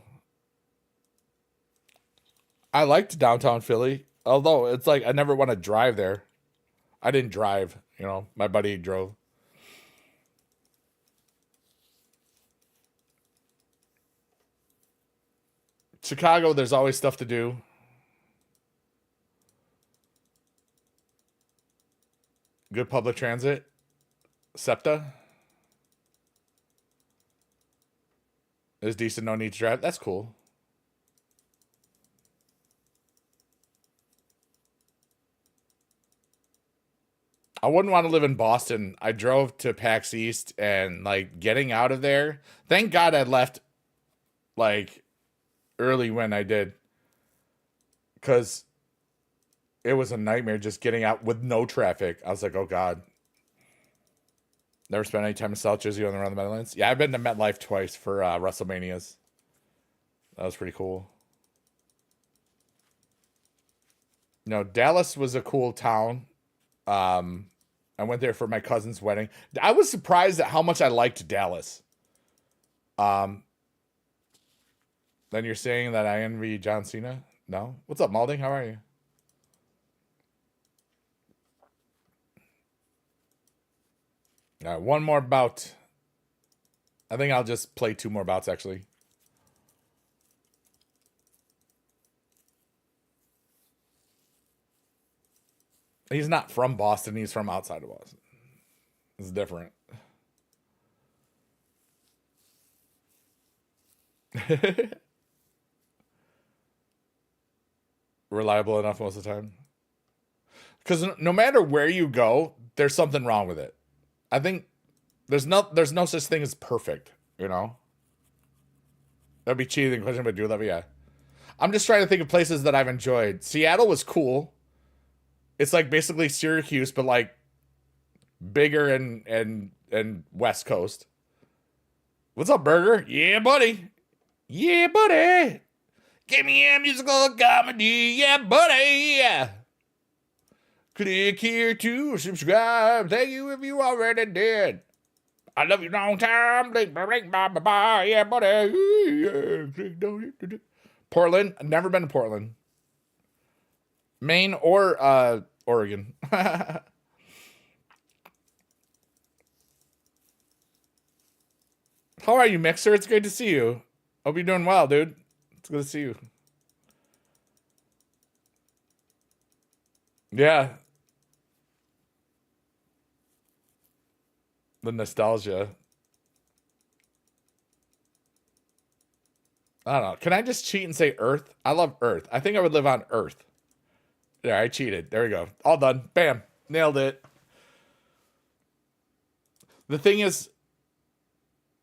Speaker 1: I liked downtown Philly, although it's like I never want to drive there. I didn't drive, my buddy drove. Chicago, there's always stuff to do. Good public transit. SEPTA is decent, no need to drive. That's cool. I wouldn't want to live in Boston. I drove to PAX East and like getting out of there. Thank God I left like early when I did. Because it was a nightmare just getting out with no traffic. I was like, oh God. Never spent any time in South Jersey or around the Meadowlands. Yeah, I've been to MetLife twice for WrestleManias. That was pretty cool. Dallas was a cool town. I went there for my cousin's wedding. I was surprised at how much I liked Dallas. Then you're saying that I envy John Cena? No? What's up, Malding? How are you? All right, one more bout. I think I'll just play 2 more bouts, actually. He's not from Boston. He's from outside of Boston. It's different. Reliable enough most of the time. Because no matter where you go, there's something wrong with it. I think there's no such thing as perfect, That'd be cheating question, but do that, but yeah. I'm just trying to think of places that I've enjoyed. Seattle was cool. It's like basically Syracuse, but like bigger and West Coast. What's up, Burger? Yeah, buddy. Yeah, buddy. Give me a musical comedy. Yeah, buddy. Yeah. Click here to subscribe. Thank you if you already did. I love you long time. Yeah, buddy. Portland. I've never been to Portland. Maine or Oregon. How are you, Mixer? It's great to see you. Hope you're doing well, dude. It's good to see you. Yeah. The nostalgia. I don't know. Can I just cheat and say Earth? I love Earth. I think I would live on Earth. There, I cheated. There we go. All done. Bam. Nailed it. The thing is,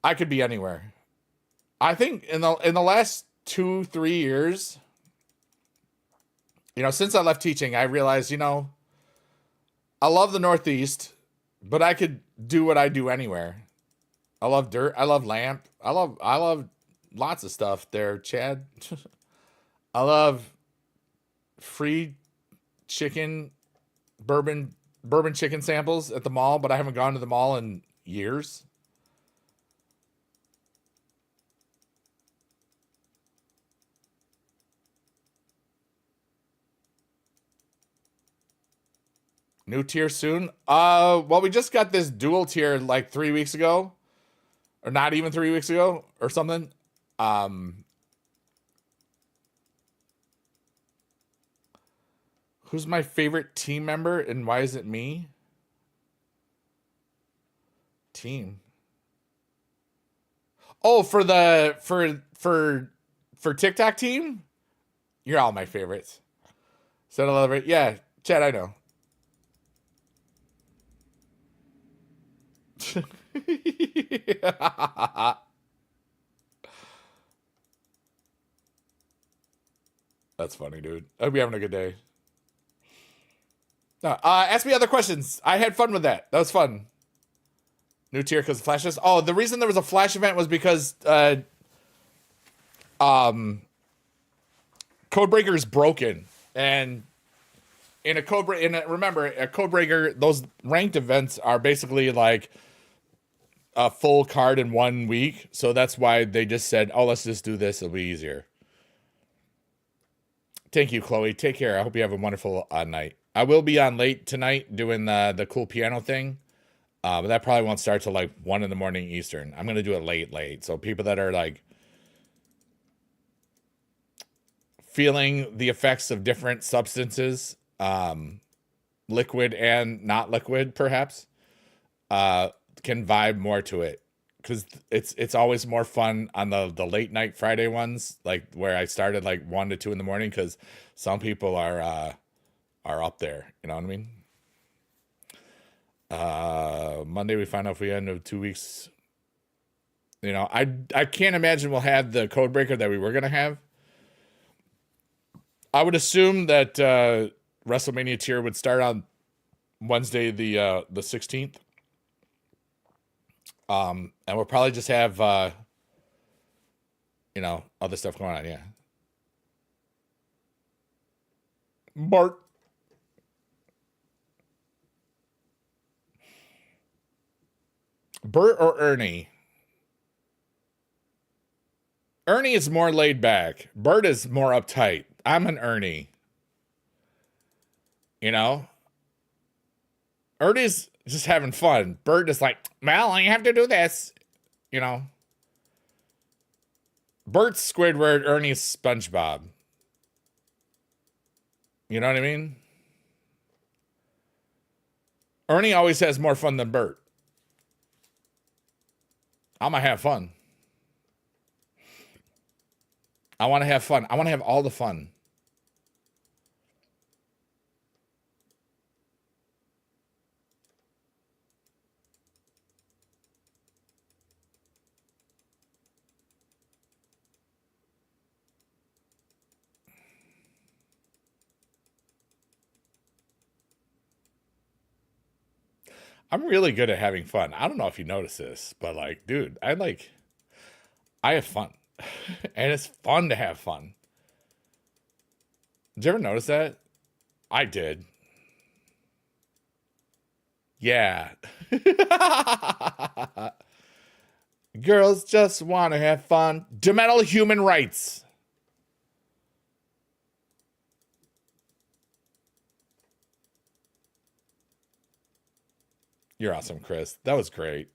Speaker 1: I could be anywhere. I think in the last 2-3 years, since I left teaching, I realized, I love the Northeast, but I could do what I do anywhere. I love dirt. I love lamp. I love lots of stuff there, Chad. I love free chicken, bourbon chicken samples at the mall, but I haven't gone to the mall in years. New tier soon? Well, we just got this dual tier like 3 weeks ago. Or not even 3 weeks ago or something. Who's my favorite team member and why is it me? Team. Oh, for TikTok team? You're all my favorites. Said I love it. Yeah, Chad, I know. That's funny, dude. I hope you're having a good day. No, ask me other questions. I had fun with that. That was fun. New tier because of flashes. Oh, the reason there was a flash event was because Codebreaker is broken, and remember, a Codebreaker, those ranked events are basically like a full card in 1 week. So that's why they just said, "Oh, let's just do this. It'll be easier." Thank you, Chloe. Take care. I hope you have a wonderful night. I will be on late tonight doing the cool piano thing. But that probably won't start till like 1 in the morning Eastern. I'm going to do it late. So people that are like feeling the effects of different substances, liquid and not liquid, perhaps, can vibe more to it. Because it's always more fun on the late night Friday ones, like where I started like 1 to 2 in the morning, because some people are up there. You know what I mean? Monday we find out if we end of 2 weeks. You know, I can't imagine we'll have the Codebreaker that we were gonna have. I would assume that WrestleMania tier would start on Wednesday the 16th. And we'll probably just have other stuff going on, yeah. Bart. Bert or Ernie? Ernie is more laid back. Bert is more uptight. I'm an Ernie. You know? Ernie's just having fun. Bert is like, well, I have to do this. You know? Bert's Squidward, Ernie's SpongeBob. You know what I mean? Ernie always has more fun than Bert. I'm going to have fun. I want to have fun. I want to have all the fun. I'm really good at having fun. I don't know if you notice this, but like, dude, I have fun. And it's fun to have fun. Did you ever notice that? I did. Yeah. Girls just want to have fun. Demetal human rights. You're awesome, Chris. That was great.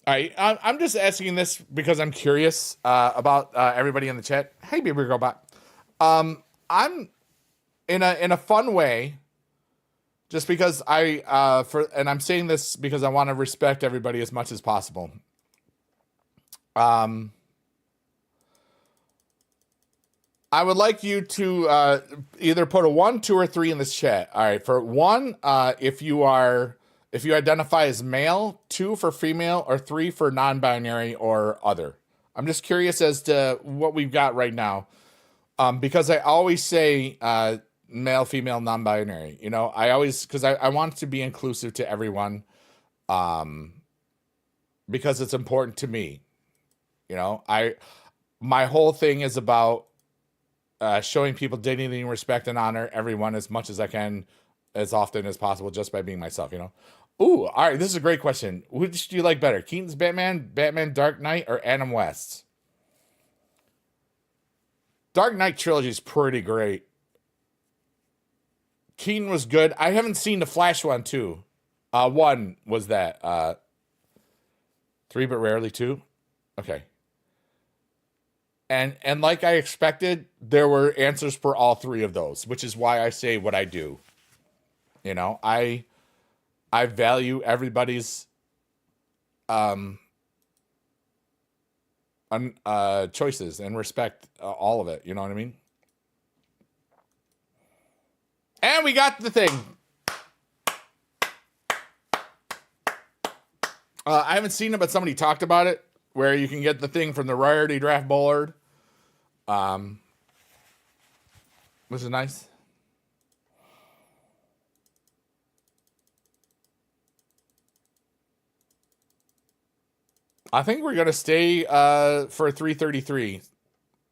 Speaker 1: All right, I'm just asking this because I'm curious about everybody in the chat. Hey, baby girl, bot. I'm in a fun way, just because and I'm saying this because I want to respect everybody as much as possible. I would like you to either put a 1, 2, or 3 in this chat. All right, for 1, if you identify as male, 2 for female, or 3 for non-binary or other. I'm just curious as to what we've got right now. Because I always say male, female, non-binary. You know, because I want to be inclusive to everyone. Because it's important to me. You know, my whole thing is about showing people dignity and respect and honor everyone as much as I can, as often as possible, just by being myself, you know? Ooh, all right, this is a great question. Which do you like better, Keaton's Batman, Batman Dark Knight, or Adam West's? Dark Knight trilogy is pretty great. Keaton was good. I haven't seen the Flash one, too. 1 was that. 3, but rarely 2? Okay. And like I expected, there were answers for all 3 of those, which is why I say what I do. You know, I value everybody's choices and respect all of it. You know what I mean? And we got the thing. I haven't seen it, but somebody talked about it, where you can get the thing from the Rarity Draft Board. Which is nice. I think we're going to stay for 3:33.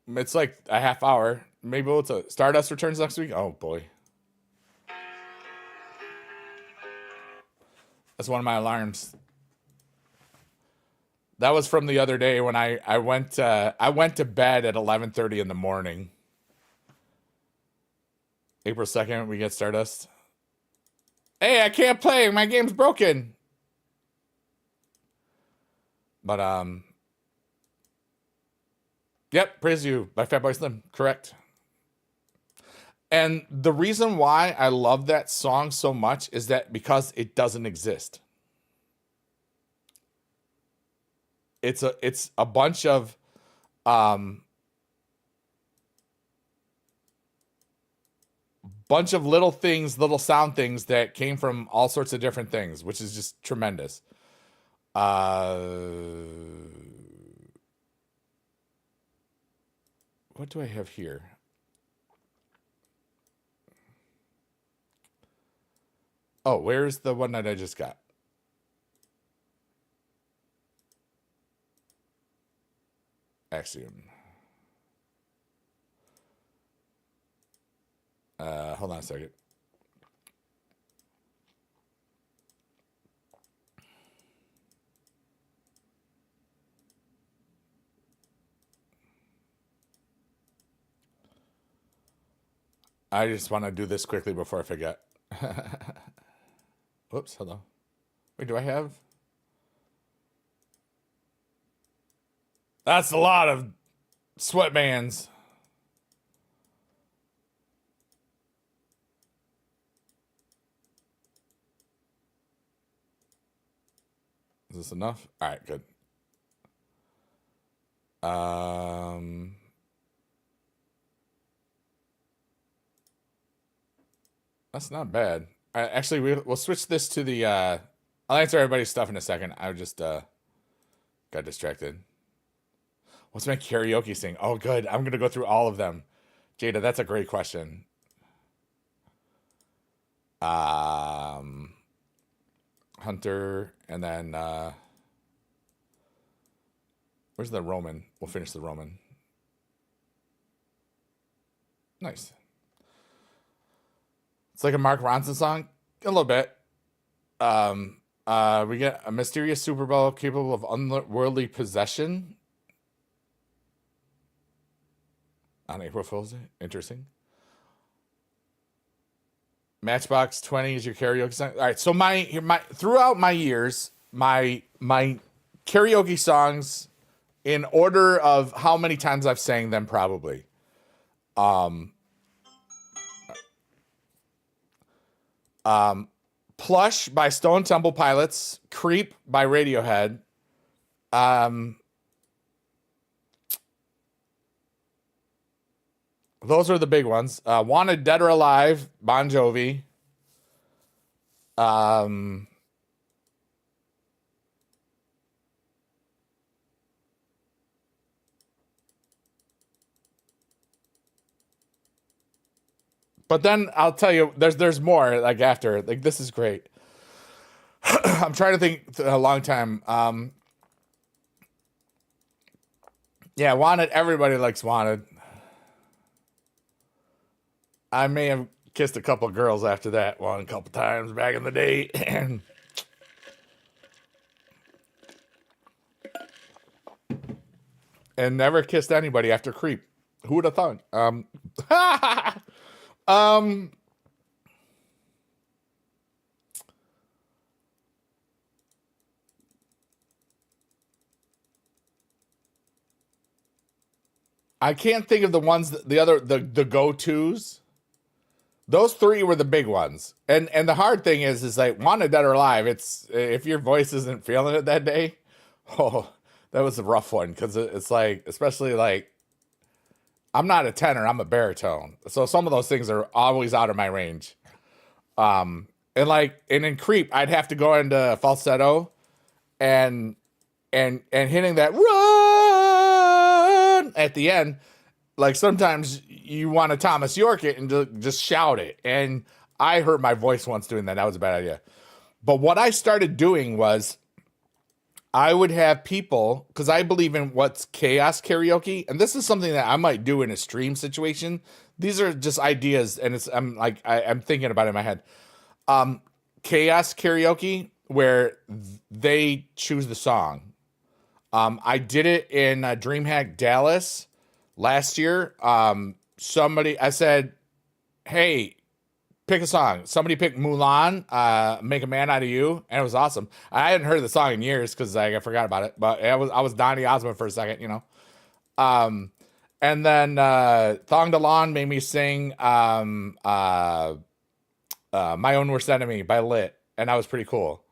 Speaker 1: It's like a half hour. Maybe it's a Stardust returns next week. Oh, boy. That's one of my alarms. That was from the other day when I went to bed at 11:30 in the morning. April 2nd, we get Stardust. Hey, I can't play. My game's broken. But yep, Praise You by Fatboy Slim. Correct. And the reason why I love that song so much is that because it doesn't exist. It's a bunch of little things, little sound things that came from all sorts of different things, which is just tremendous. What do I have here? Oh, where's the one that I just got? Axiom. Hold on a second. I just want to do this quickly before I forget. Whoops, hello. Wait, do I have? That's a lot of sweatbands. Is this enough? All right, good. That's not bad. Actually, we'll switch this to the. I'll answer everybody's stuff in a second. I just got distracted. What's my karaoke sing? Oh, good. I'm gonna go through all of them. Jada, that's a great question. Hunter, and then where's the Roman? We'll finish the Roman. Nice. It's like a Mark Ronson song, a little bit. We get a mysterious Super Bowl capable of unworldly possession on April Fool's Day. Interesting. Matchbox 20 is your karaoke song. All right, so my throughout my years, my karaoke songs in order of how many times I've sang them, probably. Plush by Stone Temple Pilots, Creep by Radiohead, those are the big ones. Wanted Dead or Alive, Bon Jovi. But then I'll tell you, there's more. Like after, like this is great. I'm trying to think a long time. Yeah, Wanted. Everybody likes Wanted. I may have kissed a couple girls after that one a couple times back in the day. And never kissed anybody after Creep. Who would have thought? I can't think of the ones the go-tos. Those three were the big ones. And the hard thing is like Wanted Dead or Alive, it's if your voice isn't feeling it that day, oh, that was a rough one because it's like, especially like I'm not a tenor, I'm a baritone. So some of those things are always out of my range. And in Creep, I'd have to go into falsetto and hitting that run at the end. Like sometimes you want to Thomas York it and just shout it. And I hurt my voice once doing that. That was a bad idea. But what I started doing was I would have people, because I believe in what's chaos karaoke, and this is something that I might do in a stream situation. These are just ideas, and I'm thinking about it in my head. Chaos karaoke, where they choose the song. I did it in DreamHack Dallas last year. I said, "Hey, pick a song." Somebody picked Mulan, "Make a Man Out of You," and it was awesome. I hadn't heard the song in years because I forgot about it, but I was Donny Osmond for a second, you know. And then Thong DeLon made me sing "My Own Worst Enemy" by Lit, and that was pretty cool.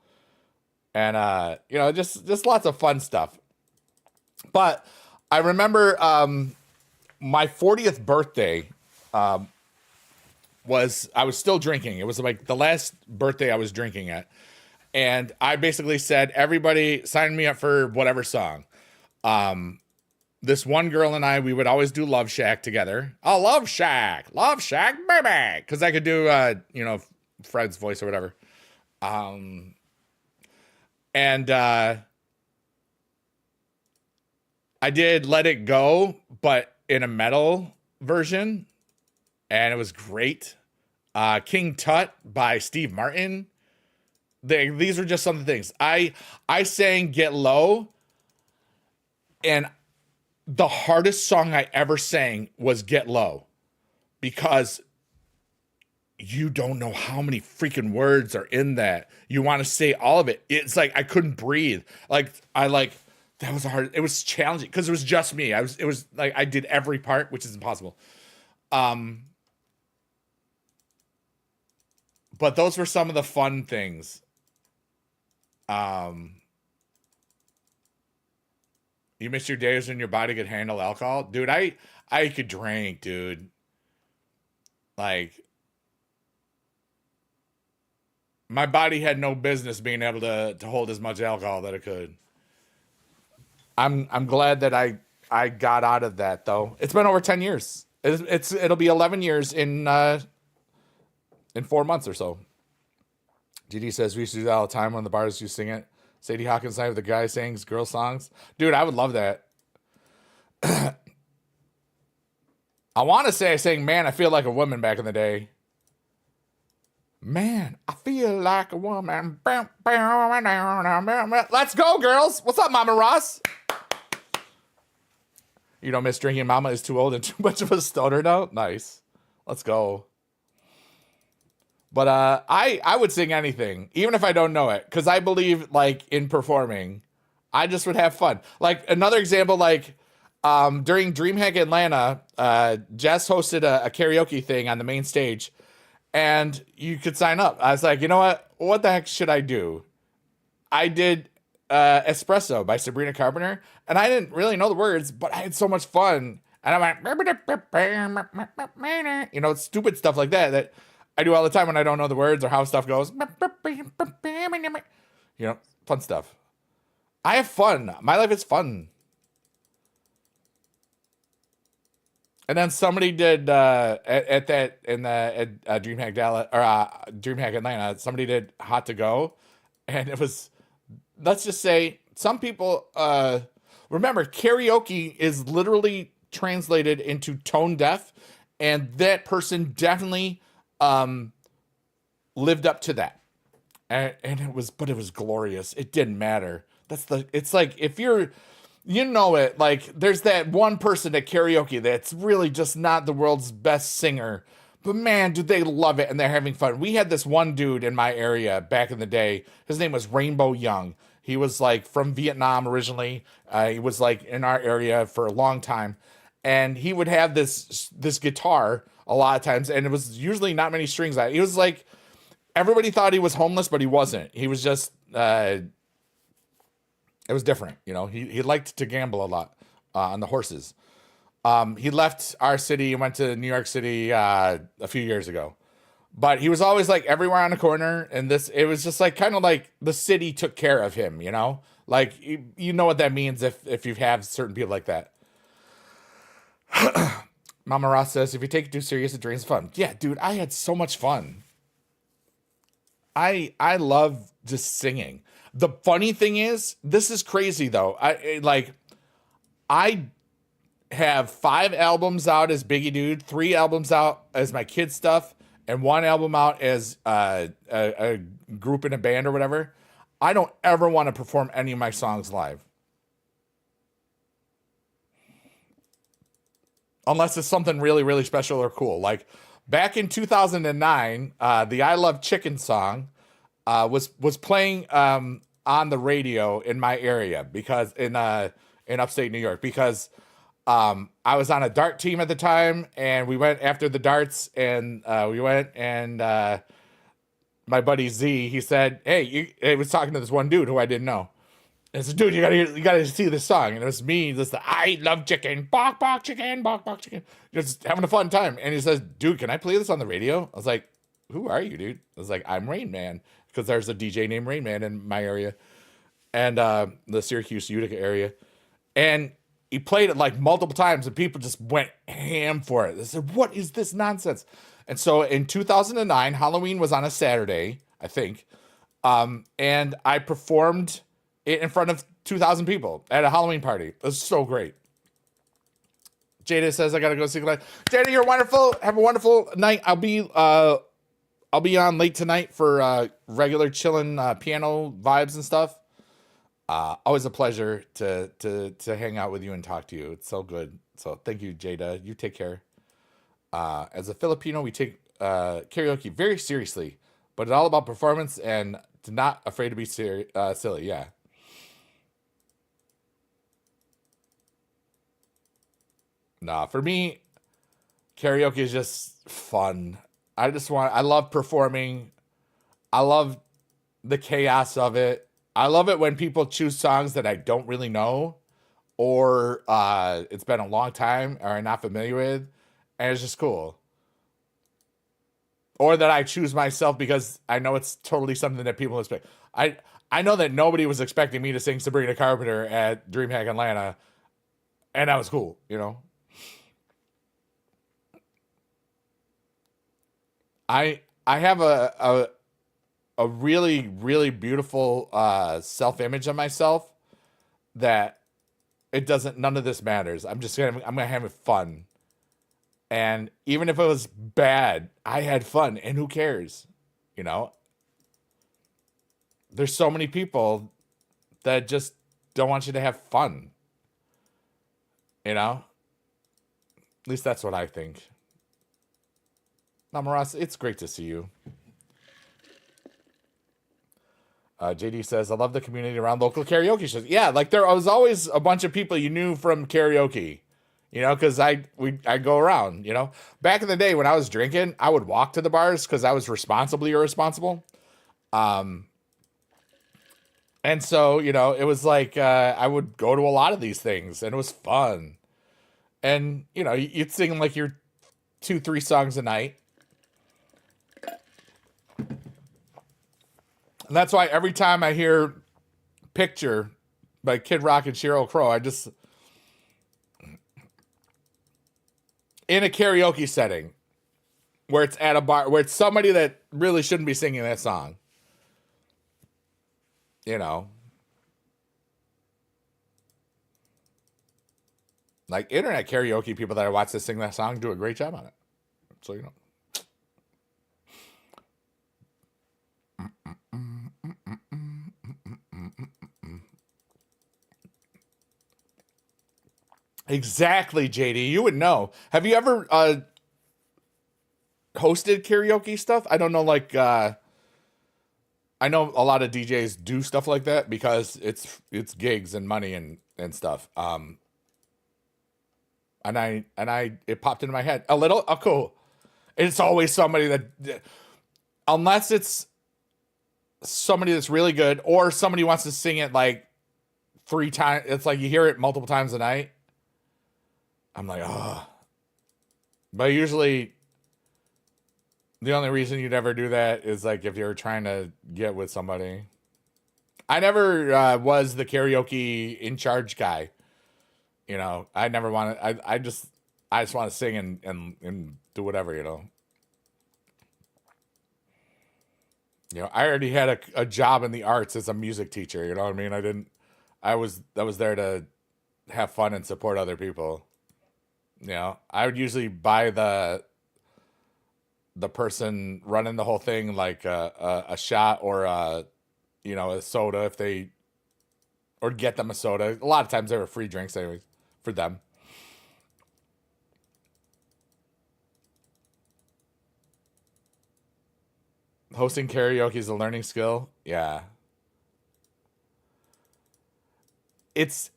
Speaker 1: And just lots of fun stuff. But I remember my 40th birthday. I was still drinking. It was like the last birthday I was drinking at. And I basically said, everybody sign me up for whatever song. This one girl and I, we would always do Love Shack together. Oh, Love Shack, baby. Because I could do, Fred's voice or whatever. And I did Let It Go, but in a metal version. And it was great. King Tut by Steve Martin. These were just some of the things. I sang Get Low, and the hardest song I ever sang was Get Low, because you don't know how many freaking words are in that. You want to say all of it. It's like I couldn't breathe. That was hard. It was challenging because it was just me. It was like I did every part, which is impossible. But those were some of the fun things. You miss your days when your body could handle alcohol? Dude, I could drink, dude. Like, my body had no business being able to hold as much alcohol that it could. I'm glad that I got out of that, though. It's been over 10 years. It'll be 11 years in 4 months or so. GD says we used to do that all the time when the bars used to sing it. Sadie Hawkins night with the guy sings girl songs. Dude, I would love that. I want to say I sang "Man, I Feel Like a Woman" back in the day. Man, I feel like a woman. Let's go, girls. What's up, Mama Ross? You don't miss drinking. Mama is too old and too much of a stoner now. Nice. Let's go. But I would sing anything, even if I don't know it, because I believe, like, in performing, I just would have fun. Like, another example, like, during DreamHack Atlanta, Jess hosted a karaoke thing on the main stage, and you could sign up. I was like, you know what? What the heck should I do? I did Espresso by Sabrina Carpenter, and I didn't really know the words, but I had so much fun. And I went, stupid stuff like that I do all the time when I don't know the words or how stuff goes. Fun stuff. I have fun. My life is fun. And then somebody did at DreamHack Dallas or DreamHack Atlanta. Somebody did "Hot to Go," and it was. Let's just say some people remember karaoke is literally translated into tone deaf, and that person definitely lived up to that, and it was glorious. It didn't matter. It's like if you're. Like there's that one person at karaoke that's really just not the world's best singer, but man, do they love it and they're having fun. We had this one dude in my area back in the day. His name was Rainbow Young. He was like from Vietnam originally. He was like in our area for a long time, and he would have this guitar a lot of times, and it was usually not many strings on it. He was like, everybody thought he was homeless, but he wasn't. He was just it was different, He liked to gamble a lot on the horses. He left our city and went to New York City a few years ago. But he was always like everywhere on the corner, and it was just like kind of like the city took care of him, you know? Like you know what that means if you have certain people like that. Mama Ross says, if you take it too serious, it drains fun. Yeah, dude, I had so much fun. I love just singing. The funny thing is, this is crazy though. I have 5 albums out as Biggie Dude, 3 albums out as my kid stuff, and 1 album out as a group in a band or whatever. I don't ever want to perform any of my songs live. Unless it's something really, really special or cool. Like back in 2009, the I Love Chicken song was playing on the radio in my area because in upstate New York, because I was on a dart team at the time, and we went after the darts, and my buddy Z, he said, hey, he was talking to this one dude who I didn't know. And said, dude, you gotta see this song. And it was me, just the I love chicken, bok bok chicken, bok bok chicken. Just having a fun time. And he says, dude, can I play this on the radio? I was like, who are you, dude? I was like, I'm Rain Man. Because there's a DJ named Rain Man in my area. And the Syracuse, Utica area. And he played it like multiple times, and people just went ham for it. They said, what is this nonsense? And so in 2009, Halloween was on a Saturday, I think. And I performed in front of 2,000 people at a Halloween party. It was so great. Jada says I gotta go see live. Jada, you're wonderful. Have a wonderful night. I'll be on late tonight for regular chilling piano vibes and stuff. Always a pleasure to hang out with you and talk to you. It's so good. So thank you, Jada. You take care. As a Filipino, we take karaoke very seriously, but it's all about performance and not afraid to be silly. Yeah. Nah, for me, karaoke is just fun. I love performing. I love the chaos of it. I love it when people choose songs that I don't really know, or it's been a long time or I'm not familiar with, and it's just cool. Or that I choose myself because I know it's totally something that people expect. I know that nobody was expecting me to sing Sabrina Carpenter at DreamHack Atlanta, and that was cool, you know? I have a really, really beautiful self-image of myself that none of this matters. I'm gonna have fun. And even if it was bad, I had fun, and who cares? You know? There's so many people that just don't want you to have fun. You know? At least that's what I think. Namaras, it's great to see you. JD says, I love the community around local karaoke shows. Yeah, like there was always a bunch of people you knew from karaoke, you know, because I go around, you know. Back in the day when I was drinking, I would walk to the bars because I was responsibly irresponsible. And so, you know, it was like I would go to a lot of these things, and it was fun. And, you know, you'd sing like your 2-3 songs a night. And that's why every time I hear Picture by Kid Rock and Sheryl Crow, I just, in a karaoke setting where it's at a bar, where it's somebody that really shouldn't be singing that song, you know, like internet karaoke people that I watch that sing that song do a great job on it. So, you know. Exactly, JD. You would know. Have you ever hosted karaoke stuff? I don't know, like I know a lot of DJs do stuff like that because it's gigs and money and stuff. And it popped into my head a little. Oh, cool. It's always somebody that, unless it's somebody that's really good or somebody wants to sing it like 3 times. It's like you hear it multiple times a night. I'm like, oh. But usually The only reason you'd ever do that is like if you're trying to get with somebody. I never was the karaoke in charge guy. You know, I never wanted. I just want to sing and do whatever. I already had a job in the arts as a music teacher. You know what I mean? I was there to have fun and support other people. I would usually buy the person running the whole thing like a shot or a soda if they, or get them a soda. A lot of times they were free drinks anyways for them. Hosting karaoke is a learning skill. Yeah. It's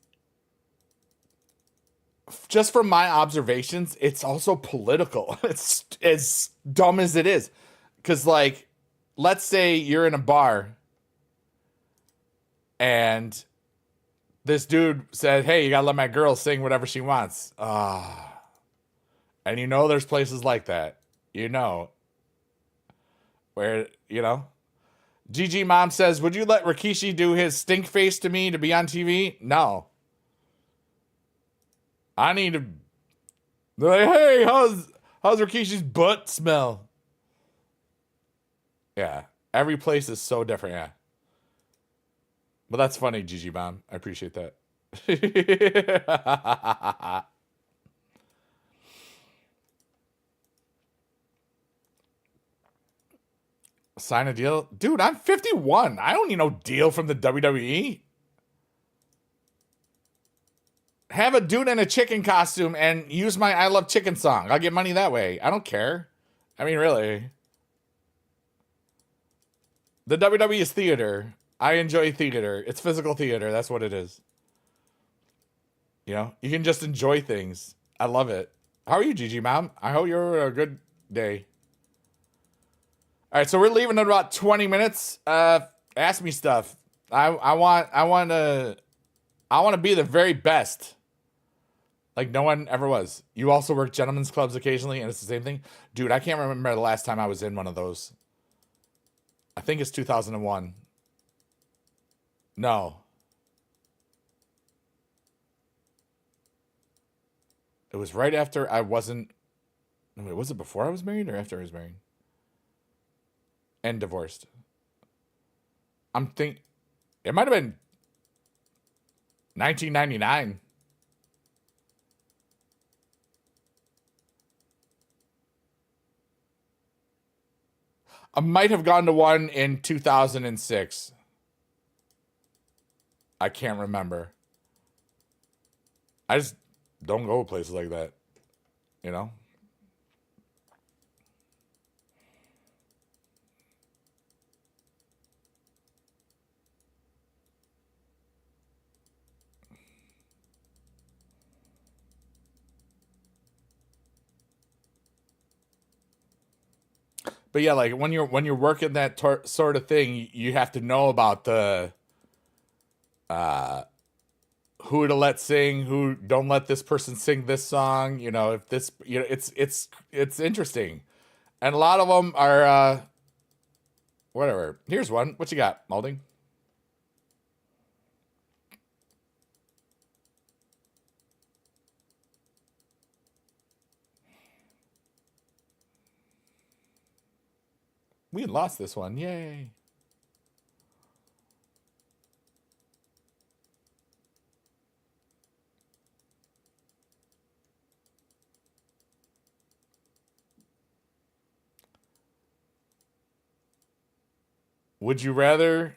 Speaker 1: just from my observations, it's also political. It's as dumb as it is. Cause like, let's say you're in a bar and this dude said, "Hey, you gotta let my girl sing whatever she wants." And there's places like that. Where, Gigi Mom says, "Would you let Rikishi do his stink face to me to be on TV?" No. I need to. They're like, "Hey, how's Rikishi's butt smell?" Yeah. Every place is so different, yeah. But that's funny, Gigi Mom. I appreciate that. Sign a deal? Dude, I'm 51. I don't need no deal from the WWE. Have a dude in a chicken costume and use my I Love Chicken song. I'll get money that way. I don't care. I mean, really. The WWE is theater. I enjoy theater. It's physical theater. That's what it is. You can just enjoy things. I love it. How are you, Gigi Mom? I hope you're a good day. All right, so we're leaving in about 20 minutes. Ask me stuff. I want to be the very best. Like no one ever was. You also work gentlemen's clubs occasionally, and it's the same thing. Dude, I can't remember the last time I was in one of those. I think it's 2001. No. It was right after I wasn't. Wait, was it before I was married or after I was married? And divorced. It might have been 1999. I might have gone to one in 2006. I can't remember. I just don't go places like that, you know? But yeah, like when you're working that sort of thing, you have to know about the uh who to let sing, who don't let this person sing this song. If this, it's interesting, and a lot of them are whatever. Here's one. What you got, Malding? We lost this one. Yay. Would you rather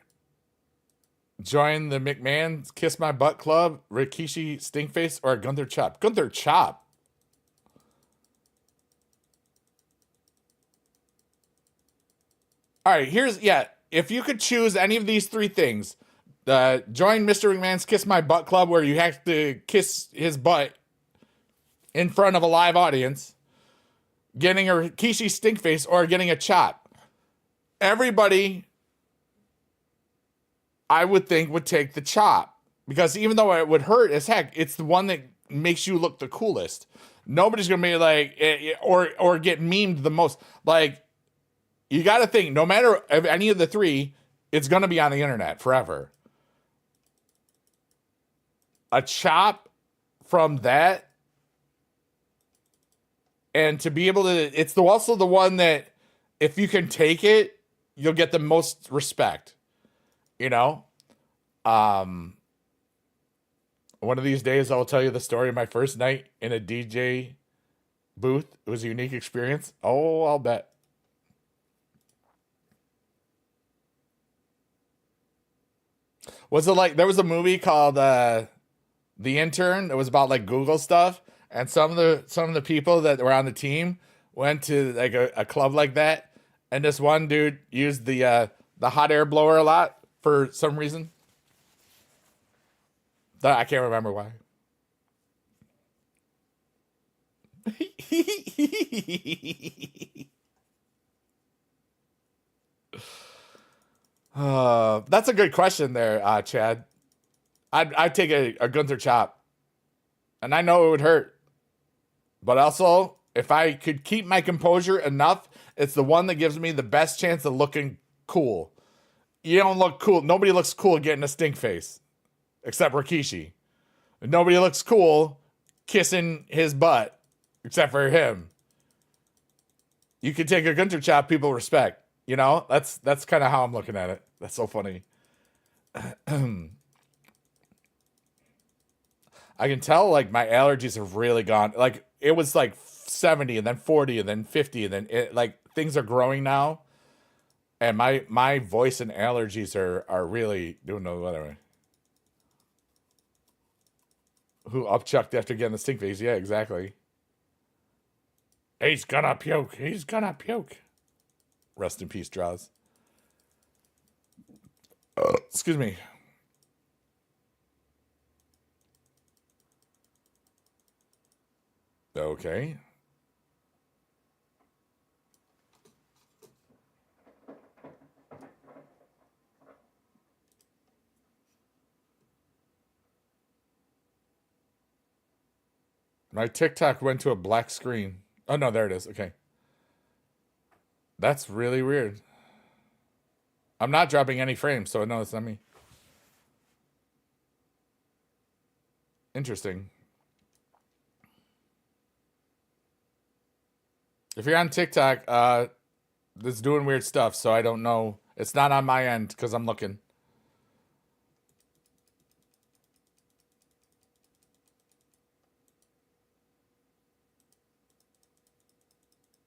Speaker 1: join the McMahon Kiss My Butt Club, Rikishi Stinkface, or Gunther Chop? Gunther Chop. All right, if you could choose any of these three things, join Mr. McMahon's Kiss My Butt Club, where you have to kiss his butt in front of a live audience, getting a Rikishi Stinkface, or getting a chop. Everybody, I would think, would take the chop, because even though it would hurt as heck, it's the one that makes you look the coolest. Nobody's gonna be like, or get memed the most. Like, You got to think, no matter if any of the three, it's going to be on the internet forever. A chop from that, and to be able to, it's also the one that if you can take it, you'll get the most respect. You know, um, one of these days I'll tell you the story of my first night in a DJ booth. It was a unique experience. Oh, I'll bet. Was it like there was a movie called The Intern that was about like Google stuff, and some of the people that were on the team went to like a club like that, and this one dude used the hot air blower a lot for some reason. I can't remember why. That's a good question there, Chad. I'd take a Gunther chop, and I know it would hurt, but also if I could keep my composure enough, it's the one that gives me the best chance of looking cool. You don't look cool. Nobody looks cool getting a stink face, except Rikishi. Nobody looks cool kissing his butt, except for him. You can take a Gunther chop, people respect. You know, that's kind of how I'm looking at it. That's so funny. I can tell like my allergies have really gone. Like it was like 70 and then 40 and then 50 and then like things are growing now, and my voice and allergies are really doing the whatever. Who upchucked after getting the stink face? Yeah, exactly. He's gonna puke. He's gonna puke. Rest in peace, Draws. Excuse me. Okay. My TikTok went to a black screen. Oh no, there it is. Okay. That's really weird. I'm not dropping any frames, so no, it's not me. Interesting. If you're on TikTok, it's doing weird stuff, so I don't know. It's not on my end because I'm looking.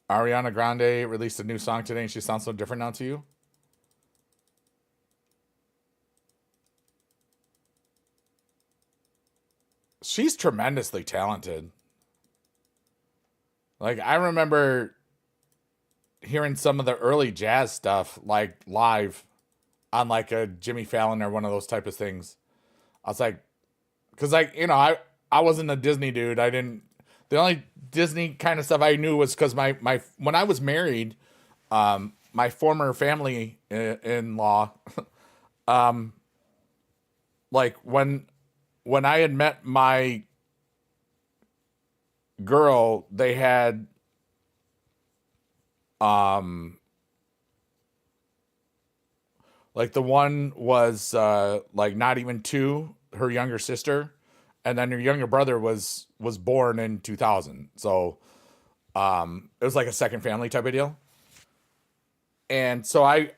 Speaker 1: Ariana Grande released a new song today, and she sounds so different now to you. She's tremendously talented. Like I remember hearing some of the early jazz stuff, like live on like a Jimmy Fallon or one of those type of things. I was like, because like I wasn't a Disney dude. I didn't. The only Disney kind of stuff I knew was because my when I was married, my former family in law, um, like when I had met my girl, they had um like the one was like not even two, her younger sister, and then her younger brother was born in 2000. So it was like a second family type of deal. And so I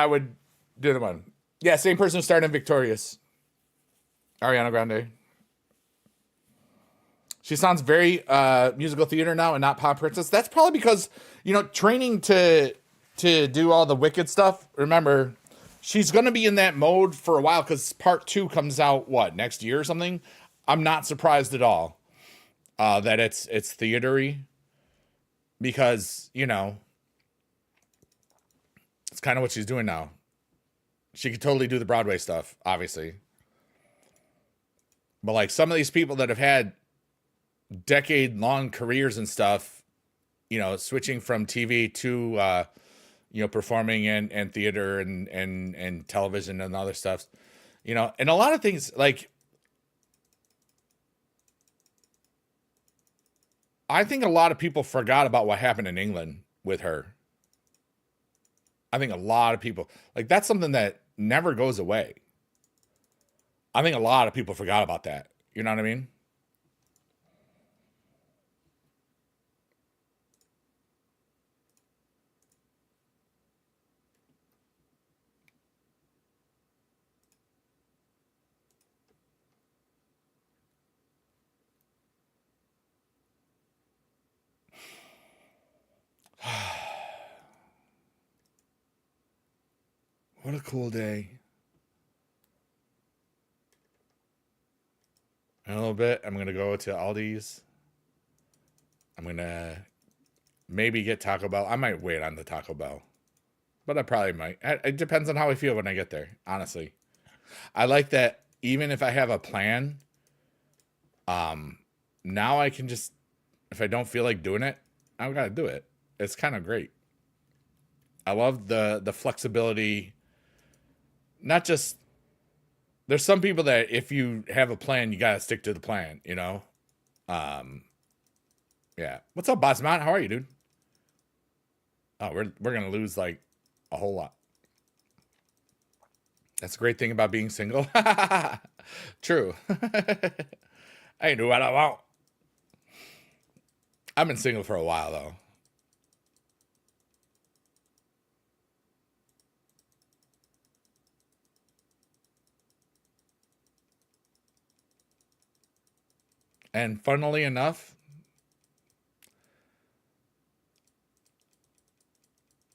Speaker 1: would do the one. Yeah, same person who started in Victorious, Ariana Grande. She sounds very musical theater now and not pop princess. That's probably because training to do all the Wicked stuff. Remember, she's gonna be in that mode for a while because part two comes out what next year or something. I'm not surprised at all that it's theatery because it's kind of what she's doing now. She could totally do the Broadway stuff, obviously, but like some of these people that have had decade long careers and stuff, switching from TV to performing and theater and television and other stuff, and a lot of things like I think a lot of people forgot about what happened in England with her. I think a lot of people, like, that's something that never goes away. I think a lot of people forgot about that. You know what I mean? What a cool day. In a little bit, I'm going to go to Aldi's. I'm going to maybe get Taco Bell. I might wait on the Taco Bell, but I probably might. It depends on how I feel when I get there, honestly. I like that even if I have a plan, now I can just, if I don't feel like doing it, I don't got to do it. It's kind of great. I love the flexibility. Not just, there's some people that if you have a plan, you got to stick to the plan, you know? Yeah. What's up, Boss Man? How are you, dude? Oh, we're going to lose like a whole lot. That's a great thing about being single. True. I do what I want. I've been single for a while, though. And funnily enough,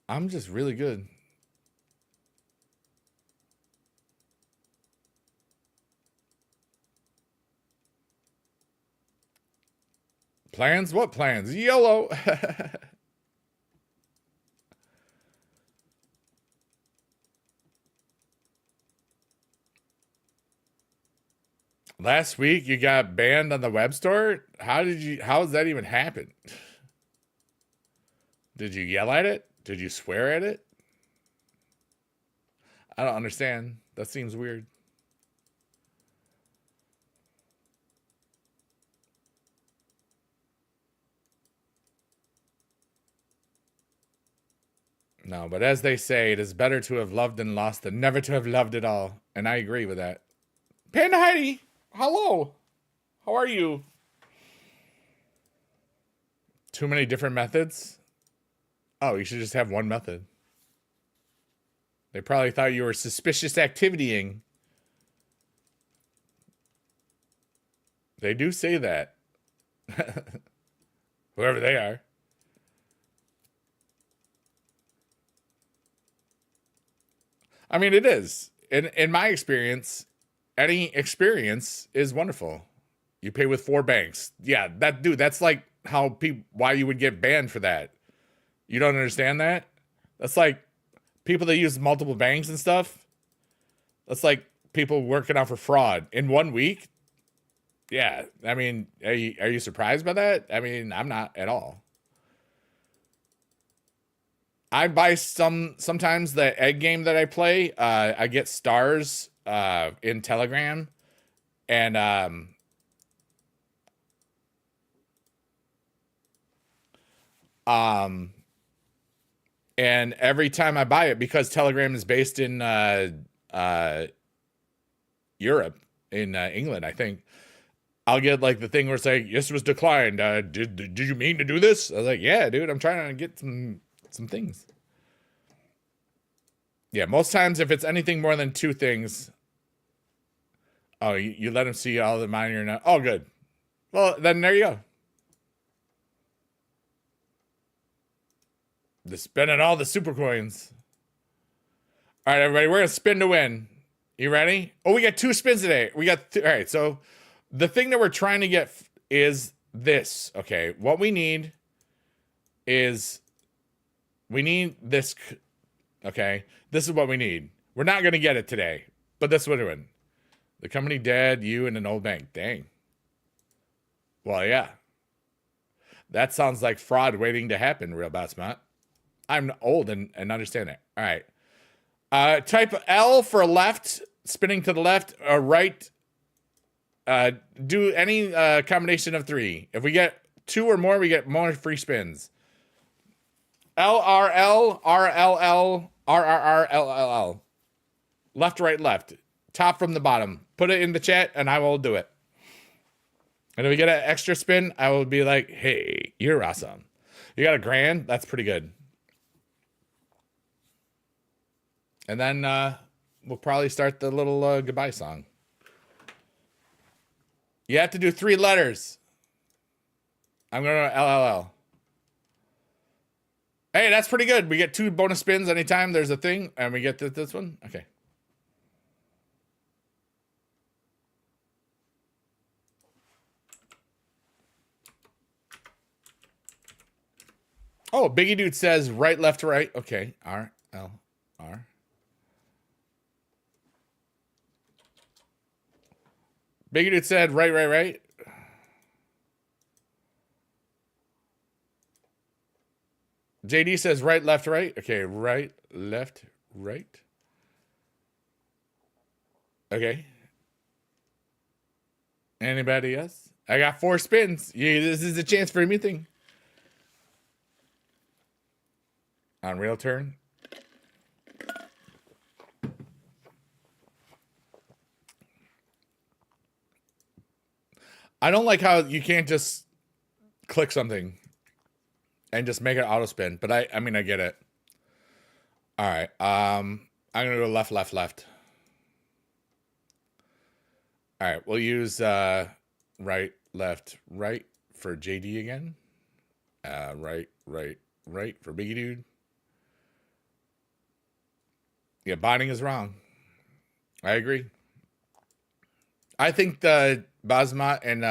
Speaker 1: I'm just really good. Plans? What plans? YOLO. Last week you got banned on the web store? How does that even happen? Did you yell at it? Did you swear at it? I don't understand. That seems weird. No, but as they say, it is better to have loved and lost than never to have loved at all. And I agree with that. Panda Heidi, hello. How are you? Too many different methods? Oh, you should just have one method. They probably thought you were suspicious activitying. They do say that. Whoever they are. I mean, it is. In my experience, any experience is wonderful. You pay with 4 banks. Yeah, that's like how why you would get banned for that. You don't understand that? That's like people that use multiple banks and stuff. That's like people working out for fraud in 1 week. Yeah, I mean, are you surprised by that? I mean, I'm not at all. I buy sometimes the egg game that I play. I get stars in Telegram, and and every time I buy it, because Telegram is based in Europe, in England, I think. I'll get like the thing where it's like, "This was declined. Did you mean to do this?" I was like, "Yeah, dude, I'm trying to get some things." Yeah, most times if it's anything more than 2 things, oh, you let them see all the money or not. Oh, good. Well, then there you go. The spending all the super coins. All right, everybody, we're gonna spin to win. You ready? Oh, we got 2 spins today. We got all right. So the thing that we're trying to get is this. Okay, what we need is we need this. Okay, this is what we need. We're not gonna get it today, but this is what we're doing. The company dead, you and an old bank. Dang. Well, yeah. That sounds like fraud waiting to happen, real Batsmart. I'm old and understand it. All right. Type L for left, spinning to the left, or right. Do any combination of 3. If we get 2 or more, we get more free spins. LRL, RLL, R R R L L L. Left, right, left. Top from the bottom. Put it in the chat and I will do it. And if we get an extra spin, I will be like, hey, you're awesome. You got a grand? That's pretty good. And then we'll probably start the little goodbye song. You have to do 3 letters. I'm going to LLL. Hey, that's pretty good. We get 2 bonus spins anytime there's a thing. And we get this one. Okay. Oh, Biggie Dude says right, left, right. Okay. R, L, R. Biggie Dude said right, right, right. JD says right, left, right. Okay. Right, left, right. Okay. Anybody else? I got 4 spins. Yeah, this is a chance for anything. On real turn. I don't like how you can't just click something and just make it auto spin, but I mean I get it. All right. I'm gonna go left, left, left. All right, we'll use right, left, right for JD again. Right, right, right for Biggie Dude. Yeah, binding is wrong. I agree. I think the Basma and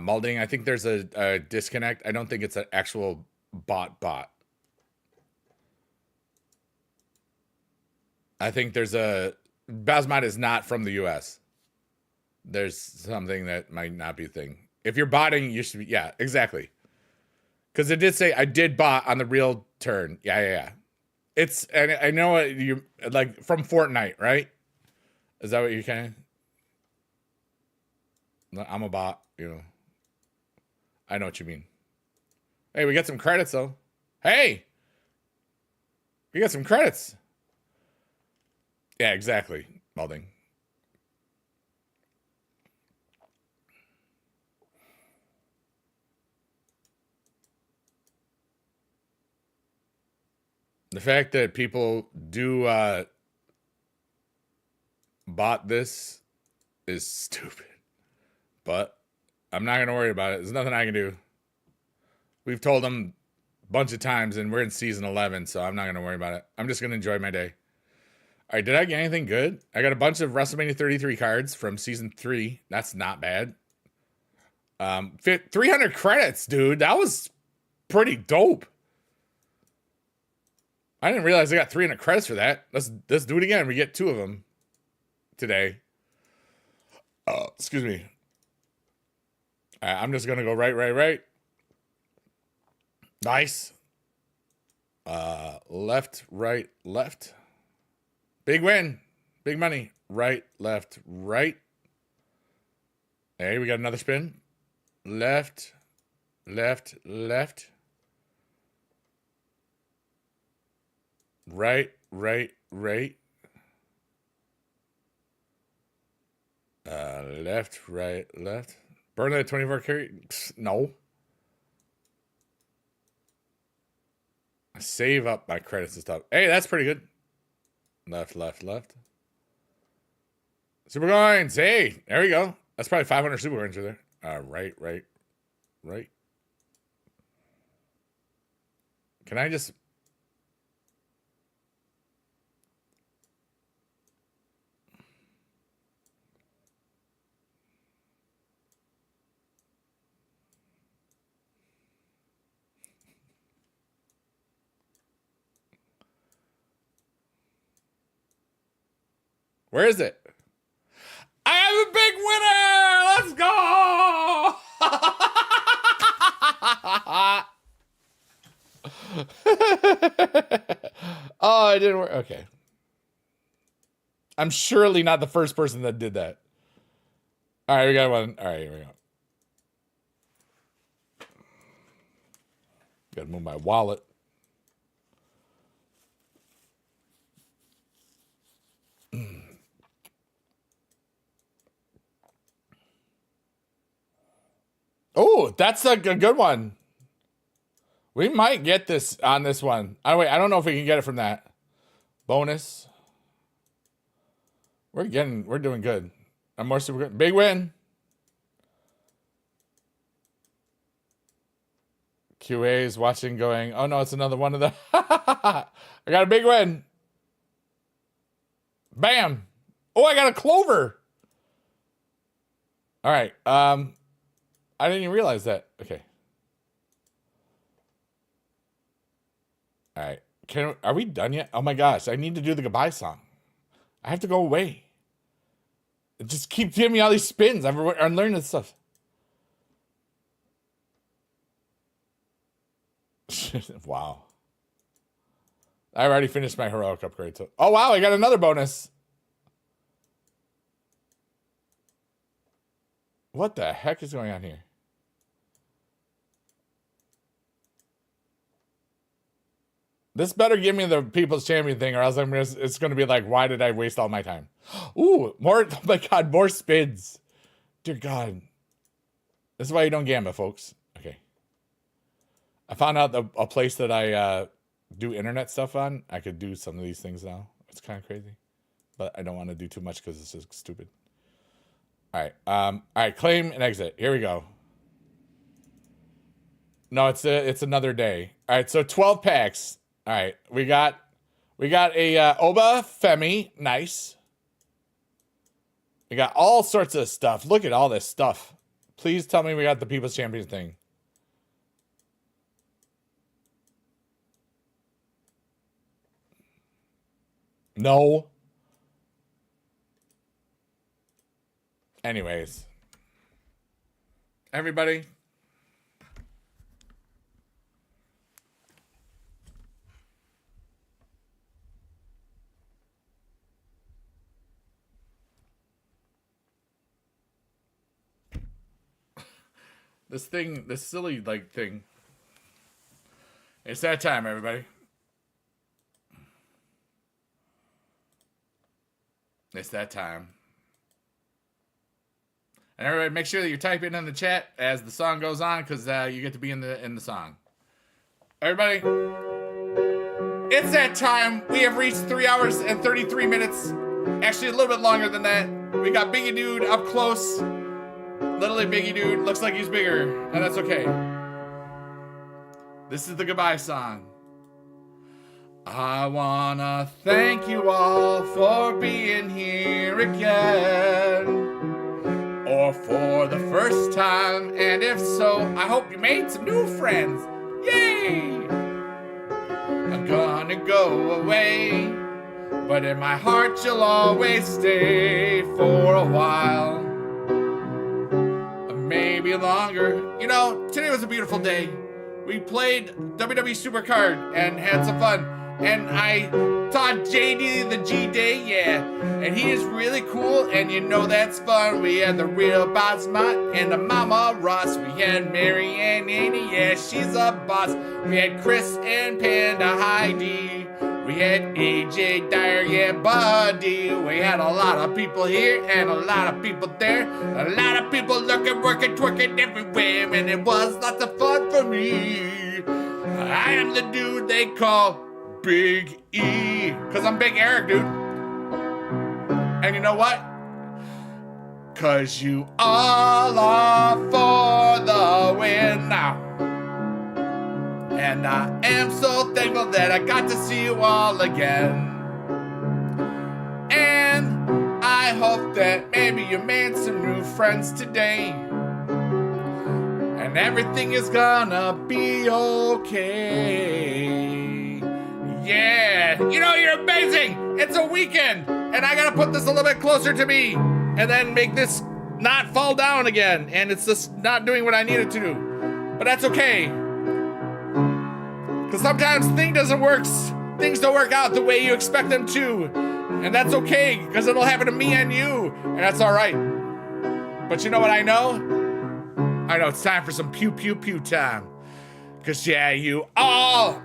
Speaker 1: Mulding, I think there's a disconnect. I don't think it's an actual bot. I think there's a Basmat is not from the US. There's something that might not be a thing. If you're botting, you should be, yeah, exactly. Because it did say I did bot on the real turn. Yeah. It's, and I know it, you like from Fortnite, right? Is that what you can? I'm a bot, you know. I know what you mean. Hey, we got some credits though. Hey, we got some credits. Yeah, exactly. Mulding. The fact that people do bot this is stupid. But I'm not going to worry about it. There's nothing I can do. We've told them a bunch of times, and we're in season 11, so I'm not going to worry about it. I'm just going to enjoy my day. All right, did I get anything good? I got a bunch of WrestleMania 33 cards from season 3. That's not bad. 300 credits, dude. That was pretty dope. I didn't realize I got 300 credits for that. Let's do it again. We get 2 of them today. Excuse me. I'm just going to go right. Nice. Left, right, left. Big win. Big money. Right, left, right. Hey, we got another spin. Left, left, left. Right, right, right. Left, right, left. Burn that 24 carry. No. I save up my credits and stuff. Hey, that's pretty good. Left, left, left. Super coins. Hey, there we go. That's probably 500 super coins right there. Right, right, right. Can I just... Where is it? I have a big winner! Let's go! Oh, it didn't work. Okay. I'm surely not the first person that did that. All right, we got one. All right, here we go. Gotta move my wallet. Oh, that's a good one. We might get this on this one. Oh, wait, I don't know if we can get it from that. Bonus. We're doing good. I'm more super good. Big win. QA is watching going, oh no, it's another one of the. I got a big win. Bam. Oh, I got a clover. All right. I didn't even realize that. Okay. All right. Are we done yet? Oh my gosh, I need to do the goodbye song. I have to go away. It just keeps giving me all these spins. I'm learning this stuff. Wow. I already finished my heroic upgrade. Oh wow, I got another bonus. What the heck is going on here? This better give me the People's Champion thing, or else it's going to be like, why did I waste all my time? Ooh, more, oh my God, more spins. Dear God. This is why you don't gamble, folks. Okay. I found out a place that I do internet stuff on, I could do some of these things now. It's kind of crazy. But I don't want to do too much because it's just stupid. All right, claim and exit. Here we go. No, it's another day. All right, so 12 packs. All right, we got a Oba Femi, nice. We got all sorts of stuff. Look at all this stuff. Please tell me we got the People's Champion thing. No. Anyways. Everybody. This silly, like, thing. It's that time, everybody. It's that time. And everybody, make sure that you type it in the chat as the song goes on, because you get to be in the song. Everybody, it's that time. We have reached 3 hours and 33 minutes. Actually, a little bit longer than that. We got Biggie Dude up close. Literally Biggie Dude. Looks like he's bigger, and that's okay. This is the goodbye song. I wanna thank you all for being here again, or for the first time, and if so, I hope you made some new friends. Yay! I'm gonna go away, but in my heart you'll always stay for a while, maybe longer. You know, today was a beautiful day. We played WWE Supercard and had some fun. And I taught JD the G-Day, yeah. And he is really cool, and you know that's fun. We had the real boss Mott and the Mama Ross. We had Mary and Annie, yeah, she's a boss. We had Chris and Panda Heidi. We had AJ Dyer, yeah, Buddy. We had a lot of people here and a lot of people there. A lot of people looking, working, twerking everywhere. And it was lots of fun for me. I am the dude they call Big E. Because I'm Big Eric, dude. And you know what? Because you all are for the win now. And I am so thankful that I got to see you all again. And I hope that maybe you made some new friends today. And everything is gonna be okay. Yeah, you know, you're amazing. It's a weekend. And I gotta put this a little bit closer to me. And then make this not fall down again. And it's just not doing what I need it to do. But that's okay. Because sometimes things don't work out the way you expect them to. And that's okay, because it'll happen to me and you. And that's all right. But you know what I know? I know it's time for some pew pew pew time. 'Cause yeah, you all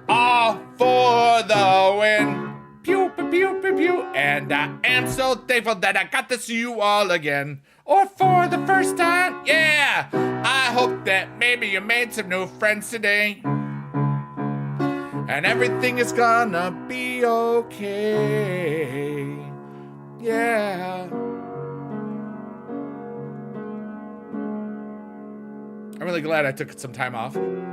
Speaker 1: for the win. Pew, pew, pew, pew, pew. And I am so thankful that I got to see you all again. Or for the first time, yeah. I hope that maybe you made some new friends today. And everything is gonna be okay. Yeah. I'm really glad I took some time off. And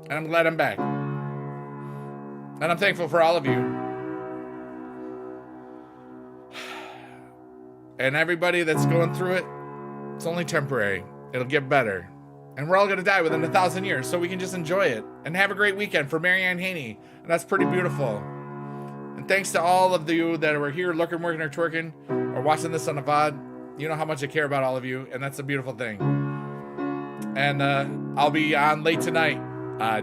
Speaker 1: I'm glad I'm back. And I'm thankful for all of you. And everybody that's going through it, it's only temporary. It'll get better. And we're all going to die within 1,000 years, so we can just enjoy it. And have a great weekend for Marianne Haney. And that's pretty beautiful. And thanks to all of you that were here lurking, working, or twerking, or watching this on the VOD. You know how much I care about all of you, and that's a beautiful thing. And I'll be on late tonight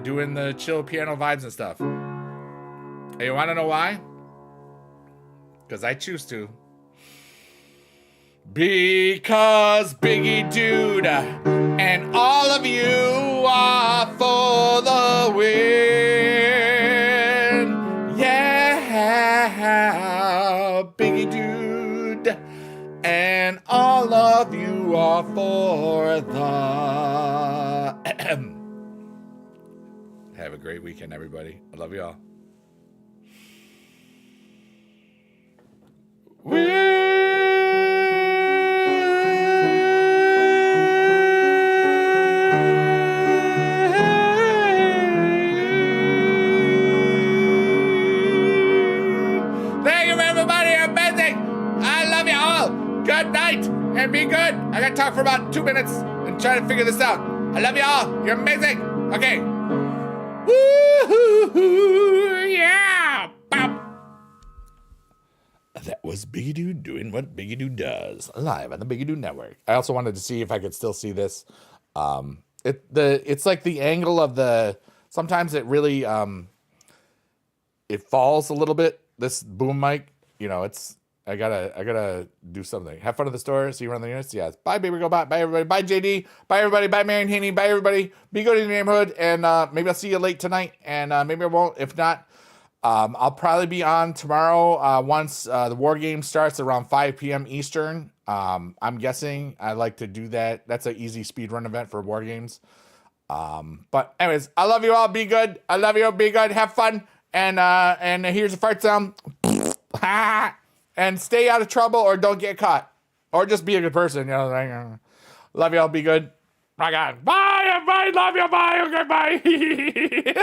Speaker 1: doing the chill piano vibes and stuff. And you want to know why? Because I choose to. Because Biggie Dude and all of you are for the win. Yeah, Biggie Dude and all of you are for the... Have a great weekend, everybody. I love you all. Thank you, everybody. You're amazing. I love you all. Good night and be good. I gotta talk for about 2 minutes and try to figure this out. I love you all. You're amazing. Okay. Woo-hoo-hoo. Yeah. Bop. That was Biggie Dude doing what Biggie Dude does live on the Biggie Dude Network. I also wanted to see if I could still see this. It's like the angle of the. Sometimes it really it falls a little bit. This boom mic, you know, it's. I gotta do something. Have fun at the store. See you around the units. Yes. Bye, baby. Go bye. Bye, everybody. Bye, JD. Bye, everybody. Bye, Marion Haney. Bye, everybody. Be good in the neighborhood. And maybe I'll see you late tonight. And maybe I won't. If not. I'll probably be on tomorrow once the war game starts around 5 p.m. Eastern. I'm guessing I like to do that. That's an easy speed run event for war games. But anyways, I love you all. Be good. I love you. Be good. Have fun. And here's a fart sound. And stay out of trouble or don't get caught. Or just be a good person. You know, love you all. Be good. My God. Bye, everybody. Love you. Bye. Okay, bye.